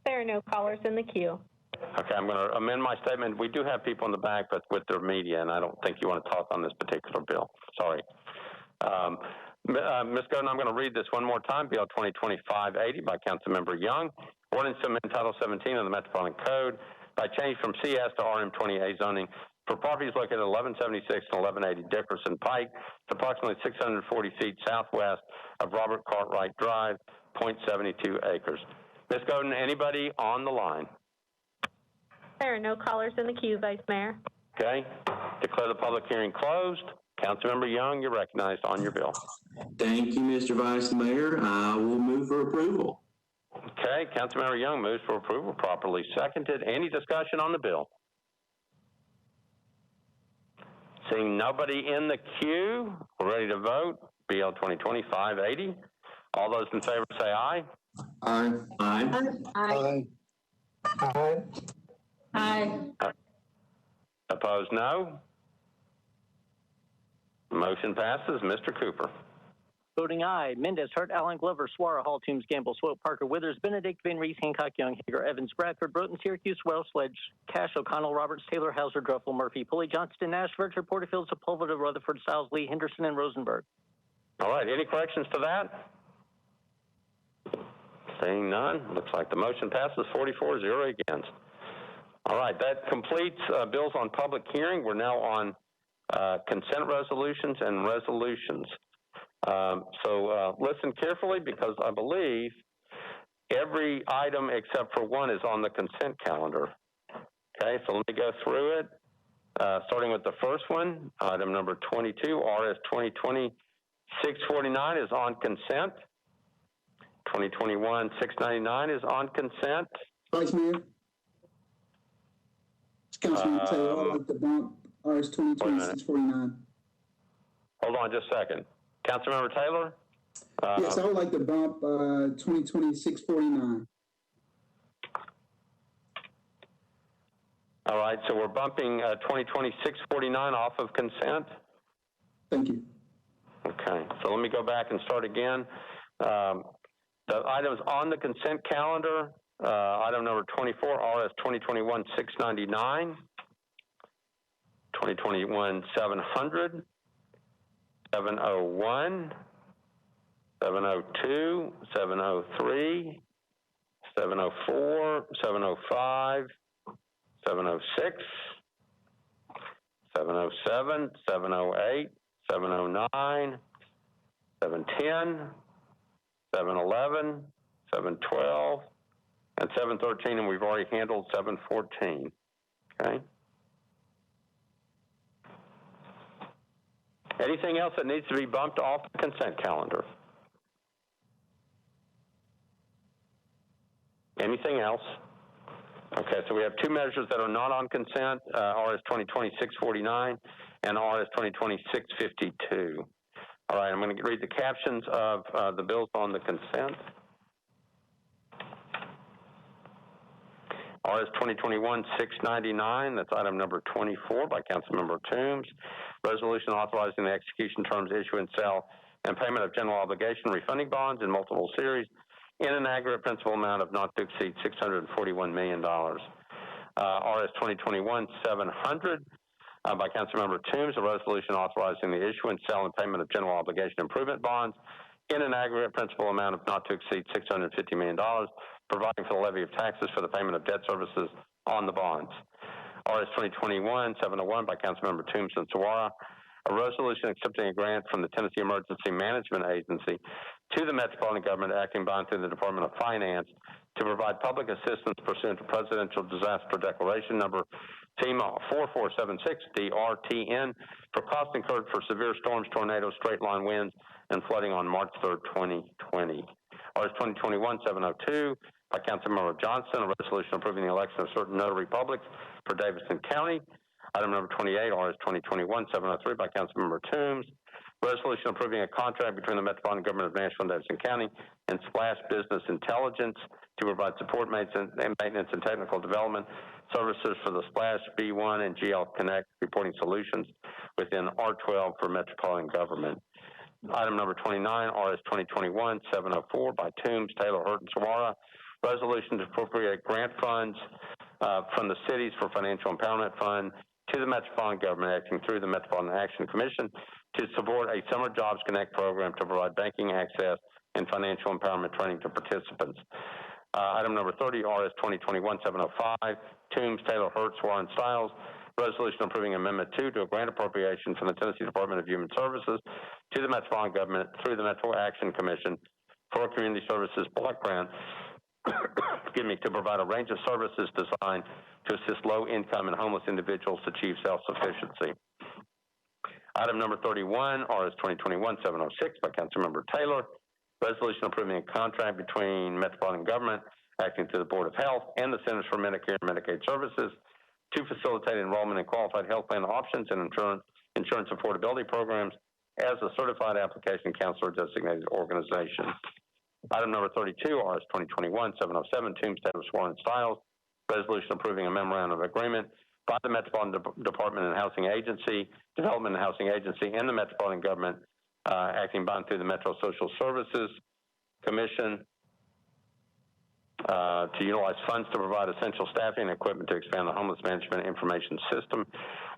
There are no callers in the queue. Okay, I'm going to amend my statement. We do have people in the back, but with their media, and I don't think you want to talk on this particular bill. Sorry. Ms. Godin, I'm going to read this one more time. Bill 2025-80 by Councilmember Young. Ordinance to amend Title 17 of the Metropolitan Code by change from CS to RM20A zoning for properties located at 1176 and 1180 Dickerson Pike, approximately 640 feet southwest of Robert Cartwright Drive, 0.72 acres. Ms. Godin, anybody on the line? There are no callers in the queue, Vice Mayor. Okay. Declare the public hearing closed. Councilmember Young, you're recognized on your bill. Thank you, Mr. Vice Mayor. I will move for approval. Okay, Councilmember Young moves for approval, properly seconded. Any discussion on the bill? Seeing nobody in the queue, we're ready to vote. BL 2025-80. All those in favor say aye. Aye. Aye. Aye. Aye. Aye. Opposed, no. Motion passes. Mr. Cooper. Voting aye. Mendez, Hurt, Allen, Glover, Suara, Hall, Toombs, Gamble, Swope, Parker, Withers, Benedict, Van Reese, Hancock, Young, Hager, Evans, Bradford, Broughton, Syracuse, Wells, Sledge, Cash, O'Connell, Roberts, Taylor, Hauser, Druffel, Murphy, Pulley, Johnston, Nash, Vircher, Porterfield, Sepulveda, Rutherford, Stiles, Lee, Henderson, and Rosenberg. All right, any corrections to that? Seeing none, looks like the motion passes 44-0 against. All right, that completes bills on public hearing. We're now on consent resolutions and resolutions. So listen carefully, because I believe every item except for one is on the consent calendar. Okay, so let me go through it. Starting with the first one, item number 22, RS 2020-649 is on consent. 2021-699 is on consent. Vice Mayor? It's Councilman Taylor. I'd like to bump RS 2020-649. Hold on just a second. Councilmember Taylor? Yes, I would like to bump 2020-649. All right, so we're bumping 2020-649 off of consent. Thank you. Okay, so let me go back and start again. The items on the consent calendar, item number 24, RS 2021-699, 2021-700, 701, 702, 703, 704, 705, 706, 707, 708, 709, 710, 711, 712, and 713, and we've already handled 714. Okay. Anything else that needs to be bumped off the consent calendar? Anything else? Okay, so we have two measures that are not on consent, RS 2020-649 and RS 2020-652. All right, I'm going to read the captions of the bills on the consent. RS 2021-699, that's item number 24 by Councilmember Toombs. Resolution authorizing the execution terms, issuance, sale, and payment of general obligation refunding bonds in multiple series in an aggregate principal amount of not to exceed $641 million. RS 2021-700 by Councilmember Toombs, a resolution authorizing the issuance, sale, and payment of general obligation improvement bonds in an aggregate principal amount of not to exceed $650 million, providing for the levy of taxes for the payment of debt services on the bonds. RS 2021-701 by Councilmember Toombs and Suara, a resolution accepting a grant from the Tennessee Emergency Management Agency to the Metropolitan Government, acting by and through the Department of Finance, to provide public assistance pursuant to Presidential Disaster Declaration number FEMA 4476 DRTN for costs incurred for severe storms, tornadoes, straight line winds, and flooding on March 3rd, 2020. RS 2021-702 by Councilmember Johnston, a resolution approving the election of certain notary publics for Davidson County. Item number 28, RS 2021-703 by Councilmember Toombs, resolution approving a contract between the Metropolitan Government of Nashville and Davidson County and Splash Business Intelligence to provide support, maintenance, and technical development services for the Splash B1 and GL Connect reporting solutions within R12 for Metropolitan Government. Item number 29, RS 2021-704 by Toombs, Taylor, Hurt, and Suara, resolution to appropriate grant funds from the cities for financial empowerment fund to the Metropolitan government acting through the Metropolitan Action Commission to support a Summer Jobs Connect program to provide banking access and financial empowerment training to participants. Item number 30, RS 2021-705, Toombs, Taylor, Hertz, Warren, Stiles. Resolution approving Amendment 2 to a grant appropriation from the Tennessee Department of Human Services to the Metropolitan government through the Metro Action Commission for a community services block grant, excuse me, to provide a range of services designed to assist low-income and homeless individuals achieve self-sufficiency. Item number 31, RS 2021-706 by Councilmember Taylor. Resolution approving a contract between Metropolitan government acting to the Board of Health and the Centers for Medicare and Medicaid Services to facilitate enrollment in qualified health plan options and insurance affordability programs as a certified application counselor designated organization. Item number 32, RS 2021-707, Toombs, Taylor, Warren, Stiles. Resolution approving a memorandum of agreement by the Metropolitan Department and Housing Agency, Development and Housing Agency, and the Metropolitan government acting bound through the Metro Social Services Commission to utilize funds to provide essential staffing and equipment to expand the homeless management information system.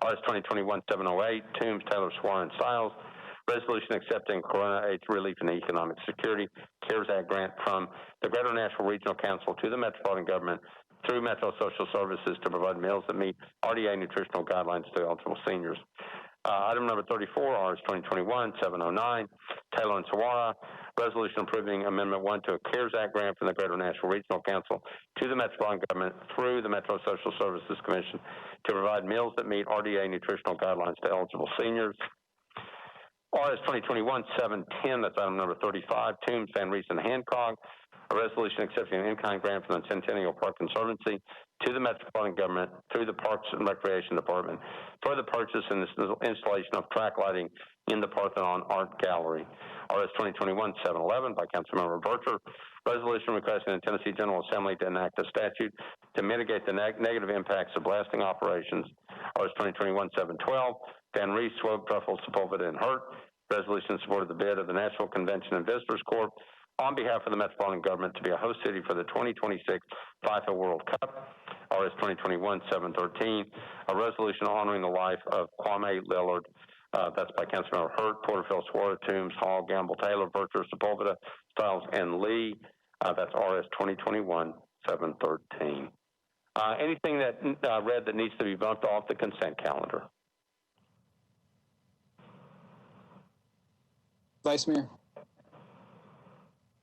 RS 2021-708, Toombs, Taylor, Warren, Stiles. Resolution accepting Corona AIDS Relief and Economic Security CARES Act grant from the Greater Nashville Regional Council to the Metropolitan government through Metro Social Services to provide meals that meet RDA nutritional guidelines to eligible seniors. Item number 34, RS 2021-709, Taylor and Saguaro. Resolution approving Amendment 1 to a CARES Act grant from the Greater Nashville Regional Council to the Metropolitan government through the Metro Social Services Commission to provide meals that meet RDA nutritional guidelines to eligible seniors. RS 2021-710, that's item number 35, Toombs, Van Rees, and Hancock. A resolution accepting an in-kind grant from the Centennial Park Conservancy to the Metropolitan government through the Parks and Recreation Department for the purchase and installation of track lighting in the Parthenon Art Gallery. RS 2021-711 by Councilmember Bircher. Resolution requesting the Tennessee General Assembly to enact a statute to mitigate the negative impacts of blasting operations. RS 2021-712, Van Rees, Swope, Truffle, Sepulveda, and Hurt. Resolution in support of the bid of the Nashville Convention and Visitors Corp. On behalf of the Metropolitan government to be a host city for the 2026 FIFA World Cup. RS 2021-713, a resolution honoring the life of Kwame Lillard. That's by Councilmember Hurt, Porterfield, Suarez, Toombs, Hall, Gamble, Taylor, Bircher, Sepulveda, Stiles, and Lee. That's RS 2021-713. Anything that read that needs to be bumped off the consent calendar? Vice Mayor.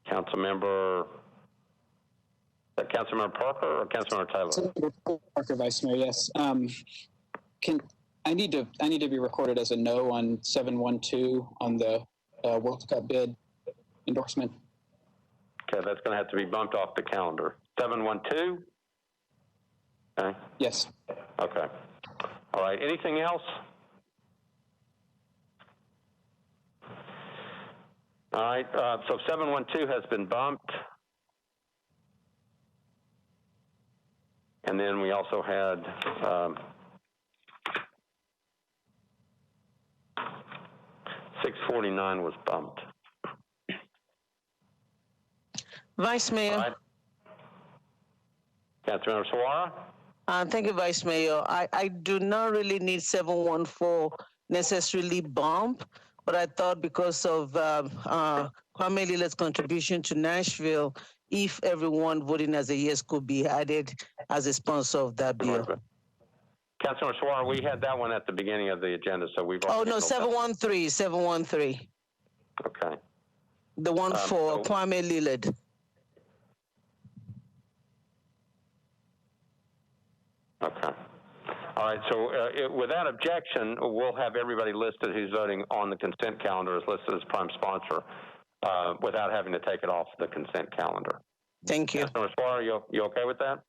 Councilmember Parker or Councilmember Taylor? Parker, Vice Mayor. Yes. I need to be recorded as a no on 712 on the World Cup bid endorsement. Okay, that's going to have to be bumped off the calendar. 712. Okay. Yes. Okay. All right. Anything else? All right, so 712 has been bumped. And then we also had 649 was bumped. Vice Mayor. Right. Councilmember Suarez? Thank you, Vice Mayor. I do not really need 714 necessarily bump, but I thought because of Kwame Lillard's contribution to Nashville, if everyone voting as a yes could be added as a sponsor of that bill. Councilor Suarez, we had that one at the beginning of the agenda, so we've already. Oh, no, 713. Okay. The one for Kwame Lillard. Okay. All right, so without objection, we'll have everybody listed who's voting on the consent calendar as listed as prime sponsor without having to take it off the consent calendar. Thank you. Councilor Suarez, you okay with that?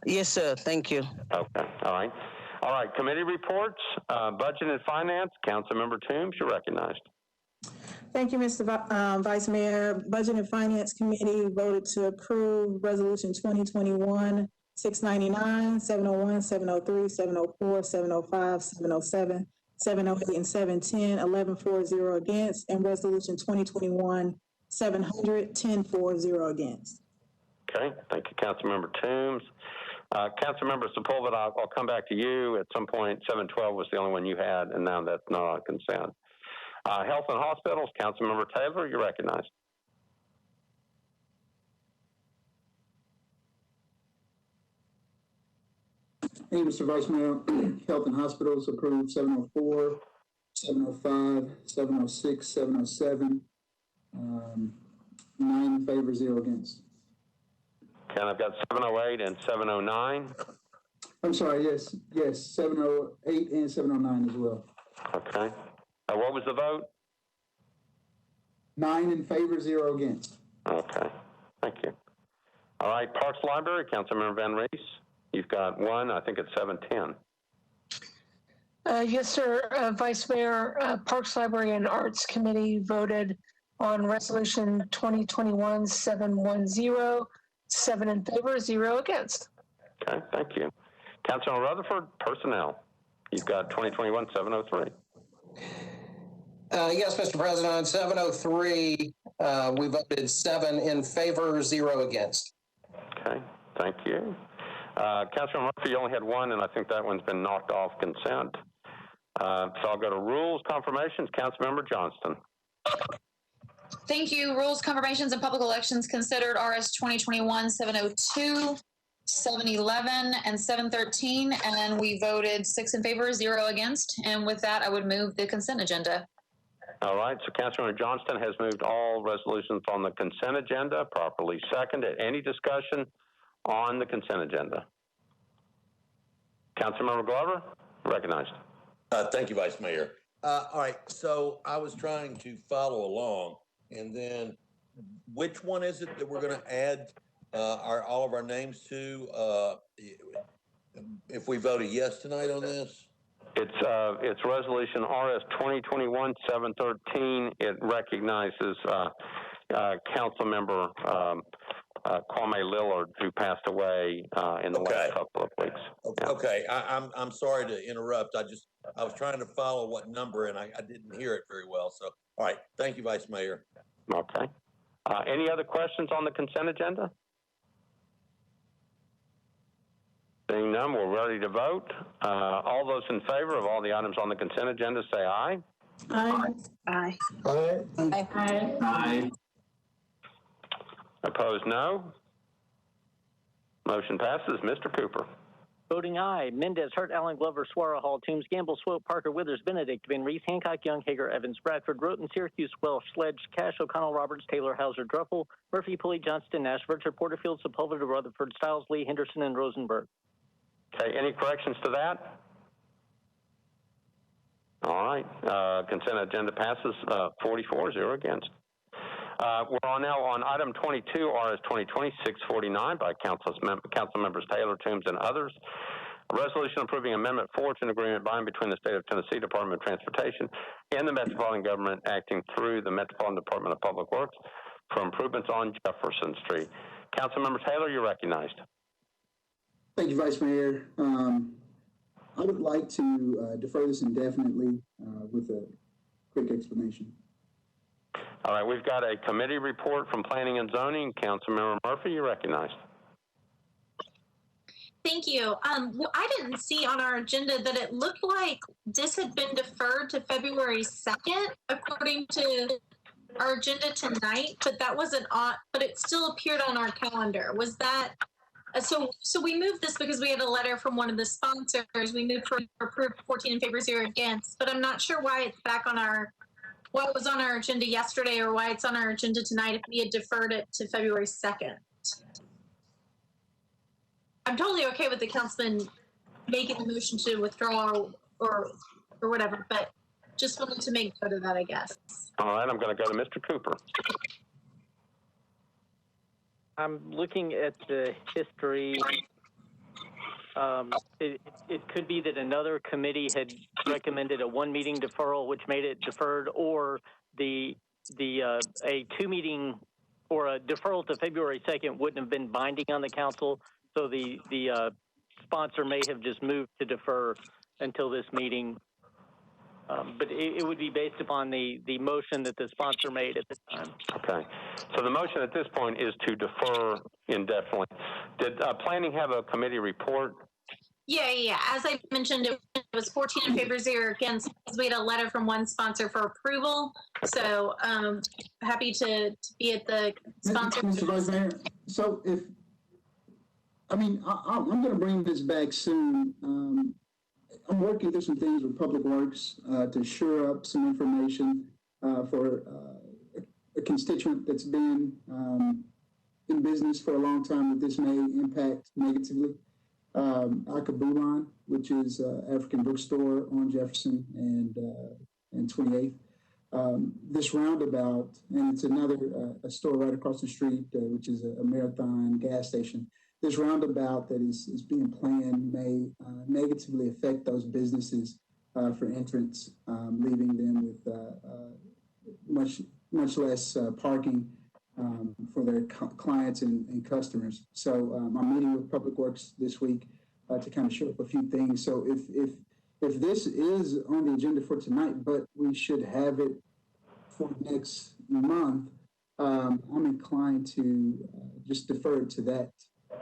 Yes, sir. Thank you. Okay. All right. All right. Committee reports, budget and finance. Councilmember Toombs, you're recognized. Thank you, Mr. Vice Mayor. Budget and Finance Committee voted to approve Resolution 2021-699, 701, 703, 704, 705, 707, 708, and 710, 11-4-0 against, and Resolution 2021-700, 10-4-0 against. Okay. Thank you, Councilmember Toombs. Councilmember Sepulveda, I'll come back to you. At some point, 712 was the only one you had, and now that's not on consent. Health and Hospitals, Councilmember Taylor, you're recognized. Hey, Mr. Vice Mayor, Health and Hospitals approved 704, 705, 706, 707. 9 in favor, 0 against. Okay, and I've got 708 and 709. I'm sorry, yes, 708 and 709 as well. Okay. What was the vote? 9 in favor, 0 against. Okay, thank you. All right, Parks Library, Councilmember Van Rees. You've got one, I think it's 710. Yes, sir. Vice Mayor, Parks, Library, and Arts Committee voted on Resolution 2021-710, 7 in favor, 0 against. Okay, thank you. Councilor Rutherford, Personnel. You've got 2021-703. Yes, Mr. President, on 703, we voted 7 in favor, 0 against. Okay, thank you. Councilor Murphy, you only had one, and I think that one's been knocked off consent. So I'll go to Rules Confirmations. Councilmember Johnston. Thank you. Rules, Confirmations, and Public Elections considered RS 2021-702, 711, and 713, and we voted 6 in favor, 0 against. And with that, I would move the consent agenda. All right, so Councilmember Johnston has moved all resolutions on the consent agenda, properly seconded. Any discussion on the consent agenda? Councilmember Glover, recognized. Thank you, Vice Mayor. All right, so I was trying to follow along, and then which one is it that we're going to add all of our names to if we voted yes tonight on this? It's resolution RS 2021-713. It recognizes Councilmember Kwame Lillard, who passed away in the last couple of weeks. Okay, I'm sorry to interrupt. I was trying to follow what number, and I didn't hear it very well. So, all right, thank you, Vice Mayor. Okay. Any other questions on the consent agenda? Seeing none, we're ready to vote. All those in favor of all the items on the consent agenda say aye. Aye. Aye. Aye. Aye. Opposed, no. Motion passes. Mr. Cooper. Voting aye. Mendez, Hurt, Allen, Glover, Suara, Hall, Toombs, Gamble, Swope, Parker, Withers, Benedict, Van Rees, Hancock, Young, Hager, Evans, Bradford, Roten, Syracuse, Welsh, Sledge, Cash, O'Connell, Roberts, Taylor, Hauser, Druffel, Murphy, Pulley, Johnston, Nash, Vircher, Porterfield, Sepulveda, Rutherford, Stiles, Lee, Henderson, and Rosenberg. Okay, any corrections to that? All right, consent agenda passes 44-0 against. We're now on item 22, RS 2020-649 by council members Taylor, Toombs, and others. A resolution approving Amendment 4 to an agreement by and between the State of Tennessee Department of Transportation and the Metropolitan Government acting through the Metropolitan Department of Public Works for improvements on Jefferson Street. Councilmember Taylor, you're recognized. Thank you, Vice Mayor. I would like to defer this indefinitely with a quick explanation. All right, we've got a committee report from Planning and Zoning. Councilmember Murphy, you're recognized. Thank you. Well, I didn't see on our agenda that it looked like this had been deferred to February 2nd, according to our agenda tonight, but that wasn't on, but it still appeared on our calendar. Was that, so we moved this because we had a letter from one of the sponsors. We moved for approved 14 in favor, 0 against, but I'm not sure why it's back on why it was on our agenda yesterday or why it's on our agenda tonight if we had deferred it to February 2nd. I'm totally okay with the councilman making the motion to withdraw or whatever, but just wanted to make note of that, I guess. All right, I'm going to go to Mr. Cooper. I'm looking at the history. It could be that another committee had recommended a 1-meeting deferral, which made it deferred, or a 2-meeting or a deferral to February 2nd wouldn't have been binding on the council. So the sponsor may have just moved to defer until this meeting. But it would be based upon the motion that the sponsor made at the time. Okay. So the motion at this point is to defer indefinitely. Did planning have a committee report? Yeah. As I mentioned, it was 14 in favor, 0 against. We had a letter from one sponsor for approval. So happy to be at the sponsor. Mr. Vice Mayor, so I'm going to bring this back soon. I'm working through some things with Public Works to shore up some information for a constituent that's been in business for a long time that this may impact negatively. Akabulan, which is African bookstore on Jefferson and 28th. This roundabout, and it's another a store right across the street, which is a Marathon gas station. This roundabout that is being planned may negatively affect those businesses for entrance, leaving them with much less parking for their clients and customers. So I'm meeting with Public Works this week to kind of show up a few things. So if this is on the agenda for tonight, but we should have it for next month, I'm inclined to just defer to that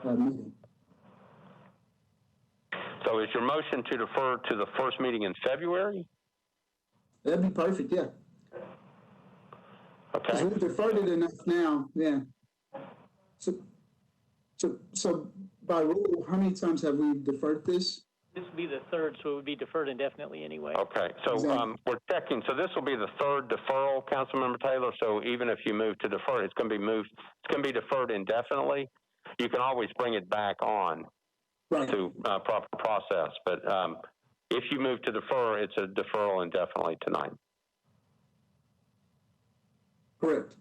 meeting. So is your motion to defer to the first meeting in February? That'd be perfect, yeah. Okay. We've deferred it enough now, yeah. So by rule, how many times have we deferred this? This would be the third, so it would be deferred indefinitely anyway. Okay, so we're checking. So this will be the third deferral, Councilmember Taylor. So even if you move to defer, it's going to be moved. It's going to be deferred indefinitely. You can always bring it back on to proper process. But if you move to defer, it's a deferral indefinitely tonight. Correct.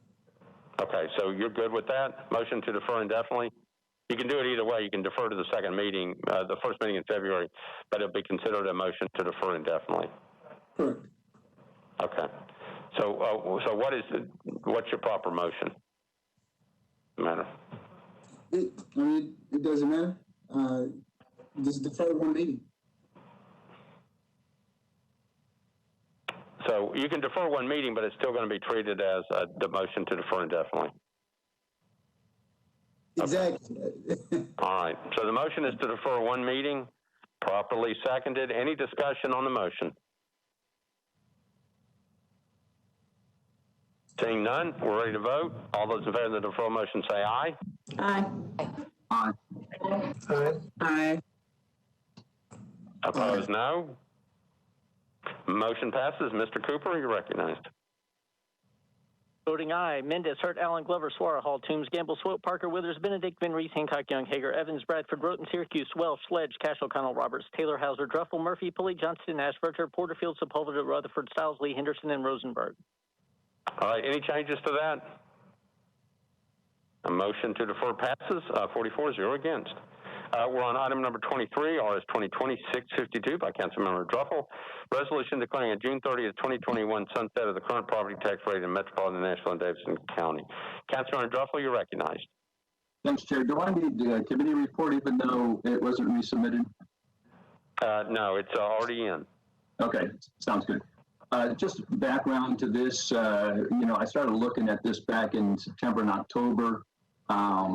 Okay, so you're good with that? Motion to defer indefinitely? You can do it either way. You can defer to the second meeting, the first meeting in February, but it'll be considered a motion to defer indefinitely. Correct. Okay. So, what's your proper motion? Matter? It doesn't matter. Just defer one meeting. So you can defer one meeting, but it's still going to be treated as the motion to defer indefinitely. Exactly. All right. So the motion is to defer one meeting, properly seconded. Any discussion on the motion? Seeing none, we're ready to vote. All those in favor of the deferral motion say aye. Aye. Aye. Aye. Aye. Opposed, no. Motion passes. Mr. Cooper, you're recognized. Voting aye. Mendez, Hurt, Allen, Glover, Suara, Hall, Toombs, Gamble, Swope, Parker, Withers, Benedict, Van Reese, Hancock, Young, Hager, Evans, Bradford, Roten, Syracuse, Welsh, Sledge, Cash, O'Connell, Roberts, Taylor, Hauser, Druffel, Murphy, Pulley, Johnston, Ashburger, Porterfield, Sepulveda, Rutherford, Stiles, Lee, Henderson, and Rosenberg. All right. Any changes to that? A motion to defer passes, 44-0 against. We're on item number 23, RS 2020-652 by Councilmember Druffel. Resolution declaring a June 30th, 2021 sunset of the current property tax rate in Metropolitan, Nashville, and Davidson County. Councilmember Druffel, you're recognized. Thanks, Chair. Do I need a committee report even though it wasn't resubmitted? No, it's already in. Okay, sounds good. Just background to this, I started looking at this back in September and October.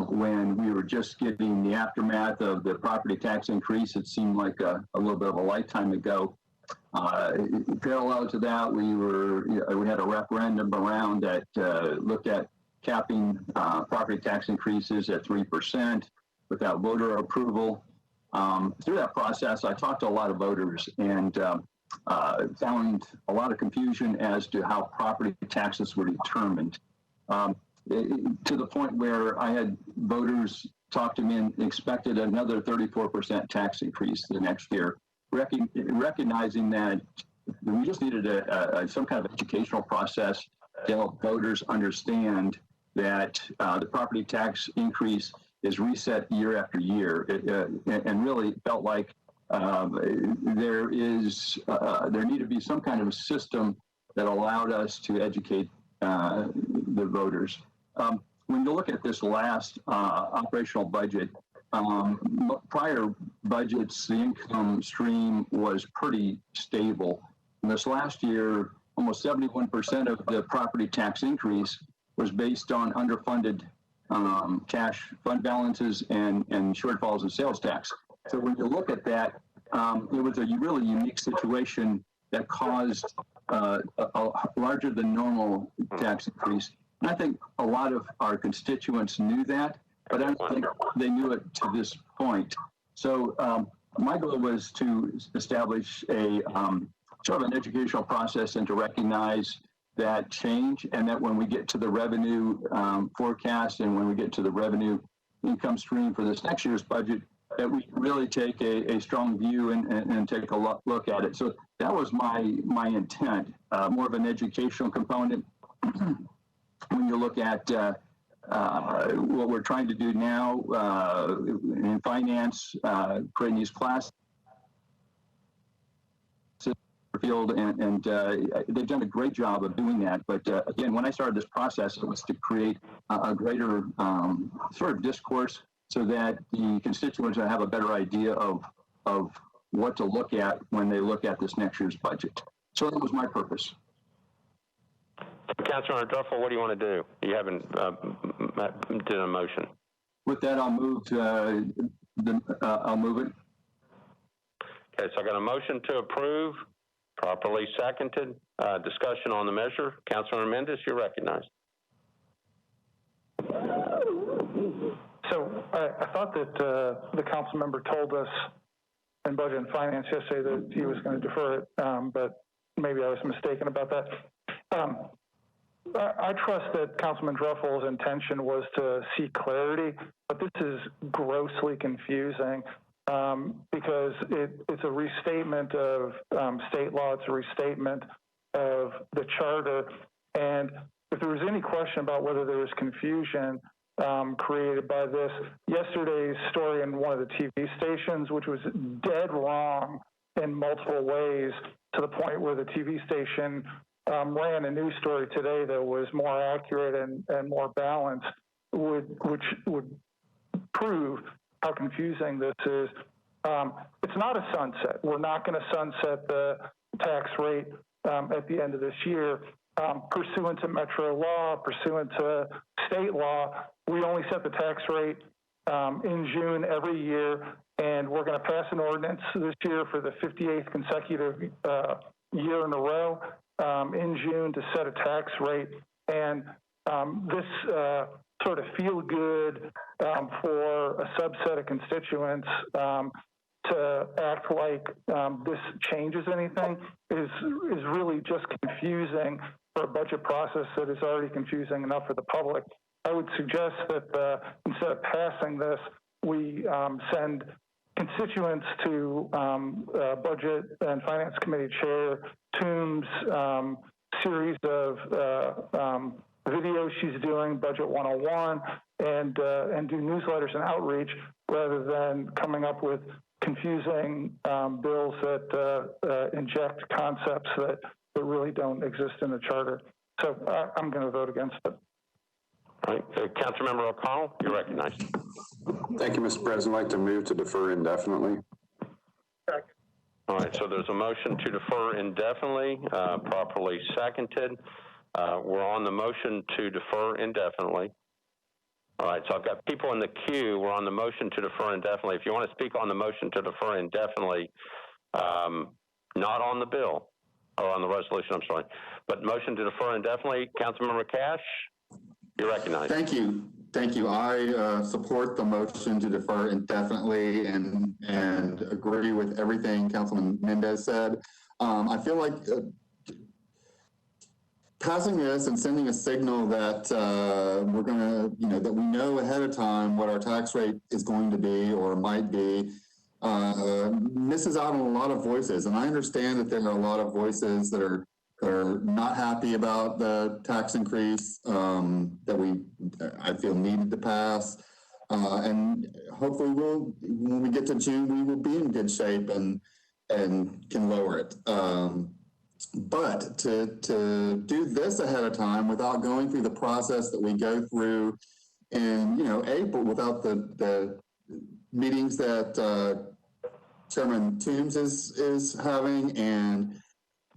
When we were just getting the aftermath of the property tax increase. It seemed like a little bit of a lifetime ago. Parallel to that, we had a referendum around that looked at capping property tax increases at 3% without voter approval. Through that process, I talked to a lot of voters and found a lot of confusion as to how property taxes were determined. To the point where I had voters talk to me and expected another 34% tax increase the next year, recognizing that we just needed some kind of educational process to help voters understand that the property tax increase is reset year after year, and really felt like there needed to be some kind of a system that allowed us to educate the voters. When you look at this last operational budget, prior budgets, the income stream was pretty stable. this last year, almost 71% of the property tax increase was based on underfunded cash fund balances and shortfalls in sales tax. So when you look at that, it was a really unique situation that caused a larger than normal tax increase. And I think a lot of our constituents knew that, but I don't think they knew it to this point. So my goal was to establish a sort of an educational process and to recognize that change, and that when we get to the revenue forecast and when we get to the revenue income stream for this next year's budget, that we really take a strong view and take a look at it. So that was my intent, more of an educational component. When you look at what we're trying to do now in finance, creating these classes, field, and they've done a great job of doing that. But again, when I started this process, it was to create a greater sort of discourse so that the constituents will have a better idea of what to look at when they look at this next year's budget. So that was my purpose. Councilmember Druffel, what do you want to do? You haven't did a motion. With that, I'll move I'll move it. Okay, so I got a motion to approve, properly seconded. Discussion on the measure. Councilmember Mendez, you're recognized. So I thought that the council member told us in Budget and Finance yesterday that he was going to defer it, but maybe I was mistaken about that. I trust that Councilman Druffel's intention was to seek clarity, but this is grossly confusing because it's a restatement of state law. It's a restatement of the charter. And if there was any question about whether there was confusion created by this, yesterday's story in one of the TV stations, which was dead wrong in multiple ways, to the point where the TV station ran a news story today that was more accurate and more balanced, which would prove how confusing this is. It's not a sunset. We're not going to sunset the tax rate at the end of this year. Pursuant to Metro law, pursuant to state law, we only set the tax rate in June every year, and we're going to pass an ordinance this year for the 58th consecutive year in a row in June to set a tax rate. And this sort of feel good for a subset of constituents to act like this changes anything is really just confusing for a budget process that is already confusing enough for the public. I would suggest that instead of passing this, we send constituents to Budget and Finance Committee Chair Toombs' series of videos she's doing, Budget 101, and do newsletters and outreach rather than coming up with confusing bills that inject concepts that really don't exist in the charter. So I'm going to vote against it. All right, Councilmember O'Connell, you're recognized. Thank you, Mr. President. I'd like to move to defer indefinitely. All right, so there's a motion to defer indefinitely, properly seconded. We're on the motion to defer indefinitely. All right, so I've got people in the queue. We're on the motion to defer indefinitely. If you want to speak on the motion to defer indefinitely, not on the bill, or on the resolution, I'm sorry, but motion to defer indefinitely, Councilmember Cash, you're recognized. Thank you. Thank you. I support the motion to defer indefinitely and agree with everything Councilman Mendez said. I feel like passing this and sending a signal that we're going to, that we know ahead of time what our tax rate is going to be or might be, misses out on a lot of voices. And I understand that there are a lot of voices that are not happy about the tax increase that I feel needed to pass. And hopefully when we get to June, we will be in good shape and can lower it. But to do this ahead of time without going through the process that we go through in April, without the meetings that Chairman Toombs is having, and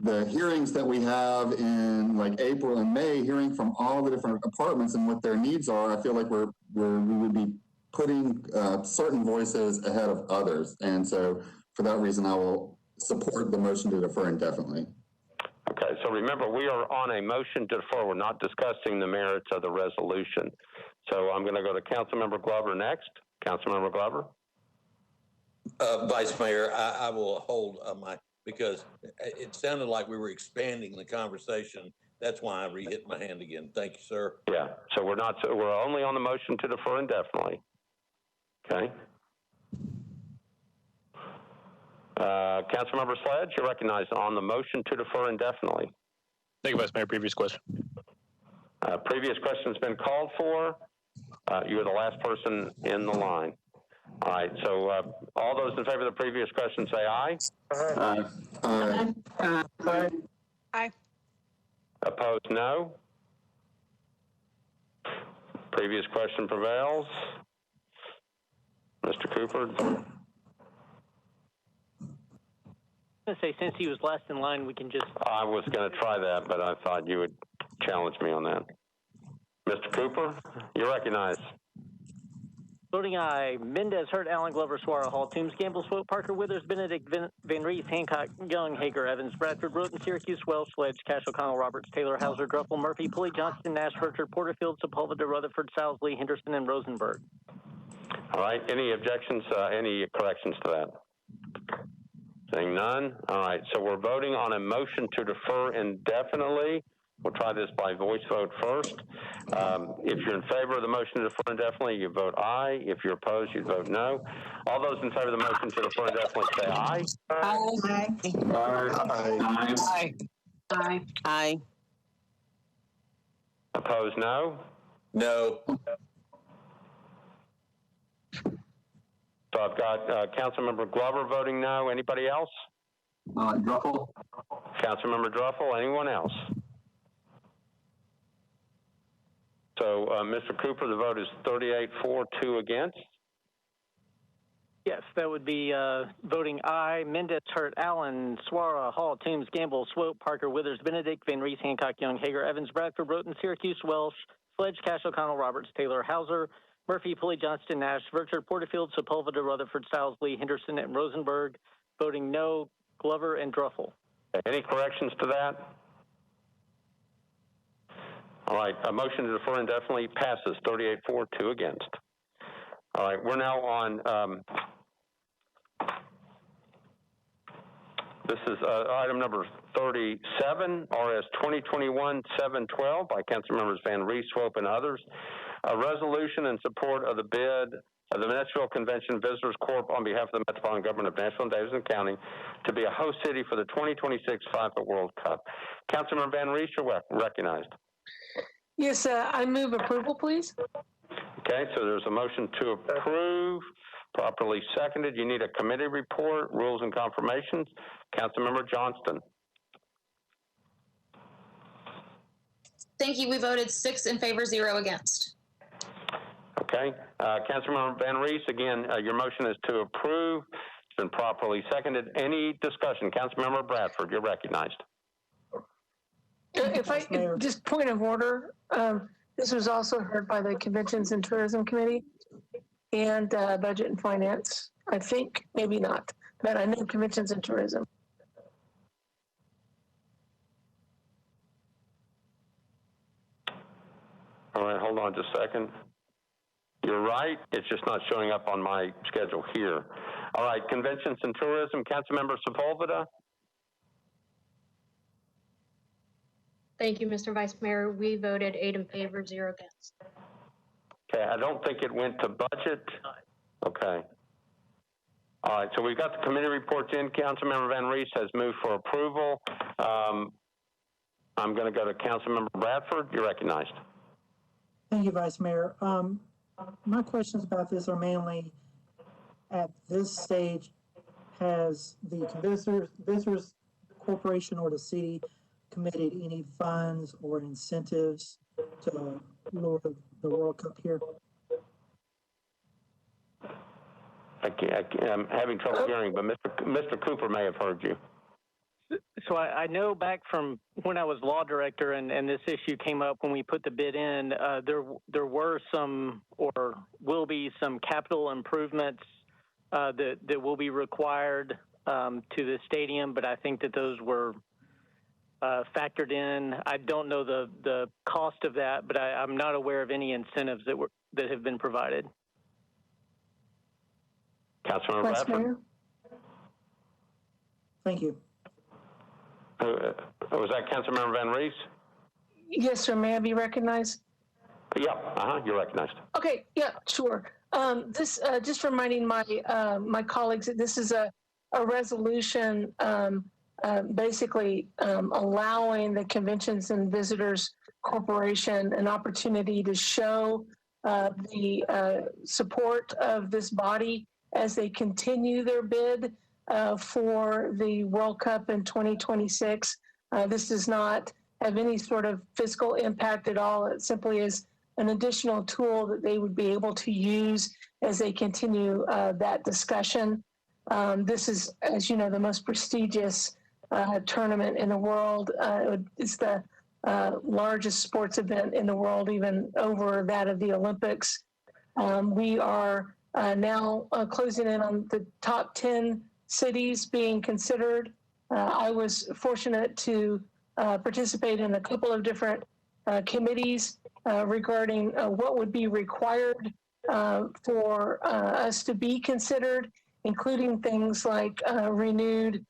the hearings that we have in like April and May, hearing from all the different departments and what their needs are, I feel like we would be putting certain voices ahead of others. And so for that reason, I will support the motion to defer indefinitely. Okay, so remember, we are on a motion to defer. We're not discussing the merits of the resolution. So I'm going to go to Councilmember Glover next. Councilmember Glover. Vice Mayor, I will hold because it sounded like we were expanding the conversation. That's why I re-hit my hand again. Thank you, sir. Yeah, so we're only on the motion to defer indefinitely. Okay. Councilmember Sledge, you're recognized on the motion to defer indefinitely. Thank you, Vice Mayor. Previous question. Previous question's been called for. You're the last person in the line. All right, so all those in favor of the previous question say aye. Aye. Aye. Aye. Aye. Opposed, no. Previous question prevails. Mr. Cooper. I'm going to say, since he was last in line, we can just... I was going to try that, but I thought you would challenge me on that. Mr. Cooper, you're recognized. Voting aye. Mendez, Hurt, Allen, Glover, Suara, Hall, Toombs, Gamble, Swope, Parker, Withers, Benedict, Van Reese, Hancock, Young, Hager, Evans, Bradford, Broughton, Syracuse, Welsh, Sledge, Cash, O'Connell, Roberts, Taylor, Hauser, Druffel, Murphy, Pulley, Johnston, Nash, Richard, Porterfield, Sepulveda, Rutherford, Sowsley, Henderson, and Rosenberg. All right. Any objections, any corrections to that? Saying none. All right. So we're voting on a motion to defer indefinitely. We'll try this by voice vote first. If you're in favor of the motion to defer indefinitely, you vote aye. If you're opposed, you vote no. All those in favor of the motion to defer indefinitely say aye. Aye. Aye. Aye. Aye. Aye. Aye. Opposed, no. No. So I've got Councilmember Glover voting no. Anybody else? Druffel. Councilmember Druffel. Anyone else? So, Mr. Cooper, the vote is 38-4, 2 against. Yes, that would be voting aye. Mendez, Hurt, Allen, Suara, Hall, Toombs, Gamble, Swope, Parker, Withers, Benedict, Van Reese, Hancock, Young, Hager, Evans, Bradford, Broughton, Syracuse, Welsh, Sledge, Cash, O'Connell, Roberts, Taylor, Hauser, Murphy, Pulley, Johnston, Nash, Richard, Porterfield, Sepulveda, Rutherford, Sowsley, Henderson, and Rosenberg. Voting no, Glover and Druffel. Any corrections to that? All right, a motion to defer indefinitely passes 38-4, 2 against. All right, we're now on, this is item number 37, RS 2021-712 by Councilmembers Van Reese, Swope, and others. A resolution in support of the bid of the Nashville Convention Visitors Corp on behalf of the Metropolitan Government of Nashville and Davidson County to be a host city for the 2026 FIFA World Cup. Councilmember Van Reese, you're recognized. Yes, I move approval, please. Okay, so there's a motion to approve, properly seconded. You need a committee report, rules and confirmations. Councilmember Johnston. Thank you. We voted 6 in favor, 0 against. Okay, Councilmember Van Reese, again, your motion is to approve. It's been properly seconded. Any discussion? Councilmember Bradford, you're recognized. If I just point of order, this was also heard by the Conventions and Tourism Committee and Budget and Finance. I think maybe not, but I know Conventions and Tourism. All right, hold on just a second. You're right. It's just not showing up on my schedule here. All right, Conventions and Tourism, Councilmember Sepulveda. Thank you, Mr. Vice Mayor. We voted 8 in favor, 0 against. Okay, I don't think it went to budget. Okay. All right, so we've got the committee reports in. Councilmember Van Reese has moved for approval. I'm going to go to Councilmember Bradford. You're recognized. Thank you, Vice Mayor. My questions about this are mainly at this stage, has the Visitors Corporation or the city committed any funds or incentives to lure the World Cup here? I'm having trouble hearing, but Mr. Cooper may have heard you. So I know back from when I was law director and this issue came up when we put the bid in, there were some or will be some capital improvements that will be required to the stadium, but I think that those were factored in. I don't know the cost of that, but I'm not aware of any incentives that have been provided. Councilmember Bradford. Thank you. Was that Councilmember Van Rees? Yes, sir. May I be recognized? Yeah, you're recognized. Okay, yeah, sure. This just reminding my my colleagues that this is a resolution basically allowing the Conventions and Visitors Corporation an opportunity to show the support of this body as they continue their bid for the World Cup in 2026. This does not have any sort of fiscal impact at all. It simply is an additional tool that they would be able to use as they continue that discussion. This is, as you know, the most prestigious tournament in the world. It's the largest sports event in the world, even over that of the Olympics. We are now closing in on the top 10 cities being considered. I was fortunate to participate in a couple of different committees regarding what would be required for us to be considered, including things like renewed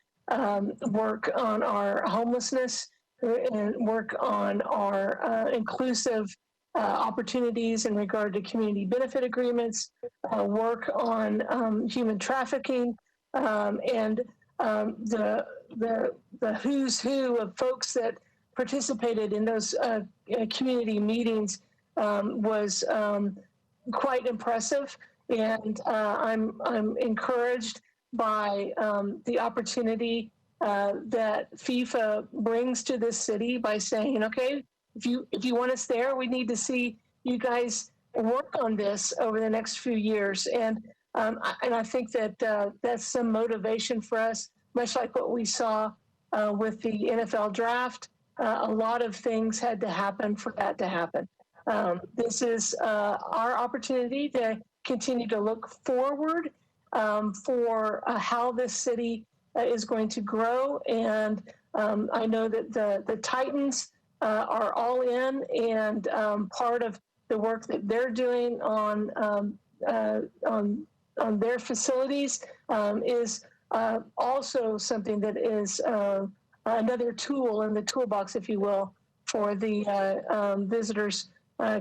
work on our homelessness and work on our inclusive opportunities in regard to community benefit agreements, work on human trafficking, and the who's who of folks that participated in those community meetings was quite impressive, and I'm encouraged by the opportunity that FIFA brings to this city by saying, okay, if you want us there, we need to see you guys work on this over the next few years, and I think that that's some motivation for us, much like what we saw with the NFL draft. A lot of things had to happen for that to happen. This is our opportunity to continue to look forward for how this city is going to grow. And I know that the Titans are all in, and part of the work that they're doing on their facilities is also something that is another tool in the toolbox, if you will, for the visitors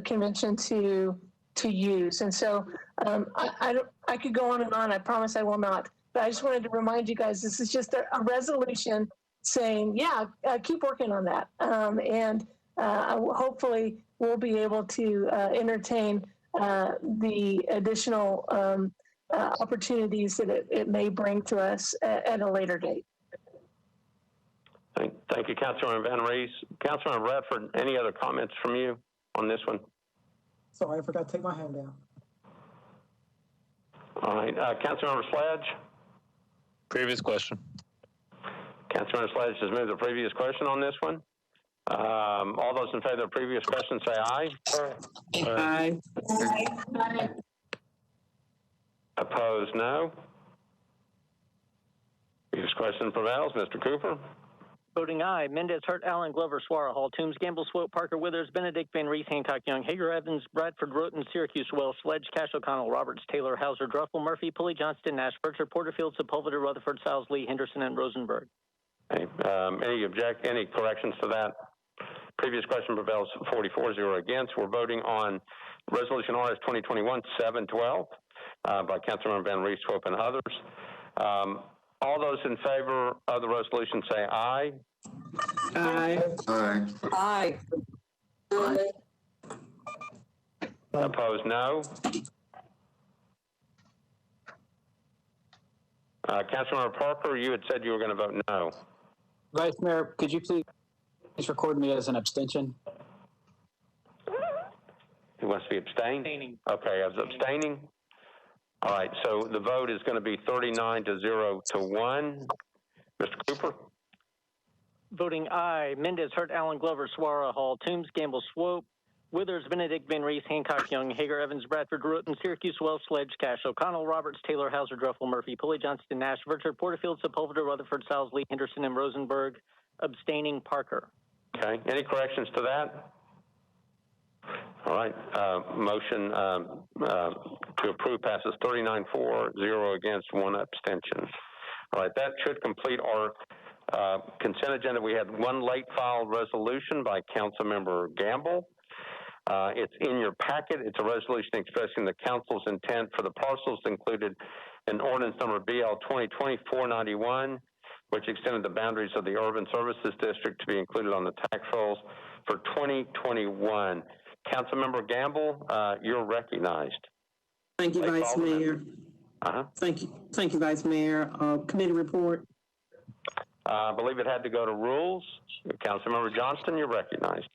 convention to use. And so I could go on and on. I promise I will not. But I just wanted to remind you guys, this is just a resolution saying, yeah, keep working on that. And hopefully we'll be able to entertain the additional opportunities that it may bring to us at a later date. Thank you, Councilmember Van Rees. Councilmember Bradford, any other comments from you on this one? Sorry, I forgot to take my hand down. All right, Councilmember Sledge. Previous question. Councilmember Sledge has moved the previous question on this one. All those in favor of the previous question say aye. Aye. Aye. Opposed, no. Previous question prevails. Mr. Cooper. Voting aye. Mendez, Hurt, Allen, Glover, Swara, Hall, Toombs, Gamble, Swope, Parker, Withers, Benedict, Van Rees, Hancock, Young, Hager, Evans, Bradford, Roten, Syracuse, Wells, Sledge, Cash, O'Connell, Roberts, Taylor, Hauser, Druffel, Murphy, Pulley, Johnston, Nash, Bircher, Porterfield, Sepulveda, Rutherford, Stiles, Lee, Henderson, and Rosenberg. Okay. Any corrections to that? Previous question prevails 44-0 against. We're voting on Resolution RS 2021-712 by Councilmember Van Rees, Swope, and others. All those in favor of the resolution say aye. Aye. Aye. Aye. Aye. Opposed, no. Councilmember Parker, you had said you were going to vote no. Vice Mayor, could you please record me as an abstention? He wants to be abstained? Okay, as abstaining. All right, so the vote is going to be 39-0 to 1. Mr. Cooper? Voting aye, Mendez, Hurt, Allen, Glover, Suara, Hall, Toombs, Gamble, Swope, Withers, Benedict, Van Reese, Hancock, Young, Hager, Evans, Bradford, Rutten, Syracuse, Wells, Sledge, Cash, O'Connell, Roberts, Taylor, Hauser, Druffel, Murphy, Pulley, Johnston, Nash, Virchard, Porterfield, Sepulveda, Rutherford, Stiles, Lee, Henderson, and Rosenberg. Abstaining, Parker. Okay, any corrections to that? All right, motion to approve passes 39-4, 0 against, 1 abstention. All right, that should complete our consent agenda. We had one late filed resolution by Councilmember Gamble. It's in your packet. It's a resolution expressing the council's intent for the parcels included in ordinance number BL 2020-491, which extended the boundaries of the Urban Services District to be included on the tax rolls for 2021. Councilmember Gamble, you're recognized. Thank you, Vice Mayor. Thank you, Vice Mayor. Committee report. I believe it had to go to rules. Councilmember Johnston, you're recognized.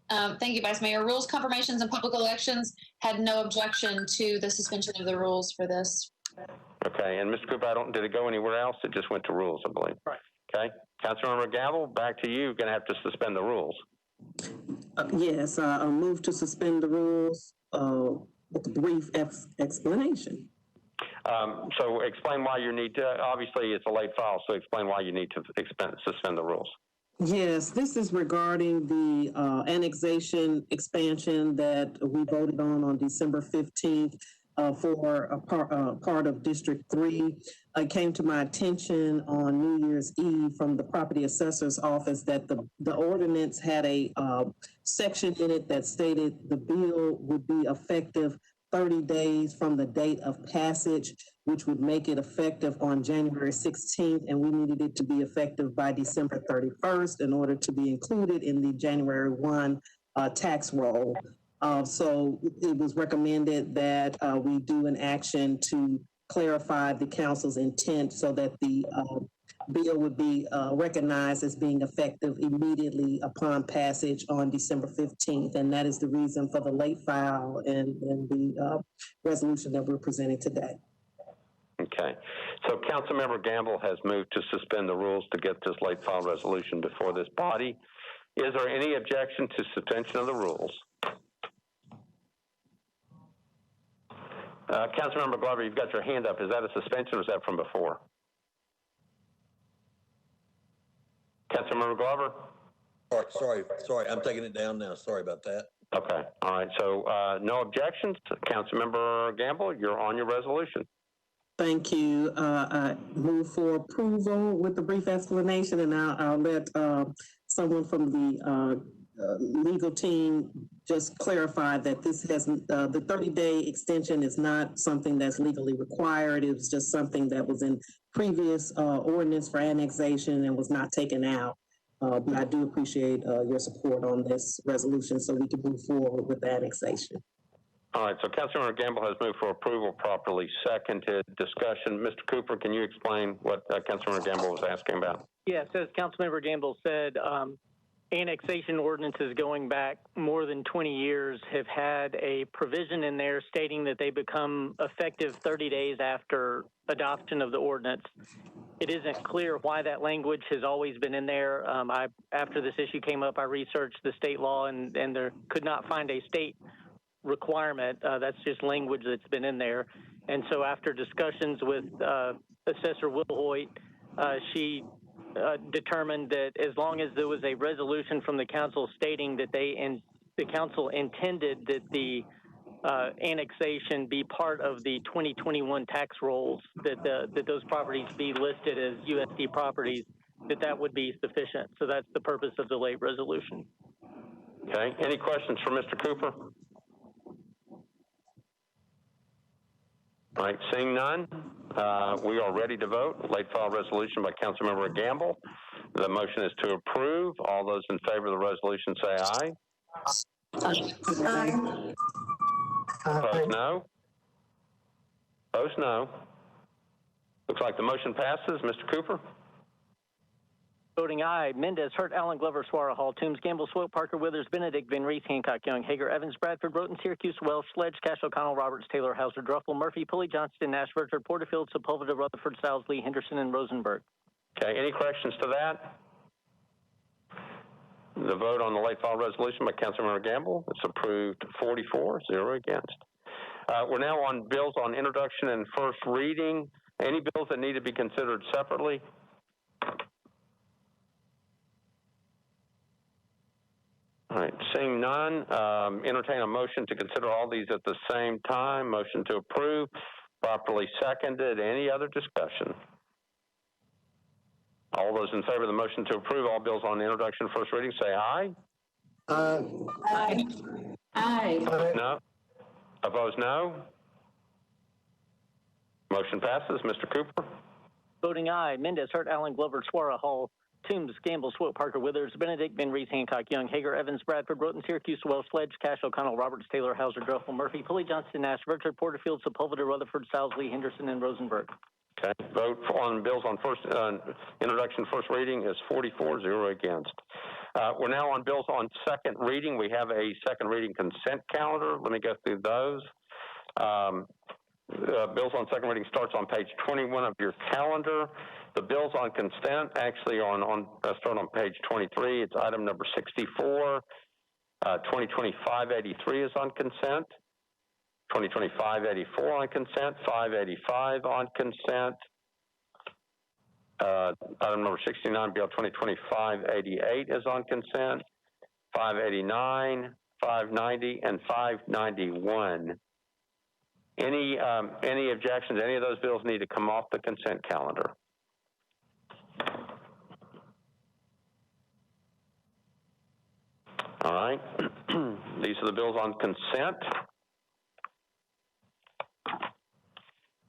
Thank you, Vice Mayor. Rules, confirmations, and public elections had no objection to the suspension of the rules for this. Okay, and Mr. Cooper, did it go anywhere else? It just went to rules, I believe. Right. Okay, Councilmember Gamble, back to you. You're going to have to suspend the rules. Yes, I'll move to suspend the rules with a brief explanation. So explain why you need to, obviously it's a late file, so explain why you need to suspend the rules. Yes, this is regarding the annexation expansion that we voted on December 15th for a part of District 3. It came to my attention on New Year's Eve from the property assessor's office that the ordinance had a section in it that stated the bill would be effective 30 days from the date of passage, which would make it effective on January 16th, and we needed it to be effective by December 31st in order to be included in the January 1 tax roll. So it was recommended that we do an action to clarify the council's intent so that the bill would be recognized as being effective immediately upon passage on December 15th. And that is the reason for the late file and the resolution that we're presenting today. Okay. So Councilmember Gamble has moved to suspend the rules to get this late file resolution before this body. Is there any objection to suspension of the rules? Councilmember Glover, you've got your hand up. Is that a suspension or is that from before? Councilmember Glover? Sorry. I'm taking it down now. Sorry about that. Okay. All right. So no objections. Councilmember Gamble, you're on your resolution. Thank you. I move for approval with a brief explanation, and I'll let someone from the legal team just clarify that this hasn't, the 30-day extension is not something that's legally required. It was just something that was in previous ordinance for annexation and was not taken out. But I do appreciate your support on this resolution so we can move forward with the annexation. All right, so Councilmember Gamble has moved for approval, properly seconded. Discussion. Mr. Cooper, can you explain what Councilmember Gamble was asking about? Yes, as Councilmember Gamble said, annexation ordinances going back more than 20 years have had a provision in there stating that they become effective 30 days after adoption of the ordinance. It isn't clear why that language has always been in there. After this issue came up, I researched the state law and there could not find a state requirement. That's just language that's been in there. And so after discussions with Assessor Will Hoyt, she determined that as long as there was a resolution from the council stating that the council intended that the annexation be part of the 2021 tax rolls, that those properties be listed as USD properties, that would be sufficient. So that's the purpose of the late resolution. Okay. Any questions for Mr. Cooper? All right, seeing none, we are ready to vote. Late file resolution by Councilmember Gamble. The motion is to approve. All those in favor of the resolution say aye. Aye. Opposed, no. Opposed, no. Looks like the motion passes. Mr. Cooper? Voting aye, Mendez, Hurt, Allen, Glover, Suara, Hall, Toombs, Gamble, Swope, Parker, Withers, Benedict, Van Reese, Hancock, Young, Hager, Evans, Bradford, Roten, Syracuse, Welsh, Sledge, Cash, O'Connell, Roberts, Taylor, Hauser, Druffel, Murphy, Pulley, Johnston, Nash, Virchard, Porterfield, Sepulveda, Rutherford, Stiles, Lee, Henderson, and Rosenberg. Okay, any corrections to that? The vote on the late file resolution by Councilmember Gamble. It's approved 44, 0 against. We're now on bills on introduction and first reading. Any bills that need to be considered separately? All right, seeing none, entertain a motion to consider all these at the same time. Motion to approve, properly seconded. Any other discussion? All those in favor of the motion to approve all bills on introduction and first reading, say aye. Aye. Aye. No. Opposed, no. Motion passes. Mr. Cooper? Voting aye. Mendez, Hurt, Allen, Glover, Suara, Hall, Toombs, Gamble, Swope, Parker, Withers, Benedict, Van Reese, Hancock, Young, Hager, Evans, Bradford, Roten, Syracuse, Wells, Sledge, Cash, O'Connell, Roberts, Taylor, Hauser, Druffel, Murphy, Pulley, Johnston, Nash, Richard, Porterfield, Sepulveda, Rutherford, Sowsley, Henderson, and Rosenberg. Okay. Vote on bills on first introduction, first reading is 44, 0 against. We're now on bills on second reading. We have a second reading consent calendar. Let me go through those. Bills on second reading starts on page 21 of your calendar. The bills on consent actually start on page 23. It's item number 64. 2020-583 is on consent. 2020-584 on consent. 585 on consent. Item number 69, Bill 2020-588 is on consent. 589, 590, and 591. Any objections? Any of those bills need to come off the consent calendar? All right. These are the bills on consent.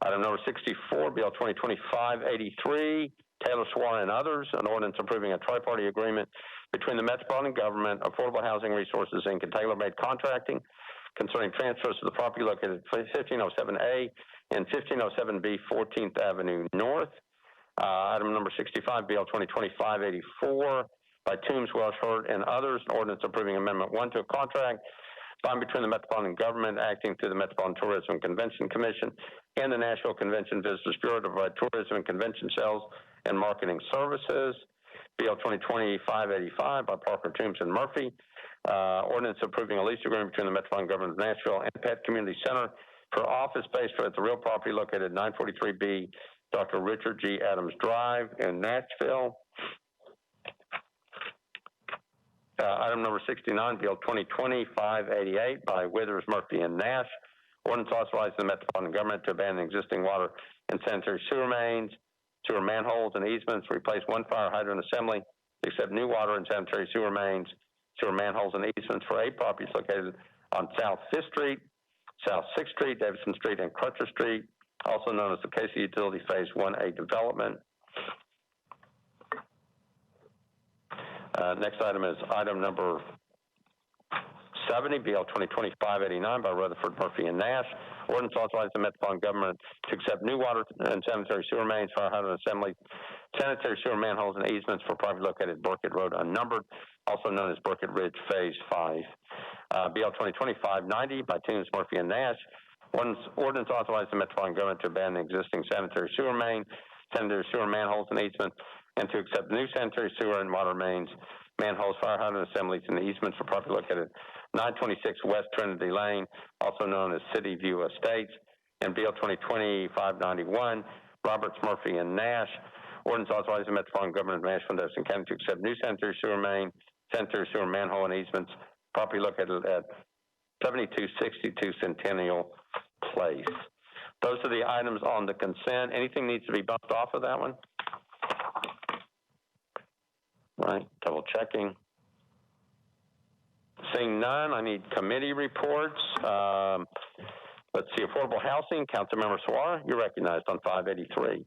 Item number 64, Bill 2020-583, Taylor, Suara, and others, an ordinance approving a tri-party agreement between the Metropolitan Government, Affordable Housing Resources, Inc., and tailor-made contracting concerning transfers to the property located at 1507A and 1507B 14th Avenue North. Item number 65, BL 2020-584 by Toombs, Welsh, Hurt, and others, an ordinance approving Amendment 1 to a contract by and between the Metropolitan Government acting through the Metropolitan Tourism and Convention Commission and the Nashville Convention Visitors Bureau to provide tourism and convention sales and marketing services. BL 2020-585 by Parker, Toombs, and Murphy. Ordinance approving a lease agreement between the Metropolitan Government of Nashville and Pet Community Center for office space at the real property located at 943B Dr. Richard G. Adams Drive in Nashville. Item number 69, Bill 2020-588 by Withers, Murphy, and Nash. Ordinance authorizing the Metropolitan Government to abandon existing water and sanitary sewer mains, sewer manholes, and easements, replace one fire hydrant assembly, accept new water and sanitary sewer mains, sewer manholes, and easements for 8 properties located on South 5th Street, South 6th Street, Davidson Street, and Crutcher Street, also known as the Casey Utility Phase 1A development. Next item is item number 70, BL 2020-589 by Rutherford, Murphy, and Nash. Ordinance authorizing the Metropolitan Government to accept new water and sanitary sewer mains, fire hydrant assembly, sanitary sewer manholes, and easements for property located at Burkett Road Unnumbered, also known as Burkett Ridge Phase 5. BL 2020-590 by Toombs, Murphy, and Nash. Ordinance authorizing the Metropolitan Government to abandon existing sanitary sewer main, sanitary sewer manholes, and easements, and to accept new sanitary sewer and water mains, manholes, fire hydrant assemblies, and easements for property located at 926 West Trinity Lane, also known as City View Estates, and BL 2020-591, Roberts, Murphy, and Nash. Ordinance authorizing the Metropolitan Government of Nashville and Davidson County to accept new sanitary sewer main, sanitary sewer manhole, and easements, property located at 7262 Centennial Place. Those are the items on the consent. Anything needs to be bumped off of that one? Right, double checking. Seeing none, I need committee reports. Let's see, Affordable Housing, Councilmember Suara, you're recognized on 583.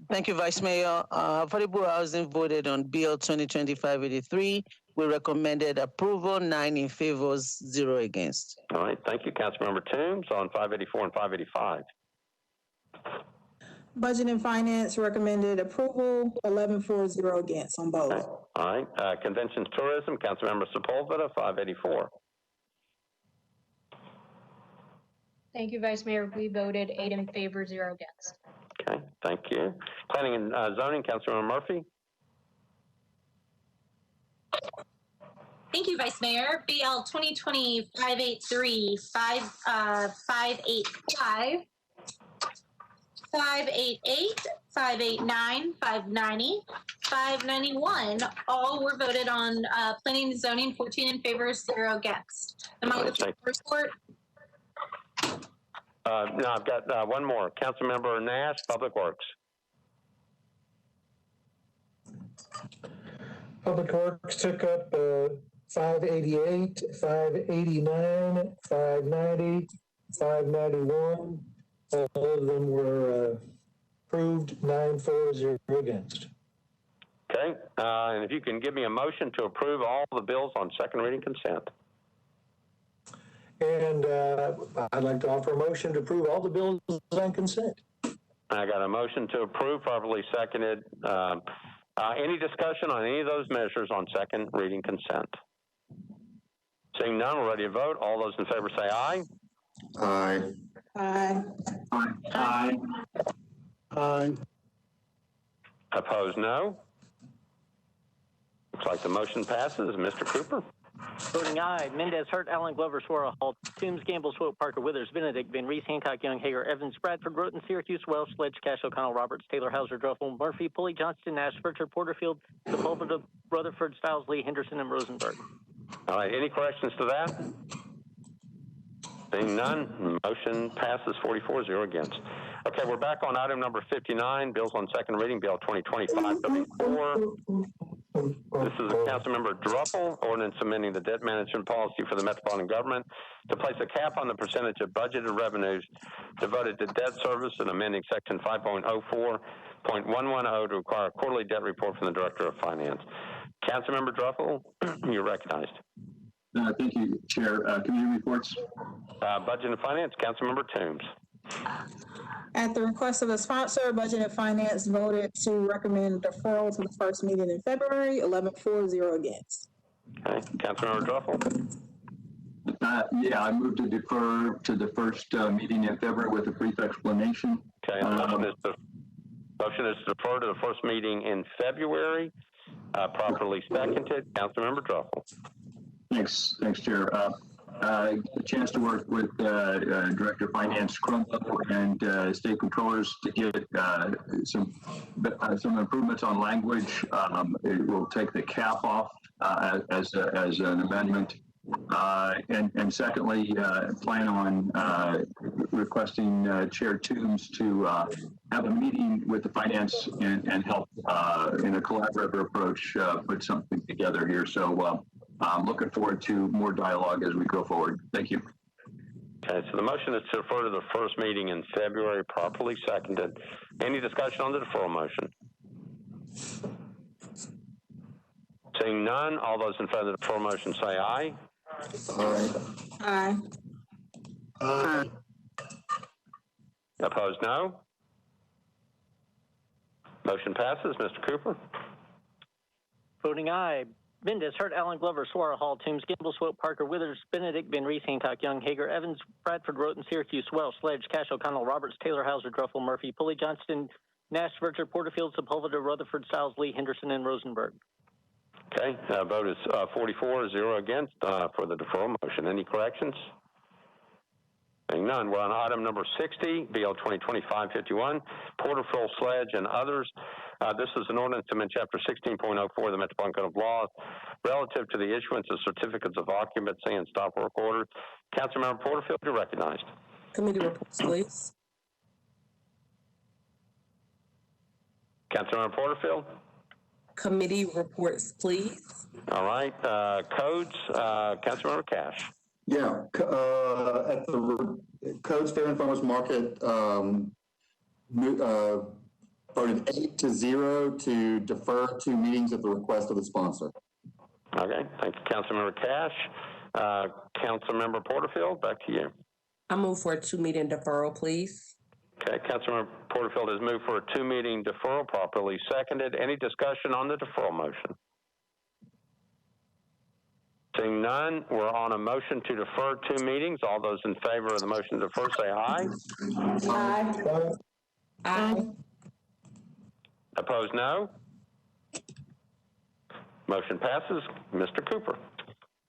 Thank you, Vice Mayor. Affordable Housing voted on Bill 2020-583. We recommended approval, 9 in favor, 0 against. All right, thank you, Councilmember Toombs on 584 and 585. Budget and Finance recommended approval, 11 for, 0 against on both. Okay. All right, Conventions Tourism, Councilmember Sepulveda, 584. Thank you, Vice Mayor. We voted 8 in favor, 0 against. Okay, thank you. Planning and Zoning, Councilmember Murphy. Thank you, Vice Mayor. BL 2020-583, 585, 588, 589, 590, 591. All were voted on planning and zoning, 14 in favor, 0 against. Am I looking at first court? No, I've got one more. Councilmember Nash, Public Works. Public Works took up 588, 589, 590, 591. All of them were approved, 9-4, 0 against. Okay, and if you can give me a motion to approve all the bills on second reading consent. And I'd like to offer a motion to approve all the bills on consent. I got a motion to approve, properly seconded. Any discussion on any of those measures on second reading consent? Seeing none, we're ready to vote. All those in favor say aye. Aye. Aye. Aye. Aye. Opposed, no. Looks like the motion passes. Mr. Cooper? Voting aye. Mendez, Hurt, Allen, Glover, Suara, Hall, Toombs, Gamble, Swope, Parker, Withers, Benedict, Van Reese, Hancock, Young, Hager, Evans, Bradford, Groton, Syracuse, Welsh, Sledge, Cash, O'Connell, Roberts, Taylor, Hauser, Druffel, Murphy, Pulley, Johnston, Nash, Furcher, Porterfield, Sepulveda, Rutherford, Stiles, Lee, Henderson, and Rosenberg. All right, any corrections to that? Seeing none, motion passes 44-0 against. Okay, we're back on item number 59, bills on second reading, Bill 2020-534. This is a Councilmember Druffel, ordinance amending the debt management policy for the Metropolitan government to place a cap on the percentage of budgeted revenues devoted to debt service and amending section 5.04.110 to require a quarterly debt report from the Director of Finance. Councilmember Druffel, you're recognized. Thank you, Chair. Committee reports. Budget and Finance, Councilmember Toombs. At the request of the sponsor, Budget and Finance voted to recommend deferral to the first meeting in February, 11-4, 0 against. Okay, Councilmember Druffel. Yeah, I moved to defer to the first meeting in February with a brief explanation. Okay, motion is to defer to the first meeting in February. Properly seconded. Councilmember Druffel. Thanks, Chair. A chance to work with Director of Finance Crumbo and state controllers to get some improvements on language. It will take the cap off as an amendment. And secondly, plan on requesting Chair Toombs to have a meeting with the finance and help in a collaborative approach put something together here. So I'm looking forward to more dialogue as we go forward. Thank you. Okay, so the motion is to defer to the first meeting in February, properly seconded. Any discussion on the deferral motion? Seeing none, all those in favor of the deferral motion say aye. Aye. Aye. Opposed, no. Motion passes. Mr. Cooper? Voting aye. Mendez, Hurt, Allen, Glover, Suara, Hall, Toombs, Gamble, Swope, Parker, Withers, Benedict, Van Reese, Hancock, Young, Hager, Evans, Bradford, Groton, Syracuse, Welsh, Sledge, Cash, O'Connell, Roberts, Taylor, Hauser, Druffel, Murphy, Pulley, Johnston, Nash, Verger, Porterfield, Sepulveda, Rutherford, Stiles, Lee, Henderson, and Rosenberg. Okay, vote is 44-0 against for the deferral motion. Any corrections? Seeing none, we're on item number 60, BL 2020-551, Porterfield, Sledge, and others. This is an ordinance to amend Chapter 16.04 of the Metropolitan Code of Laws relative to the issuance of certificates of occupancy and stop work orders. Councilmember Porterfield, you're recognized. Committee reports, please. Councilmember Porterfield. Committee reports, please. All right, codes, Councilmember Cash. Yeah, at the Codes Fair and Farmers Market, voted 8-0 to defer 2 meetings at the request of the sponsor. Okay, thank you, Councilmember Cash. Councilmember Porterfield, back to you. I move for a 2-meeting deferral, please. Okay, Councilmember Porterfield has moved for a 2-meeting deferral, properly seconded. Any discussion on the deferral motion? Seeing none, we're on a motion to defer 2 meetings. All those in favor of the motion to defer say aye. Aye. Aye. Opposed, no. Motion passes. Mr. Cooper.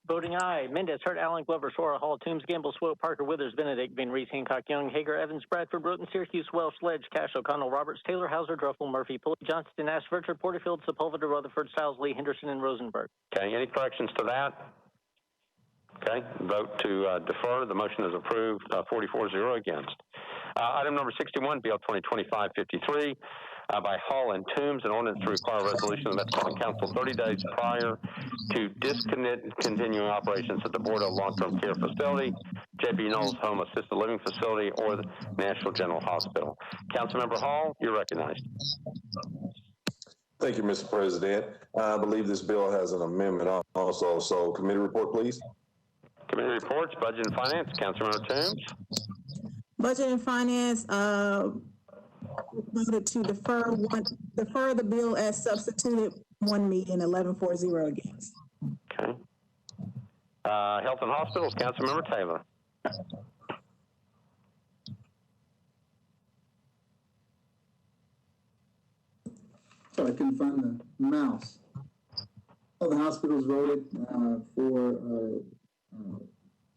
Voting aye. Mendez, Hurt, Allen, Glover, Sora, Hall, Toombs, Gamble, Swope, Parker, Withers, Benedict, Van Reese, Hancock, Young, Hager, Evans, Bradford, Broughton, Syracuse, Welsh, Sledge, Cash, O'Connell, Roberts, Taylor, Hauser, Druffel, Murphy, Pulley, Johnston, Nash, Vircher, Porterfield, Sepulveda, Rutherford, Stiles, Lee, Henderson, and Rosenberg. Okay, any corrections to that? Okay, vote to defer. The motion is approved, 44-0 against. Item number 61, Bill 2025-53, by Hall and Toombs, an ordinance to require a resolution of the Metropolitan Council 30 days prior to discontinuing operations at the Board of Long-Term Care Facility, J.B. Knowles Home Assisted Living Facility, or the Nashville General Hospital. Councilmember Hall, you're recognized. Thank you, Mr. President. I believe this bill has an amendment also. So committee report, please. Committee reports, Budget and Finance, Councilmember Toombs. Budget and Finance voted to defer the bill as substituted, one meeting, 11-4-0 against. Okay. Health and Hospitals, Councilmember Taylor. Sorry, I couldn't find the mouse. All the hospitals voted for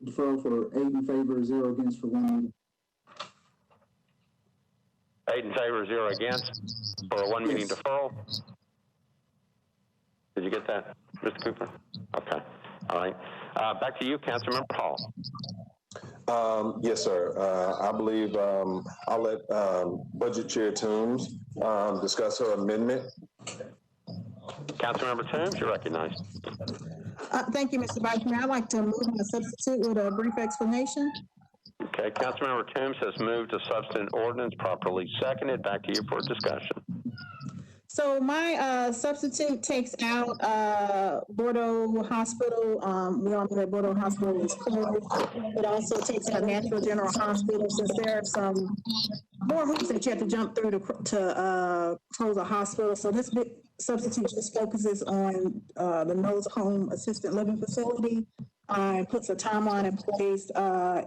deferral for 8 in favor, 0 against for 1 meeting. 8 in favor, 0 against for a 1 meeting deferral. Did you get that, Mr. Cooper? Okay. All right. Back to you, Councilmember Hall. Yes, sir. I believe I'll let Budget Chair Toombs discuss her amendment. Councilmember Toombs, you're recognized. Thank you, Mr. Vice Mayor. I'd like to move my substitute with a brief explanation. Okay, Councilmember Toombs has moved to substitute ordinance, properly seconded. Back to you for discussion. So my substitute takes out Bordeaux Hospital. We all know that Bordeaux Hospital is closed. It also takes out Nashville General Hospital, since there are some more hoops that you have to jump through to close a hospital. So this substitute just focuses on the Knowles Home Assisted Living Facility and puts a timeline in place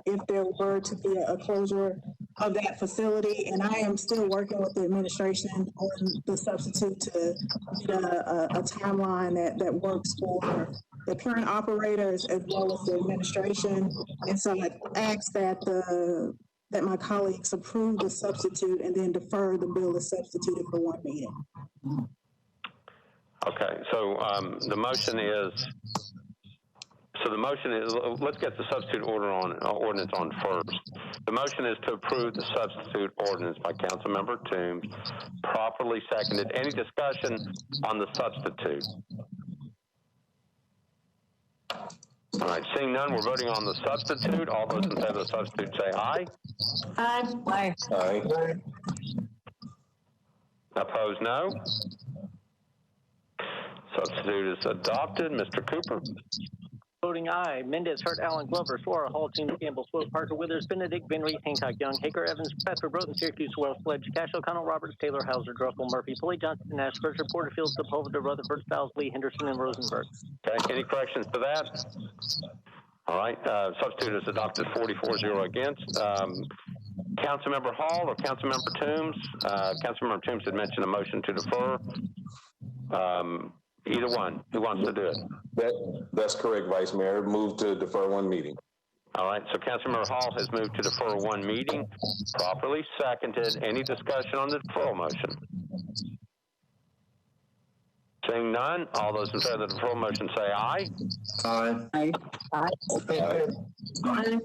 if there were to be a closure of that facility. And I am still working with the administration on the substitute to get a timeline that works for the current operators as well as the administration. And so I ask that that my colleagues approve the substitute and then defer the bill as substituted for 1 meeting. Okay, so the motion is, let's get the substitute ordinance on first. The motion is to approve the substitute ordinance by Councilmember Toombs, properly seconded. Any discussion on the substitute? All right, seeing none, we're voting on the substitute. All those in favor of the substitute say aye. Aye. Aye. Aye. Opposed, no. Substitute is adopted. Mr. Cooper. Voting aye. Mendez, Hurt, Allen, Glover, Sora, Hall, Toombs, Gamble, Swope, Parker, Withers, Benedict, Van Reese, Hancock, Young, Hager, Evans, Bradford, Broughton, Syracuse, Welsh, Sledge, Cash, O'Connell, Roberts, Taylor, Hauser, Druffel, Murphy, Pulley, Johnston, Nash, Vircher, Porterfield, Sepulveda, Rutherford, Stiles, Lee, Henderson, and Rosenberg. Okay, any corrections to that? All right, substitute is adopted 44-0 against. Councilmember Hall or Councilmember Toombs? Councilmember Toombs had mentioned a motion to defer. Either one. Who wants to do it? That's correct, Vice Mayor. Move to defer 1 meeting. All right, so Councilmember Hall has moved to defer 1 meeting, properly seconded. Any discussion on the deferral motion? Seeing none, all those in favor of the deferral motion say aye. Aye. Aye. Aye. Aye.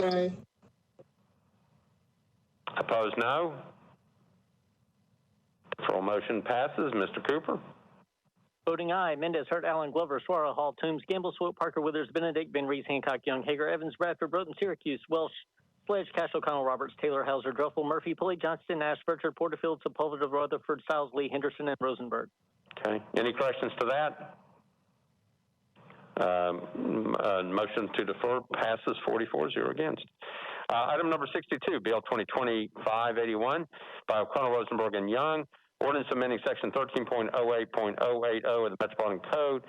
Aye. Opposed, no. Deferral motion passes. Mr. Cooper. Voting aye. Mendez, Hurt, Allen, Glover, Sora, Hall, Toombs, Gamble, Swope, Parker, Withers, Benedict, Van Reese, Hancock, Young, Hager, Evans, Bradford, Broughton, Syracuse, Welsh, Sledge, Cash, O'Connell, Roberts, Taylor, Hauser, Druffel, Murphy, Pulley, Johnston, Nash, Vircher, Porterfield, Sepulveda, Rutherford, Stiles, Lee, Henderson, and Rosenberg. Okay. Any questions to that? Motion to defer passes 44-0 against. Item number 62, Bill 2020-581 by O'Connell, Rosenberg, and Young. Ordinance amending section 13.08.080 of the Metropolitan Code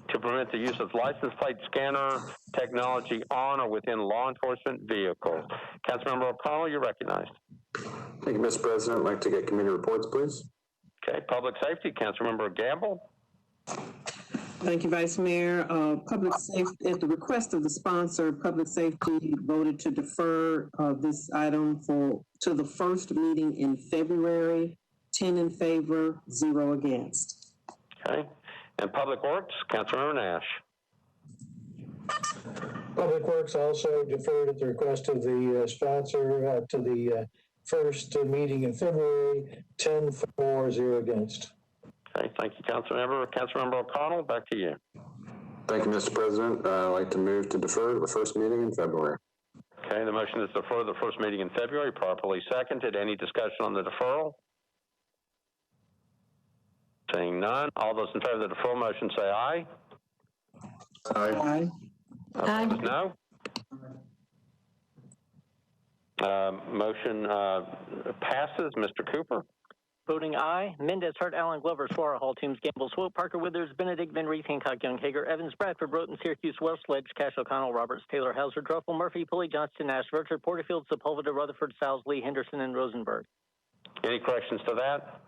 to permit the use of license plate scanner technology on or within law enforcement vehicles. Councilmember O'Connell, you're recognized. Thank you, Mr. President. I'd like to get committee reports, please. Okay, Public Safety, Councilmember Gamble. Thank you, Vice Mayor. Public safety, at the request of the sponsor, Public Safety voted to defer this item to the first meeting in February. 10 in favor, 0 against. Okay. And Public Works, Councilmember Nash. Public Works also deferred at the request of the sponsor to the first meeting in February, 10 for, 0 against. Okay, thank you, Councilmember. Councilmember O'Connell, back to you. Thank you, Mr. President. I'd like to move to defer to the first meeting in February. Okay, the motion is to defer the first meeting in February, properly seconded. Any discussion on the deferral? Seeing none, all those in favor of the deferral motion say aye. Aye. Opposed, no. Motion passes. Mr. Cooper. Voting aye. Mendez, Hart, Allen, Glover, Suara, Hall, Toombs, Gamble, Swope, Parker, Withers, Benedict, Van Reese, Hancock, Young, Hager, Evans, Bradford, Broughton, Syracuse, Welsh, Sledge, Cash, O'Connell, Roberts, Taylor, Hauser, Druffel, Murphy, Pulley, Johnston, Nash, Virtue, Porterfield, Sepulveda, Rutherford, South, Lee, Henderson, and Rosenberg. Any corrections to that?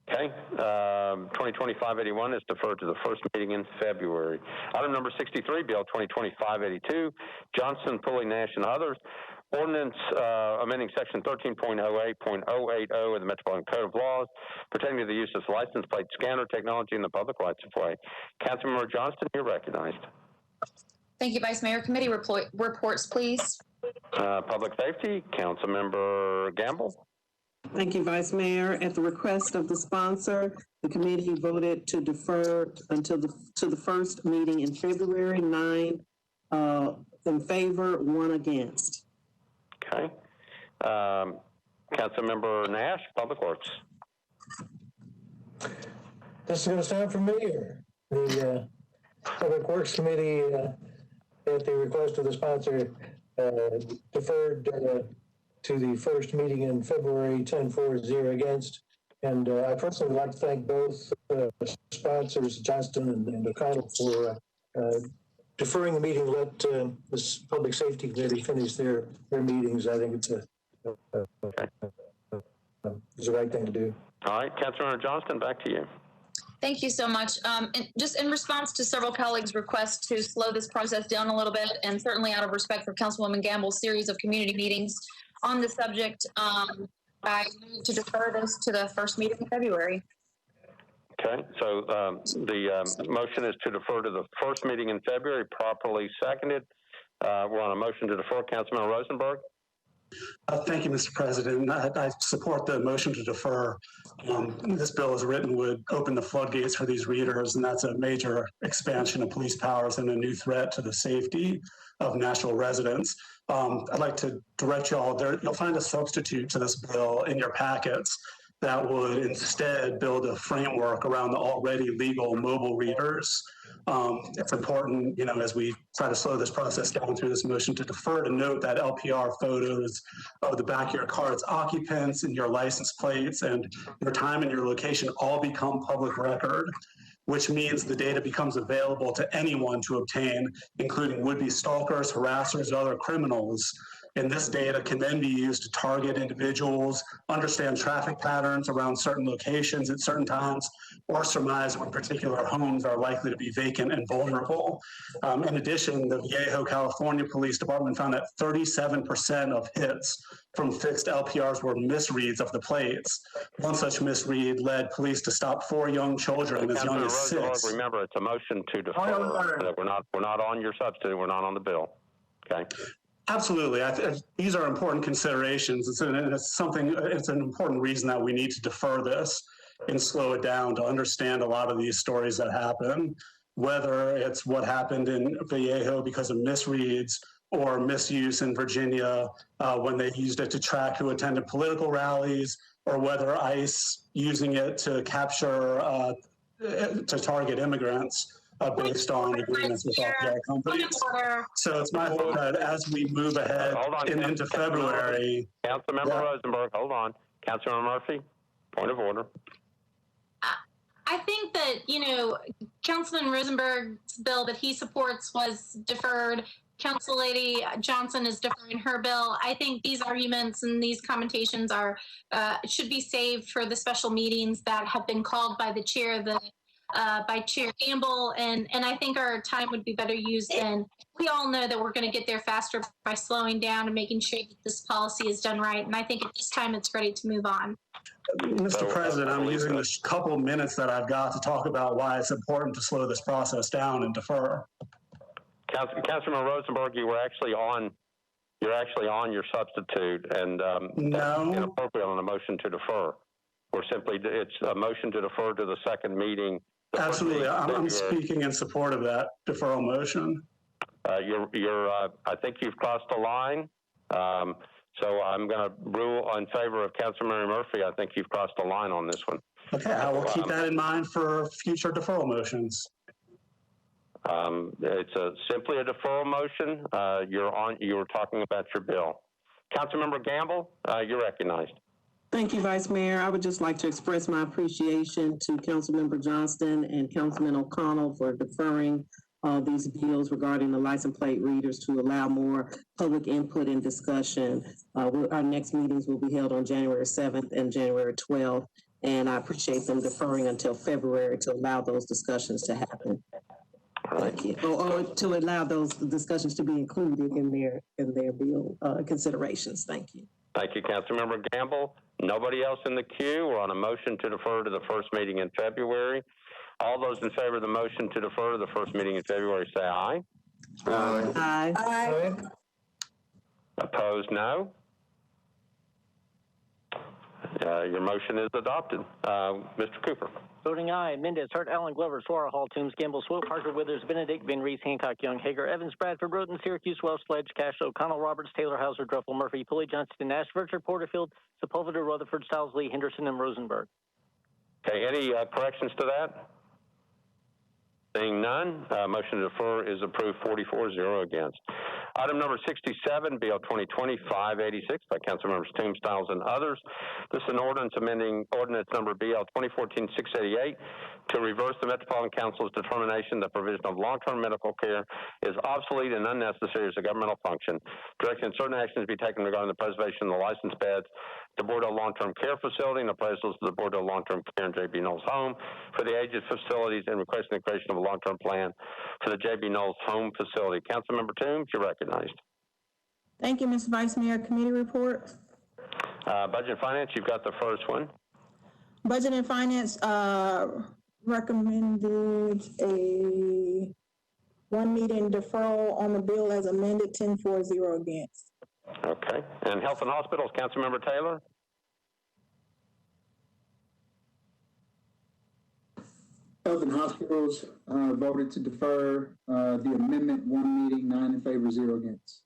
Okay. 2020-581 is deferred to the first meeting in February. Item number 63, Bill 2020-582, Johnson, Pulley, Nash, and others. Ordinance amending section 13.08.080 of the Metropolitan Code of Laws pertaining to the use of license plate scanner technology in the public rights of way. Councilmember Johnston, you're recognized. Thank you, Vice Mayor. Committee reports, please. Public Safety, Councilmember Gamble. Thank you, Vice Mayor. At the request of the sponsor, the committee voted to defer until the first meeting in February. 9 in favor, 1 against. Okay. Councilmember Nash, Public Works. This is going to stand for me, or the Public Works Committee, at the request of the sponsor, deferred to the first meeting in February, 10 for, 0 against. And I personally would like to thank both sponsors, Johnston and O'Connell, for deferring the meeting, let this Public Safety Committee finish their meetings. I think it's the right thing to do. All right, Councilmember Johnston, back to you. Thank you so much. Just in response to several colleagues' requests to slow this process down a little bit, and certainly out of respect for Councilwoman Gamble's series of community meetings on the subject, I move to defer this to the first meeting in February. Okay, so the motion is to defer to the first meeting in February, properly seconded. We're on a motion to defer. Councilman Rosenberg. Thank you, Mr. President. I support the motion to defer. This bill as written would open the floodgates for these readers, and that's a major expansion of police powers and a new threat to the safety of Nashville residents. I'd like to direct you all there. You'll find a substitute to this bill in your packets that would instead build a framework around the already legal mobile readers. It's important, as we try to slow this process down through this motion to defer, to note that LPR photos of the back of your car's occupants and your license plates and your time and your location all become public record, which means the data becomes available to anyone to obtain, including would-be stalkers, harassers, and other criminals. And this data can then be used to target individuals, understand traffic patterns around certain locations at certain times, or surmise when particular homes are likely to be vacant and vulnerable. In addition, the Vallejo, California Police Department found that 37% of hits from fixed LPRs were misreads of the plates. One such misread led police to stop 4 young children as young as 6. Remember, it's a motion to defer. We're not on your substitute. We're not on the bill. Okay. Absolutely. These are important considerations. It's an important reason that we need to defer this and slow it down to understand a lot of these stories that happen, whether it's what happened in Vallejo because of misreads or misuse in Virginia when they used it to track who attended political rallies, or whether ICE using it to capture, to target immigrants. Based on agreements with LPR companies. So it's my hope that as we move ahead into February. Councilmember Rosenberg, hold on. Councilmember Murphy, point of order. I think that, Councilman Rosenberg's bill that he supports was deferred. Council Lady Johnson is deferring her bill. I think these arguments and these commentations should be saved for the special meetings that have been called by the chair of the by Chair Gamble, and I think our time would be better used than, we all know that we're going to get there faster by slowing down and making sure that this policy is done right. And I think at this time it's ready to move on. Mr. President, I'm using this couple minutes that I've got to talk about why it's important to slow this process down and defer. Councilman Rosenberg, you're actually on your substitute, and no, that's inappropriate on a motion to defer. It's a motion to defer to the second meeting. Absolutely, I'm speaking in support of that deferral motion. I think you've crossed the line. So I'm going to rule in favor of Councilmember Murphy. I think you've crossed the line on this one. Okay, I will keep that in mind for future deferral motions. It's simply a deferral motion. You were talking about your bill. Councilmember Gamble, you're recognized. Thank you, Vice Mayor. I would just like to express my appreciation to Councilmember Johnston and Councilman O'Connell for deferring these bills regarding the license plate readers to allow more public input and discussion. Our next meetings will be held on January 7th and January 12th, and I appreciate them deferring until February to allow those discussions to happen. Thank you. Or to allow those discussions to be included in their bill considerations. Thank you. Thank you, Councilmember Gamble. Nobody else in the queue. We're on a motion to defer to the first meeting in February. All those in favor of the motion to defer to the first meeting in February, say aye. Aye. Aye. Aye. Opposed, no. Your motion is adopted. Mr. Cooper. Voting aye. Mendez, Hurt, Allen, Glover, Suara, Hall, Toombs, Gamble, Swope, Parker, Withers, Benedict, Van Reese, Hancock, Young, Hager, Evans, Bradford, Roden, Syracuse, Welsh, Sledge, Cash, O'Connell, Roberts, Taylor, Hauser, Druffel, Murphy, Pulley, Johnston, Nash, Vircher, Porterfield, Sepulveda, Rutherford, Stiles, Lee, Henderson, and Rosenberg. Okay, any corrections to that? Seeing none, motion to defer is approved 44-0 against. Item number 67, BL 2020-586 by Councilmembers Toombs, Stiles, and others. This is an ordinance amending ordinance number BL 2014-688 to reverse the Metropolitan Council's determination that provision of long-term medical care is obsolete and unnecessary as a governmental function, directing certain actions to be taken regarding the preservation of the licensed beds, the Bordeaux Long-Term Care Facility, and appraisals of the Bordeaux Long-Term Care and J.B. Knowles Home for the aged facilities, and requesting the creation of a long-term plan for the J.B. Knowles Home Facility. Councilmember Toombs, you're recognized. Thank you, Mr. Vice Mayor. Committee report. Budget and Finance, you've got the first one. Budget and Finance recommended a 1 meeting deferral on the bill as amended, 10-4-0 against. Okay. And Health and Hospitals, Councilmember Taylor? Health and Hospitals voted to defer the amendment, 1 meeting, 9 in favor, 0 against.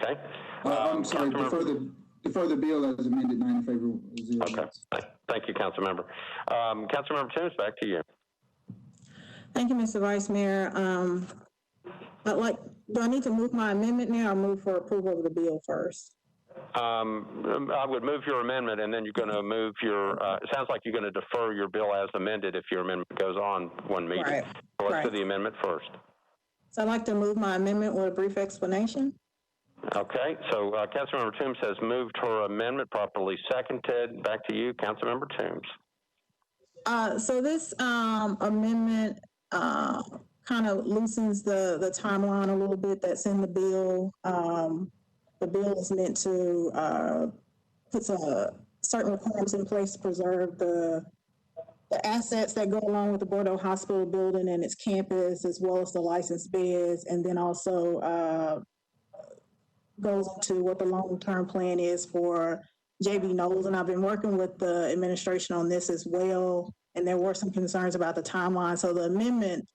Okay. I'm sorry, defer the bill as amended, 9 in favor, 0 against. Okay. Thank you, Councilmember. Councilmember Toombs, back to you. Thank you, Mr. Vice Mayor. Do I need to move my amendment now or move for approval of the bill first? I would move your amendment, and then you're going to move your, it sounds like you're going to defer your bill as amended if your amendment goes on 1 meeting. Right. So let's do the amendment first. So I'd like to move my amendment with a brief explanation. Okay, so Councilmember Toombs has moved her amendment, properly seconded. Back to you, Councilmember Toombs. So this amendment kind of loosens the timeline a little bit that's in the bill. The bill is meant to put certain requirements in place to preserve the assets that go along with the Bordeaux Hospital building and its campus, as well as the licensed beds, and then also goes into what the long-term plan is for J.B. Knowles. And I've been working with the administration on this as well, and there were some concerns about the timeline. So the amendment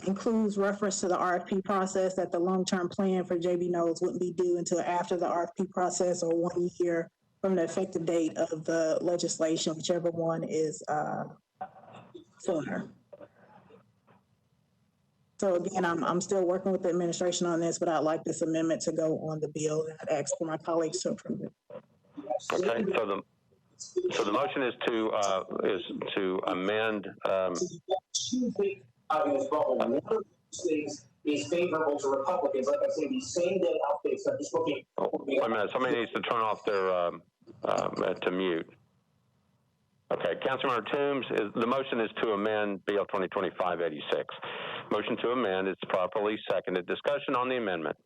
includes reference to the RFP process, that the long-term plan for J.B. Knowles wouldn't be due until after the RFP process or 1 year from the effective date of the legislation, whichever one is sooner. So again, I'm still working with the administration on this, but I'd like this amendment to go on the bill, and I'd ask for my colleagues to approve it. Okay, so the motion is to amend. One of those things is favorable to Republicans. Like I say, these same day outfits. I'm just looking. Wait a minute. Somebody needs to turn off their to mute. Okay, Councilmember Toombs, the motion is to amend Bill 2025-86. Motion to amend is properly seconded. Discussion on the amendment.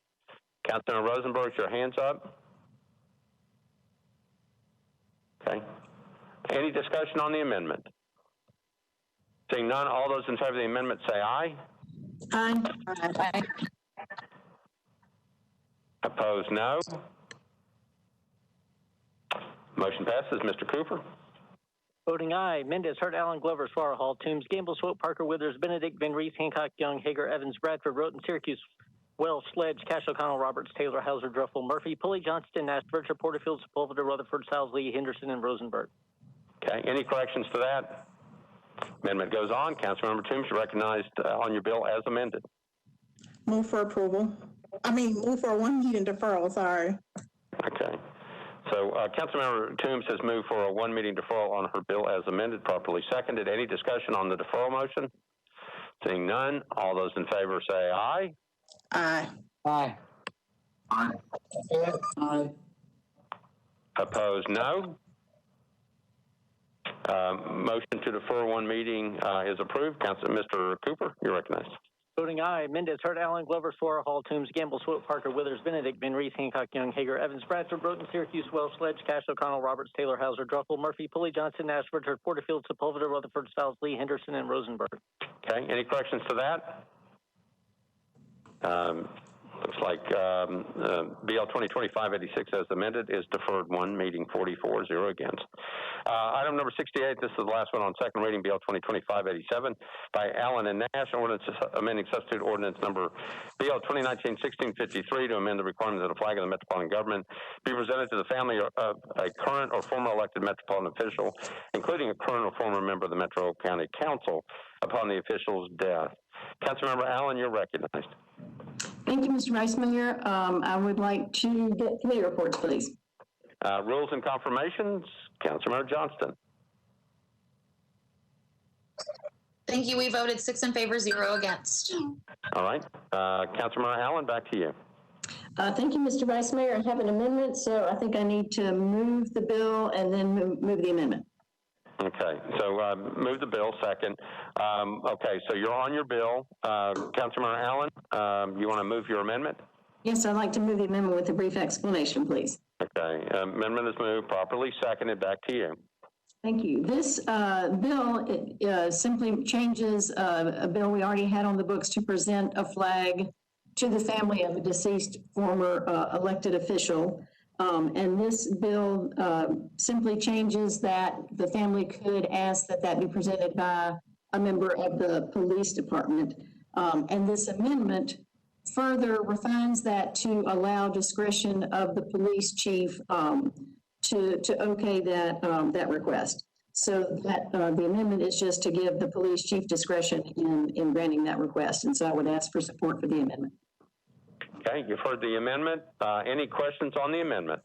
Councilmember Rosenberg, your hands up. Okay. Any discussion on the amendment? Seeing none, all those in favor of the amendment say aye. Aye. Aye. Opposed, no. Motion passes. Mr. Cooper. Voting aye. Mendez, Hurt, Allen, Glover, Suara, Hall, Toombs, Gamble, Swope, Parker, Withers, Benedict, Van Reese, Hancock, Young, Hager, Evans, Bradford, Roten, Syracuse, Wells, Sledge, Cash, O'Connell, Roberts, Taylor, Hauser, Druffel, Murphy, Pulley, Johnston, Nash, Vircher, Porterfield, Sepulveda, Rutherford, Stiles, Lee, Henderson, and Rosenberg. Okay. Any corrections to that? Amendment goes on. Councilmember Toombs, you're recognized on your bill as amended. Move for approval. Move for a one meeting deferral, sorry. Okay. So Councilmember Toombs has moved for a one meeting deferral on her bill as amended, properly seconded. Any discussion on the deferral motion? Seeing none, all those in favor say aye. Aye. Aye. Aye. Aye. Opposed, no. Motion to defer one meeting is approved. Mr. Cooper, you're recognized. Voting aye. Mendez, Hurt, Allen, Glover, Suara, Hall, Toombs, Gamble, Swope, Parker, Withers, Benedict, Van Reese, Hancock, Young, Hager, Evans, Bradford, Roten, Syracuse, Wells, Sledge, Cash, O'Connell, Roberts, Taylor, Hauser, Druffel, Murphy, Pulley, Johnson, Nash, Vircher, Porterfield, Sepulveda, Rutherford, Stiles, Lee, Henderson, and Rosenberg. Okay. Any corrections to that? Looks like BL 2025-86 as amended is deferred one meeting, 44-0 against. Item number 68, this is the last one on second reading, BL 2025-87 by Allen and Nash, ordinance amending substitute ordinance number BL 2019-1653 to amend the requirements of the flag of the Metropolitan government be presented to the family of a current or former elected Metropolitan official, including a current or former member of the Metro County Council upon the official's death. Councilmember Allen, you're recognized. Thank you, Mr. Vice Mayor. I would like to get committee reports, please. Rules and confirmations, Councilmember Johnston. Thank you. We voted 6 in favor, 0 against. All right. Councilmember Allen, back to you. Thank you, Mr. Vice Mayor. I have an amendment, so I think I need to move the bill and then move the amendment. Okay, so move the bill, second. Okay, so you're on your bill. Councilmember Allen, you want to move your amendment? Yes, I'd like to move the amendment with a brief explanation, please. Okay, amendment is moved, properly seconded. Back to you. Thank you. This bill simply changes a bill we already had on the books to present a flag to the family of a deceased former elected official. And this bill simply changes that the family could ask that be presented by a member of the police department. And this amendment further refines that to allow discretion of the police chief to okay that request. So that the amendment is just to give the police chief discretion in granting that request. And so I would ask for support for the amendment. Okay, you've heard the amendment. Any questions on the amendment?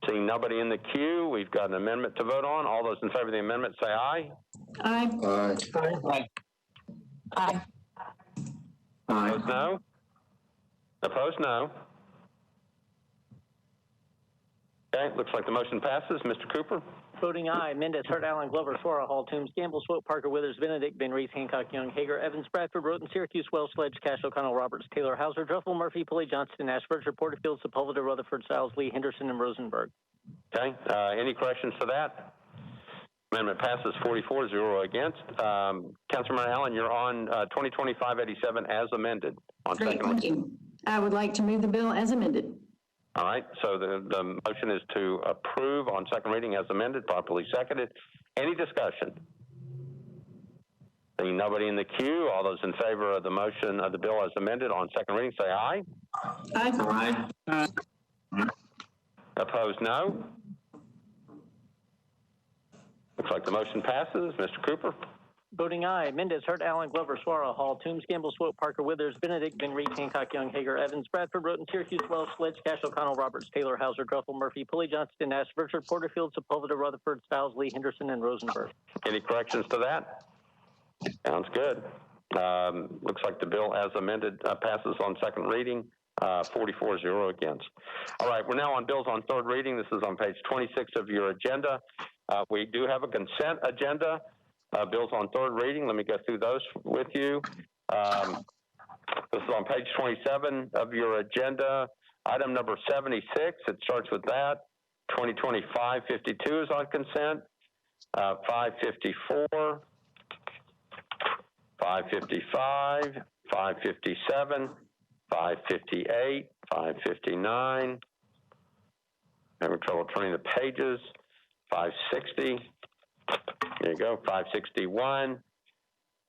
Seeing nobody in the queue, we've got an amendment to vote on. All those in favor of the amendment say aye. Aye. Aye. Aye. Aye. Opposed, no. Opposed, no. Okay, looks like the motion passes. Mr. Cooper? Voting aye. Mendez, Hurt, Allen, Glover, Suara, Hall, Toombs, Gamble, Swope, Parker, Withers, Benedict, Van Reese, Hancock, Young, Hager, Evans, Bradford, Roten, Syracuse, Wells, Sledge, Cash, O'Connell, Roberts, Taylor, Hauser, Druffel, Murphy, Pulley, Johnston, Nash, Vircher, Porterfield, Sepulveda, Rutherford, Stiles, Lee, Henderson, and Rosenberg. Okay, any corrections to that? Amendment passes 44-0 against. Councilmember Allen, you're on 2025-87 as amended. On Great, second thank you. I would like to move the bill as amended. All right, so the motion is to approve on second reading as amended, properly seconded. Any discussion? Seeing nobody in the queue, all those in favor of the motion of the bill as amended on second reading say aye. Aye. Aye. Opposed, no. Looks like the motion passes. Mr. Cooper? Voting aye. Mendez, Hurt, Allen, Glover, Suara, Hall, Toombs, Gamble, Swope, Parker, Withers, Benedict, Van Reese, Hancock, Young, Hager, Evans, Bradford, Roten, Syracuse, Wells, Sledge, Cash, O'Connell, Roberts, Taylor, Hauser, Druffel, Murphy, Pulley, Johnston, Nash, Vircher, Porterfield, Sepulveda, Rutherford, Stiles, Lee, Henderson, and Rosenberg. Any corrections to that? Sounds good. Looks like the bill as amended passes on second reading. 44-0 against. All right, we're now on bills on third reading. This is on page 26 of your agenda. We do have a consent agenda, bills on third reading. Let me go through those with you. This is on page 27 of your agenda. Item number 76, it starts with that. 2020-552 is on consent. 554, 555, 557, 558, 559. Having trouble turning the pages. 560. There you go. 561,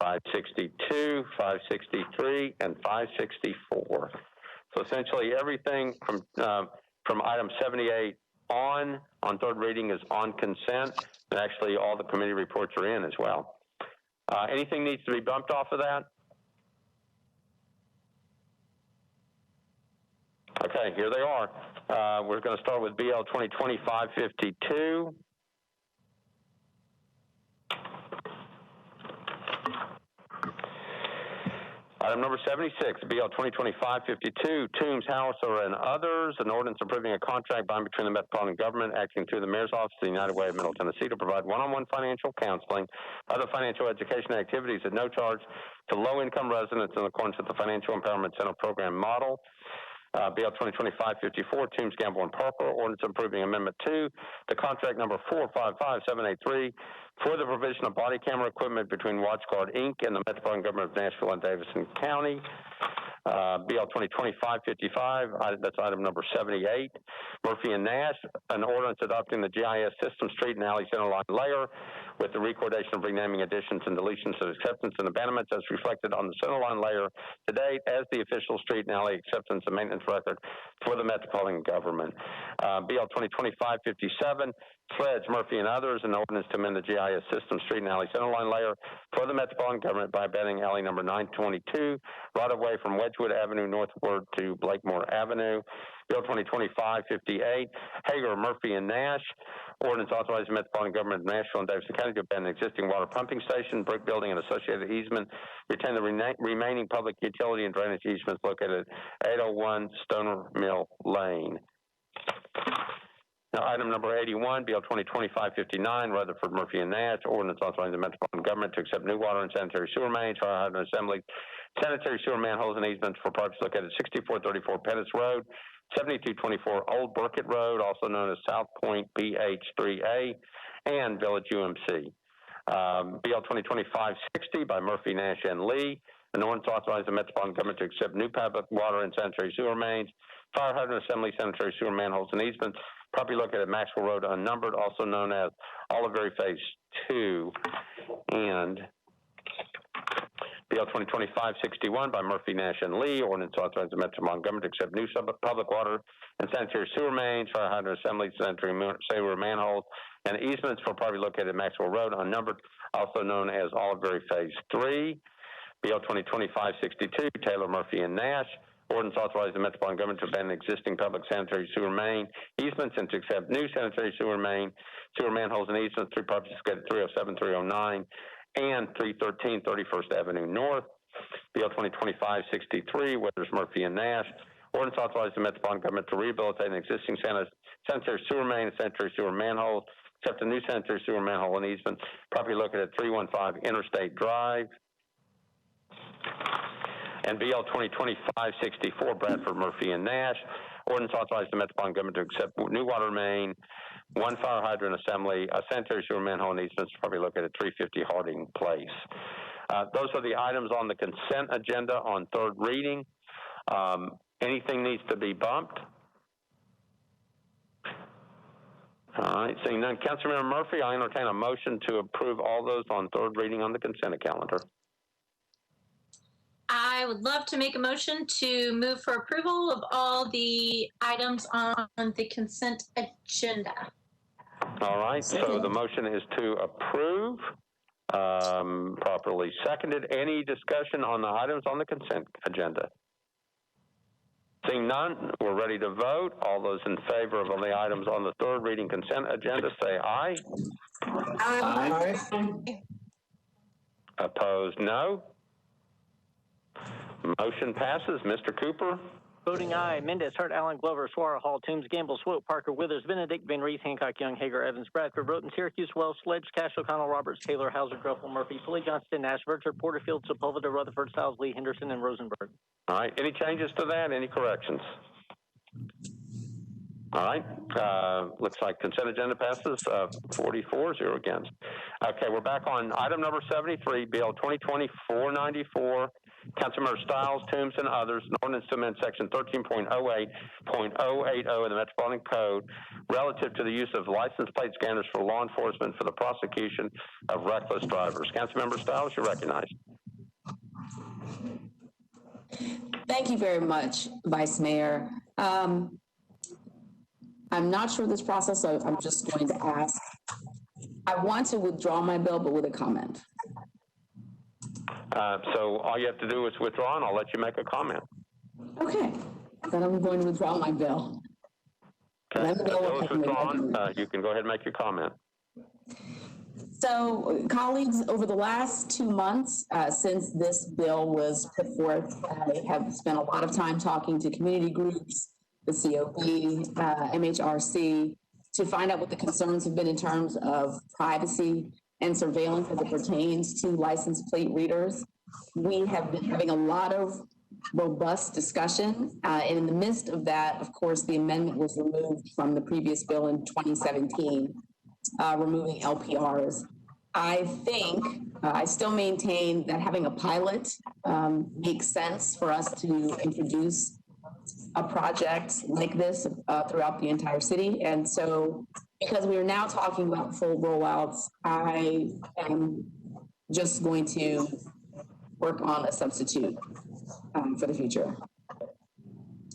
562, 563, and 564. So essentially everything from item 78 on third reading is on consent, and actually all the committee reports are in as well. Anything needs to be bumped off of that? Okay, here they are. We're going to start with BL 2020-552. Item number 76, BL 2020-552, Toombs, Hauser, and others, an ordinance approving a contract by and between the Metropolitan Government acting through the Mayor's Office of the United Way of Middle Tennessee to provide one-on-one financial counseling, other financial education activities at no charge to low-income residents in accordance with the Financial Empowerment Center Program model. BL 2020-554, Toombs, Gamble, and Parker, ordinance approving Amendment 2 to contract number 455783 for the provision of body camera equipment between WatchGuard, Inc. and the Metropolitan Government of Nashville and Davidson County. BL 2020-555, that's item number 78. Murphy and Nash, an ordinance adopting the GIS system street and alley centerline layer with the recordation of renaming additions and deletions of acceptance and abandonments as reflected on the centerline layer to date as the official street and alley acceptance and maintenance record for the Metropolitan Government. BL 2020-557, Sledge, Murphy, and others, an ordinance to amend the GIS system street and alley centerline layer for the Metropolitan Government by abandoning alley number 922, right of way from Wedgwood Avenue northward to Blakemore Avenue. Bill 2020-558, Hager, Murphy, and Nash, ordinance authorizing the Metropolitan Government of Nashville and Davidson County to abandon an existing water pumping station, brick building, and associated easement, retain the remaining public utility and drainage easements located at 801 Stoner Mill Lane. Now, item number 81, BL 2020-559, Rutherford, Murphy, and Nash, ordinance authorizing the Metropolitan Government to accept new water and sanitary sewer mains, fire hydrant assembly, sanitary sewer manholes, and easements for projects located at 6434 Pettis Road, 7224 Old Burkett Road, also known as South Point PH3A, and Village UMC. BL 2020-560 by Murphy, Nash, and Lee, an ordinance authorizing the Metropolitan Government to accept new public water and sanitary sewer mains, fire hydrant assembly, sanitary sewer manholes, and easements, property located at Maxwell Road unnumbered, also known as Olive Phase 2, and BL 2020-561 by Murphy, Nash, and Lee, ordinance authorizing the Metropolitan Government to accept new public water and sanitary sewer mains, fire hydrant assembly, sanitary sewer manholes, and easements for property located at Maxwell Road unnumbered, also known as Olive Phase 3. BL 2020-562, Taylor, Murphy, and Nash, ordinance authorizing the Metropolitan Government to abandon existing public sanitary sewer main easements and to accept new sanitary sewer manholes and easements through properties located at 307, 309, and 313 31st Avenue North. BL 2020-563, Withers, Murphy, and Nash, ordinance authorizing the Metropolitan Government to rehabilitate an existing sanitary sewer main and sanitary sewer manhole, accept a new sanitary sewer manhole and easement, property located at 315 Interstate Drive. And BL 2020-564, Bradford, Murphy, and Nash, ordinance authorizing the Metropolitan Government to accept new water main, one fire hydrant assembly, a sanitary sewer manhole and easements, probably located at 350 Harding Place. Those are the items on the consent agenda on third reading. Anything needs to be bumped? All right, seeing none. Councilmember Murphy, I entertain a motion to approve all those on third reading on the consent calendar. I would love to make a motion to move for approval of all the items on the consent agenda. All right, so the motion is to approve, properly seconded. Any discussion on the items on the consent agenda? Seeing none, we're ready to vote. All those in favor of all the items on the third reading consent agenda, say aye. Aye. Opposed, no. Motion passes. Mr. Cooper? Voting aye. Mendez, Hurt, Allen, Glover, Suara, Hall, Toombs, Gamble, Swope, Parker, Withers, Benedict, Van Reese, Hancock, Young, Hager, Evans, Bradford, Broughton, Syracuse, Wells, Sledge, Cash, O'Connell, Roberts, Taylor, Hauser, Gruffel, Murphy, Pulley, Johnston, Nash, Vercher, Porterfield, Sepulveda, Rutherford, Stiles, Lee, Henderson, and Rosenberg. All right, any changes to that? Any corrections? All right, looks like consent agenda passes 44, 0 against. Okay, we're back on item number 73, Bill 2020-494, Councilmember Stiles, Toombs, and others, an ordinance to amend section 13.08.080 of the Metropolitan Code relative to the use of license plate scanners for law enforcement for the prosecution of reckless drivers. Councilmember Stiles, you're recognized. Thank you very much, Vice Mayor. I'm not sure this process, so I'm just going to ask. I want to withdraw my bill, but with a comment. So all you have to do is withdraw, and I'll let you make a comment. Okay, then I'm going to withdraw my bill. Okay, the bill is withdrawn. You can go ahead and make your comment. So, colleagues, over the last 2 months since this bill was put forth, I have spent a lot of time talking to community groups, the COP, MHRC, to find out what the concerns have been in terms of privacy and surveillance as it pertains to license plate readers. We have been having a lot of robust discussion, and in the midst of that, of course, the amendment was removed from the previous bill in 2017, removing LPRs. I think, I still maintain that having a pilot makes sense for us to introduce a project like this throughout the entire city. And so, because we are now talking about full rollouts, I am just going to work on a substitute for the future.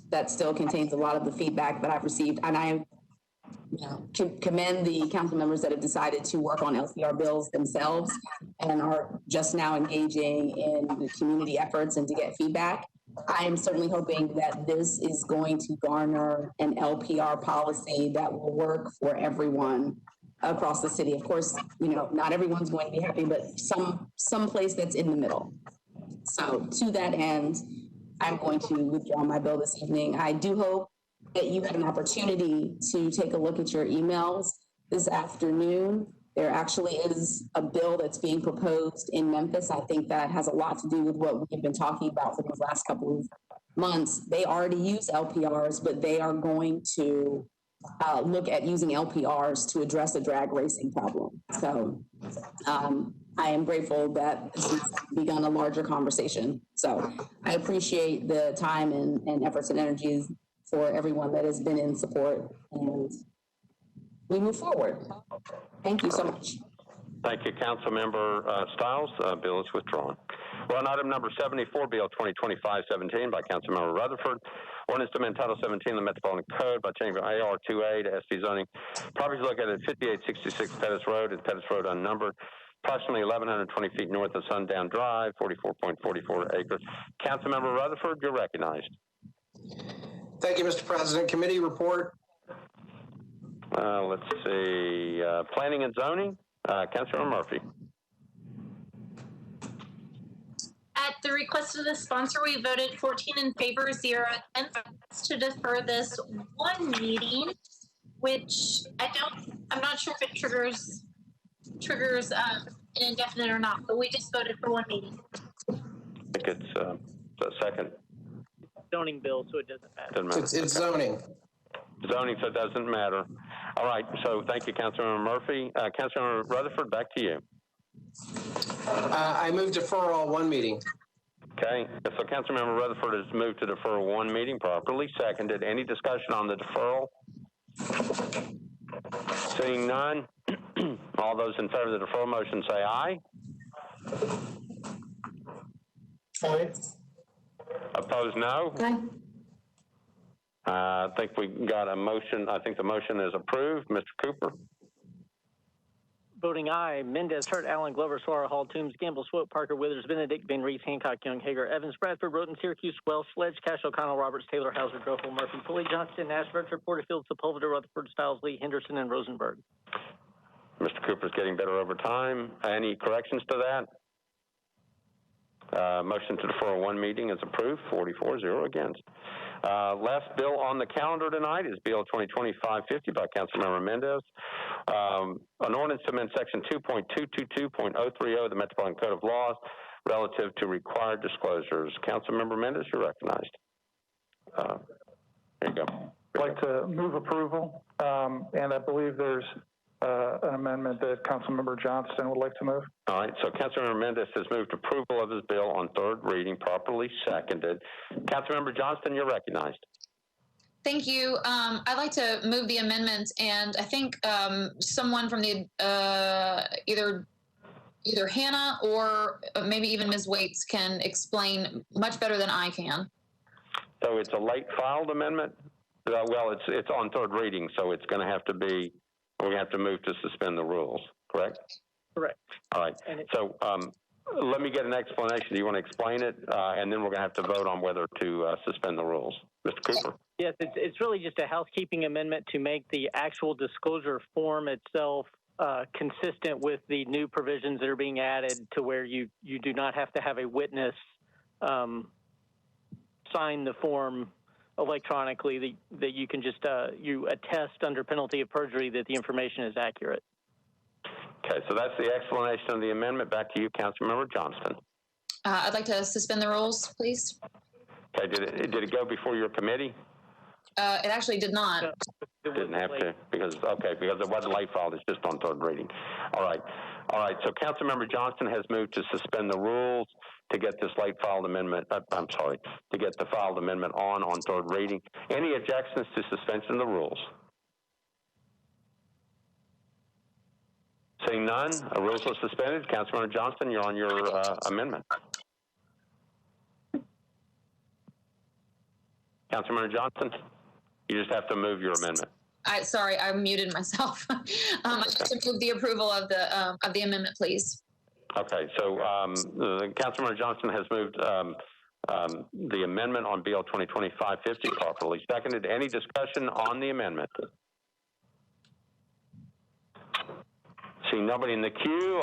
That still contains a lot of the feedback that I've received, and I commend the council members that have decided to work on LCR bills themselves and are just now engaging in the community efforts and to get feedback. I am certainly hoping that this is going to garner an LPR policy that will work for everyone across the city. Of course, not everyone's going to be happy, but some place that's in the middle. So to that end, I'm going to withdraw my bill this evening. I do hope that you had an opportunity to take a look at your emails this afternoon. There actually is a bill that's being proposed in Memphis. I think that has a lot to do with what we've been talking about for these last couple of months. They already use LPRs, but they are going to look at using LPRs to address a drag racing problem. So I am grateful that this has begun a larger conversation. So I appreciate the time and efforts and energies for everyone that has been in support, and we move forward. Thank you so much. Thank you, Councilmember Stiles. Bill is withdrawn. We're on item number 74, Bill 2025-17 by Councilmember Rutherford. Ordinance to amend Title 17 of the Metropolitan Code by changing AR 2A to SC zoning. Properties located at 5866 Pettis Road and Pettis Road unnumbered, approximately 1,120 feet north of Sundown Drive, 44.44 acres. Councilmember Rutherford, you're recognized. Thank you, Mr. President. Committee report. Let's see, planning and zoning, Councilor Murphy. At the request of the sponsor, we voted 14 in favor, 0 against to defer this one meeting, which I'm not sure if it triggers an indefinite or not, but we just voted for one meeting. I think it's the second. Zoning bill, so it doesn't matter. Doesn't matter. It's okay. Zoning. So it doesn't matter. All right, so thank you, Councilmember Murphy. Councilmember Rutherford, back to you. I move deferral one meeting. Okay, so Councilmember Rutherford has moved to defer one meeting, properly seconded. Any discussion on the deferral? Seeing none, all those in favor of the deferral motion say aye. Aye. Opposed, no. Aye. I think we got a motion. I think the motion is approved. Mr. Cooper. Voting aye. Mendez, Hurt, Allen, Glover, Suara, Hall, Toombs, Gamble, Swope, Parker, Withers, Benedict, Van Reese, Hancock, Young, Hager, Evans, Bradford, Broughton, Syracuse, Wells, Sledge, Cash, O'Connell, Roberts, Taylor, Hauser, Groffel, Murphy, Pulley, Johnston, Nash, Vercher, Porterfield, Sepulveda, Rutherford, Stiles, Lee, Henderson, and Rosenberg. Mr. Cooper's getting better over time. Any corrections to that? Motion to defer one meeting is approved, 44-0 against. Last bill on the calendar tonight is Bill 2020-550 by Councilmember Mendez. An ordinance to amend Section 2.222.030 of the Metropolitan Code of Laws relative to required disclosures. Councilmember Mendez, you're recognized. There you go. I'd like to move approval, and I believe there's an amendment that Councilmember Johnston would like to move. All right, so Councilmember Mendez has moved approval of his bill on third reading, properly seconded. Councilmember Johnston, you're recognized. Thank you. I'd like to move the amendment, and I think someone from the either Hannah or maybe even Ms. Waits can explain much better than I can. So it's a late filed amendment. Well, it's on third reading, so it's going to have to be. We have to move to suspend the rules, correct? Correct. All right. So let me get an explanation. Do you want to explain it? And then we're going to have to vote on whether to suspend the rules. Mr. Cooper? Yes, it's really just a housekeeping amendment to make the actual disclosure form itself consistent with the new provisions that are being added to where you do not have to have a witness sign the form electronically, that you can just you attest under penalty of perjury that the information is accurate. Okay, so that's the explanation of the amendment. Back to you, Councilmember Johnston. I'd like to suspend the rules, please. Okay, did it go before your committee? It actually did not. It didn't have to because it wasn't late filed. It's just on third reading. All right. So Councilmember Johnston has moved to suspend the rules to get this late filed amendment. To get the filed amendment on third reading. Any objections to suspension of the rules? Seeing none, rules are suspended. Councilmember Johnston, you're on your amendment. Councilmember Johnston, you just have to move your amendment. Sorry, I muted myself. I'd like to move the approval of the amendment, please. Okay, so Councilmember Johnston has moved the amendment on Bill 2020-550 properly seconded. Any discussion on the amendment? See nobody in the queue.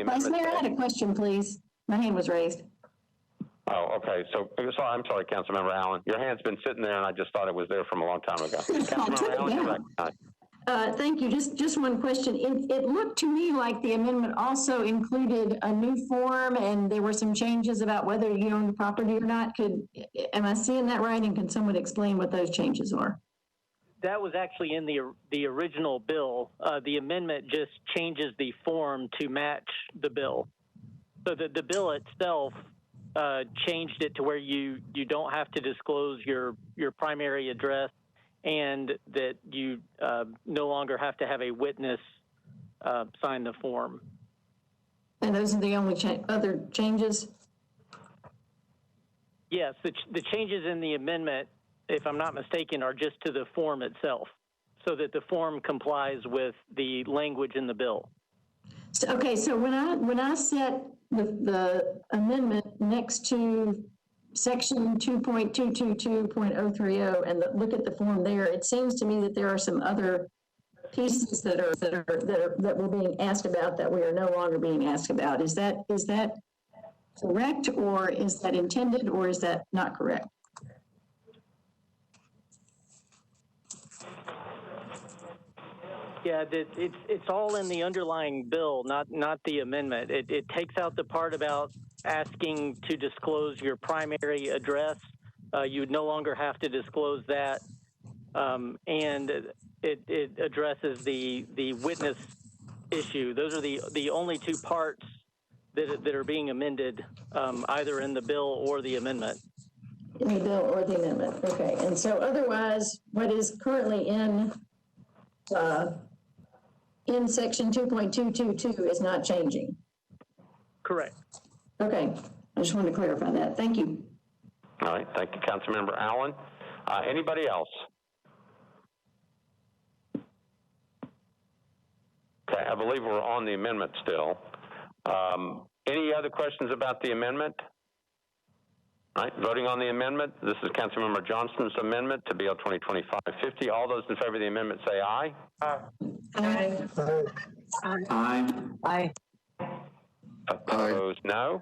Vice Mayor, I had a question, please. My hand was raised. Oh, okay. So, I'm sorry, Councilmember Allen. Your hand's been sitting there, and I just thought it was there from a long time ago. Councilmember Allen, you're recognized. Thank you. Just one question. It looked to me like the amendment also included a new form, and there were some changes about whether you own the property or not. Am I seeing that right? And can someone explain what those changes are? That was actually in the original bill. The amendment just changes the form to match the bill. So the bill itself changed it to where you don't have to disclose your primary address, and that you no longer have to have a witness sign the form. And those are the only other changes? Yes, the changes in the amendment, if I'm not mistaken, are just to the form itself, so that the form complies with the language in the bill. So, okay, so when I set the amendment next to section 2.222.030 and look at the form there, it seems to me that there are some other pieces that we're being asked about that we are no longer being asked about. Is that correct, or is that intended, or is that not correct? Yeah, it's all in the underlying bill, not the amendment. It takes out the part about asking to disclose your primary address. You would no longer have to disclose that, and it addresses the witness issue. Those are the only two parts that are being amended, either in the bill or the amendment. In the bill or the amendment, okay. And so otherwise, what is currently in section 2.222 is not changing. Correct. Okay, I just wanted to clarify that. Thank you. All right, thank you, Councilmember Allen. Anybody else? Okay, I believe we're on the amendment still. Any other questions about the amendment? All right, voting on the amendment. This is Councilmember Johnston's amendment to Bill 2020-550. All those in favor of the amendment say aye. Aye. Aye. Aye. Aye. Opposed, no.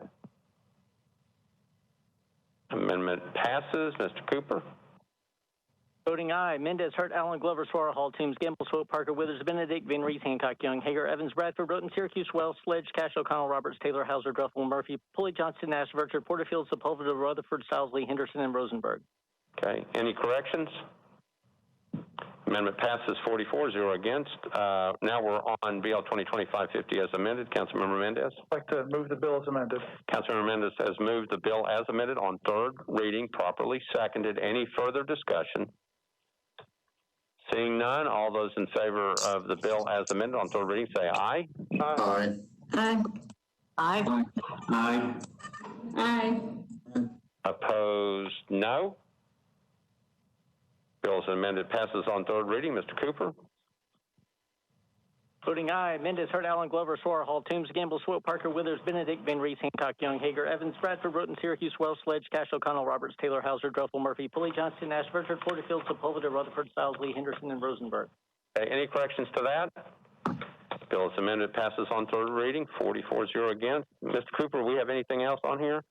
Amendment passes. Mr. Cooper? Voting aye. Mendez, Hurt, Allen, Glover, Suara, Hall, Toombs, Gamble, Swope, Parker, Withers, Benedict, Van Reese, Hancock, Young, Hager, Evans, Bradford, Broughton, Syracuse, Wells, Sledge, Cash, O'Connell, Roberts, Taylor, Hauser, Druffel, Murphy, Pulley, Johnston, Nash, Vercher, Porterfield, Sepulveda, Rutherford, Stiles, Lee, Henderson, and Rosenberg. Okay. Any corrections? Amendment passes 44-0 against. Now we're on BL 2020-550 as amended. Councilmember Mendez. I'd like to move the bill as amended. Councilmember Mendez has moved the bill as amended on third reading, properly seconded. Any further discussion? Seeing none, all those in favor of the bill as amended on third reading say aye. Aye. Aye. Aye. Aye. Aye. Opposed, no. Bill as amended passes on third reading. Mr. Cooper? Voting aye. Mendez, Hurt, Allen, Glover, Suara, Hall, Toombs, Gamble, Swope, Parker, Withers, Benedict, Van Reese, Hancock, Young, Hager, Evans, Bradford, Broughton, Syracuse, Wells, Sledge, Cash, O'Connell, Roberts, Taylor, Hauser, Druffel, Murphy, Pulley, Johnston, Nash, Vercher, Porterfield, Sepulveda, Rutherford, Stiles, Lee, Henderson, and Rosenberg. Okay, any corrections to that? Bill as amended passes on third reading, 44-0 against. Mr. Cooper, we have anything else on here?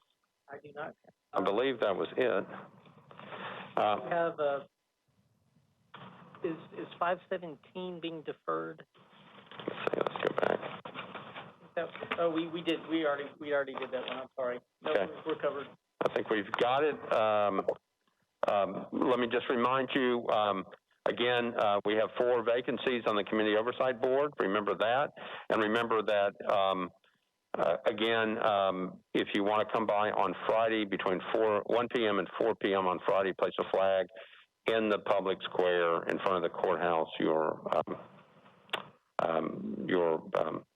I do not. I believe that was it. We have, is 517 being deferred? Let's see, let's go back. Oh, we already did that one. I'm sorry. No, Okay. we're covered. I think we've got it. Let me just remind you, again, we have 4 vacancies on the Community Oversight Board. Remember that. And remember that, again, if you want to come by on Friday between 1 p.m. and 4 p.m. on Friday, place a flag in the public square in front of the courthouse. You're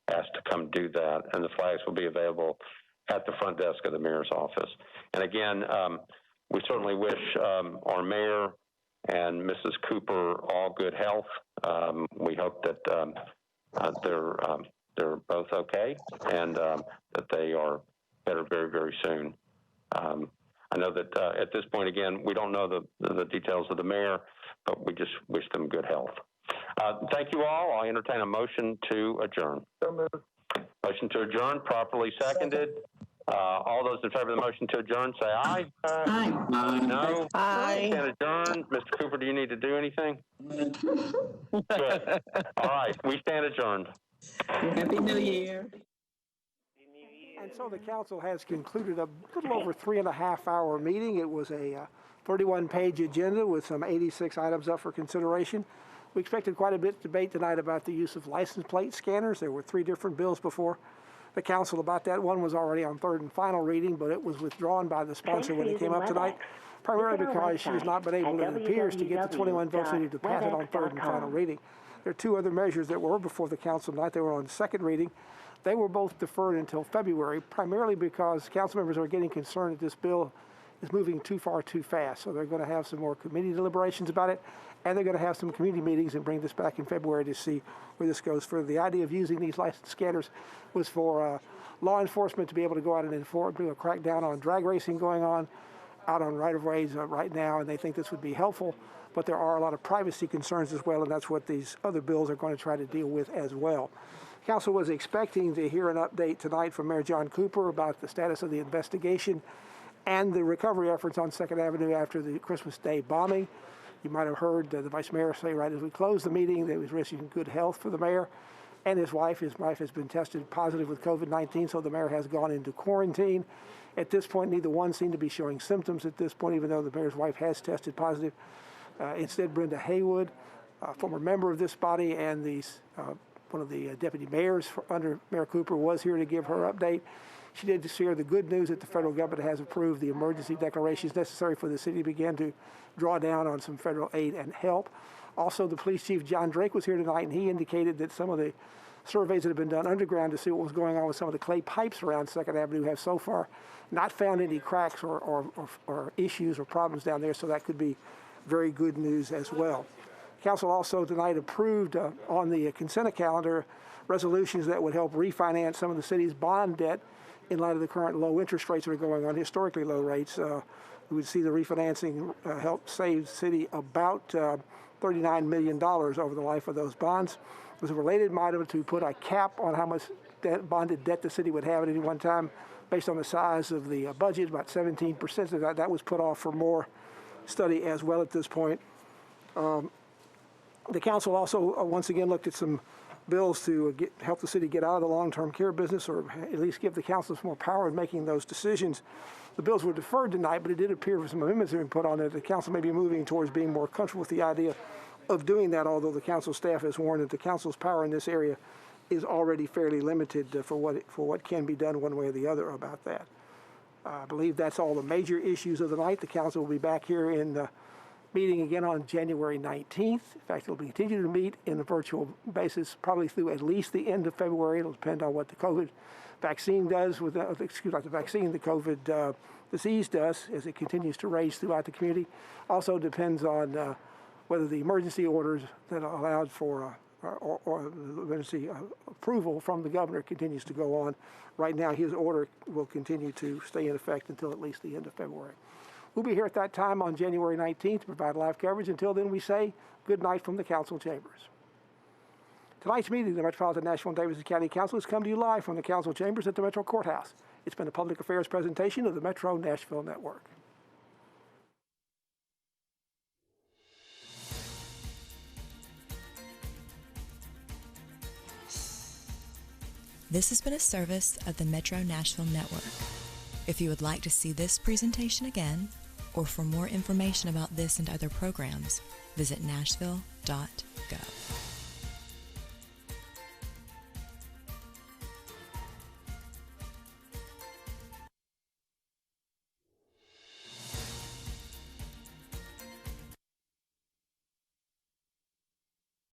asked to come do that, and the flags will be available at the front desk of the mayor's office. And again, we certainly wish our mayor and Mrs. Cooper all good health. We hope that they're both okay and that they are better very, very soon. I know that at this point, again, we don't know the details of the mayor, but we just wish them good health. Thank you all. I'll entertain a motion to adjourn. So moved. Motion to adjourn, properly seconded. All those in favor of the motion to adjourn, say aye. Aye. No? Aye. Stand adjourned. Mr. Cooper, do you need to do anything? Good. All right, we stand adjourned. Happy New Year. And so the council has concluded a little over 3.5-hour meeting. It was a 31-page agenda with some 86 items up for consideration. We expected quite a bit of debate tonight about the use of license plate scanners. There were 3 different bills before the council about that. One was already on third and final reading, but it was withdrawn by the sponsor when it came up tonight, primarily because she has not been able, it appears, to get the 21 votes needed to pass it on third and final reading. There are 2 other measures that were before the council tonight. They were on second reading. They were both deferred until February, primarily because council members are getting concerned that this bill is moving too far too fast. So they're going to have some more committee deliberations about it, and they're going to have some community meetings and bring this back in February to see where this goes further. The idea of using these license scanners was for law enforcement to be able to go out and do a crackdown on drag racing going on out on right-of-ways right now, and they think this would be helpful. But there are a lot of privacy concerns as well, and that's what these other bills are going to try to deal with as well. Council was expecting to hear an update tonight from Mayor John Cooper about the status of the investigation and the recovery efforts on 2nd Avenue after the Christmas Day bombing. You might have heard the Vice Mayor say right as we closed the meeting that he was wishing good health for the mayor and his wife. His wife has been tested positive with COVID-19, so the mayor has gone into quarantine. At this point, neither one seemed to be showing symptoms at this point, even though the mayor's wife has tested positive. Instead, Brenda Haywood, a former member of this body and one of the deputy mayors under Mayor Cooper, was here to give her update. She did share the good news that the federal government has approved the emergency declarations necessary for the city to begin to draw down on some federal aid and help. Also, the police chief, John Drake, was here tonight, and he indicated that some of the surveys that have been done underground to see what was going on with some of the clay pipes around 2nd Avenue have so far not found any cracks or issues or problems down there, so that could be very good news as well. Council also tonight approved on the consent calendar resolutions that would help refinance some of the city's bond debt in light of the current low interest rates that are going on, historically low rates. We would see the refinancing help save the city about $39 million over the life of those bonds. It was a related item to put a cap on how much bonded debt the city would have at any one time, based on the size of the budget, about 17% of that was put off for more study as well at this point. The council also once again looked at some bills to help the city get out of the long-term care business, or at least give the council some more power in making those decisions. The bills were deferred tonight, but it did appear some amendments have been put on there. The council may be moving towards being more comfortable with the idea of doing that, although the council staff has warned that the council's power in this area is already fairly limited for what can be done one way or the other about that. I believe that's all the major issues of the night. The council will be back here in the meeting again on January 19th. In fact, it'll continue to meet in a virtual basis probably through at least the end of February. It'll depend on what the COVID vaccine does with the COVID disease does as it continues to rage throughout the community. Also depends on whether the emergency orders that are allowed for or the emergency approval from the governor continues to go on. Right now, his order will continue to stay in effect until at least the end of February. We'll be here at that time on January 19th to provide live coverage. Until then, we say good night from the council chambers. Tonight's meeting of the Metropolitan Nashville and Davidson County Council has come to you live from the council chambers at the Metro Courthouse. It's been a public affairs presentation of the Metro Nashville Network. This has been a service of the Metro Nashville Network. If you would like to see this presentation again, or for more information about this and other programs, visit nashville.gov.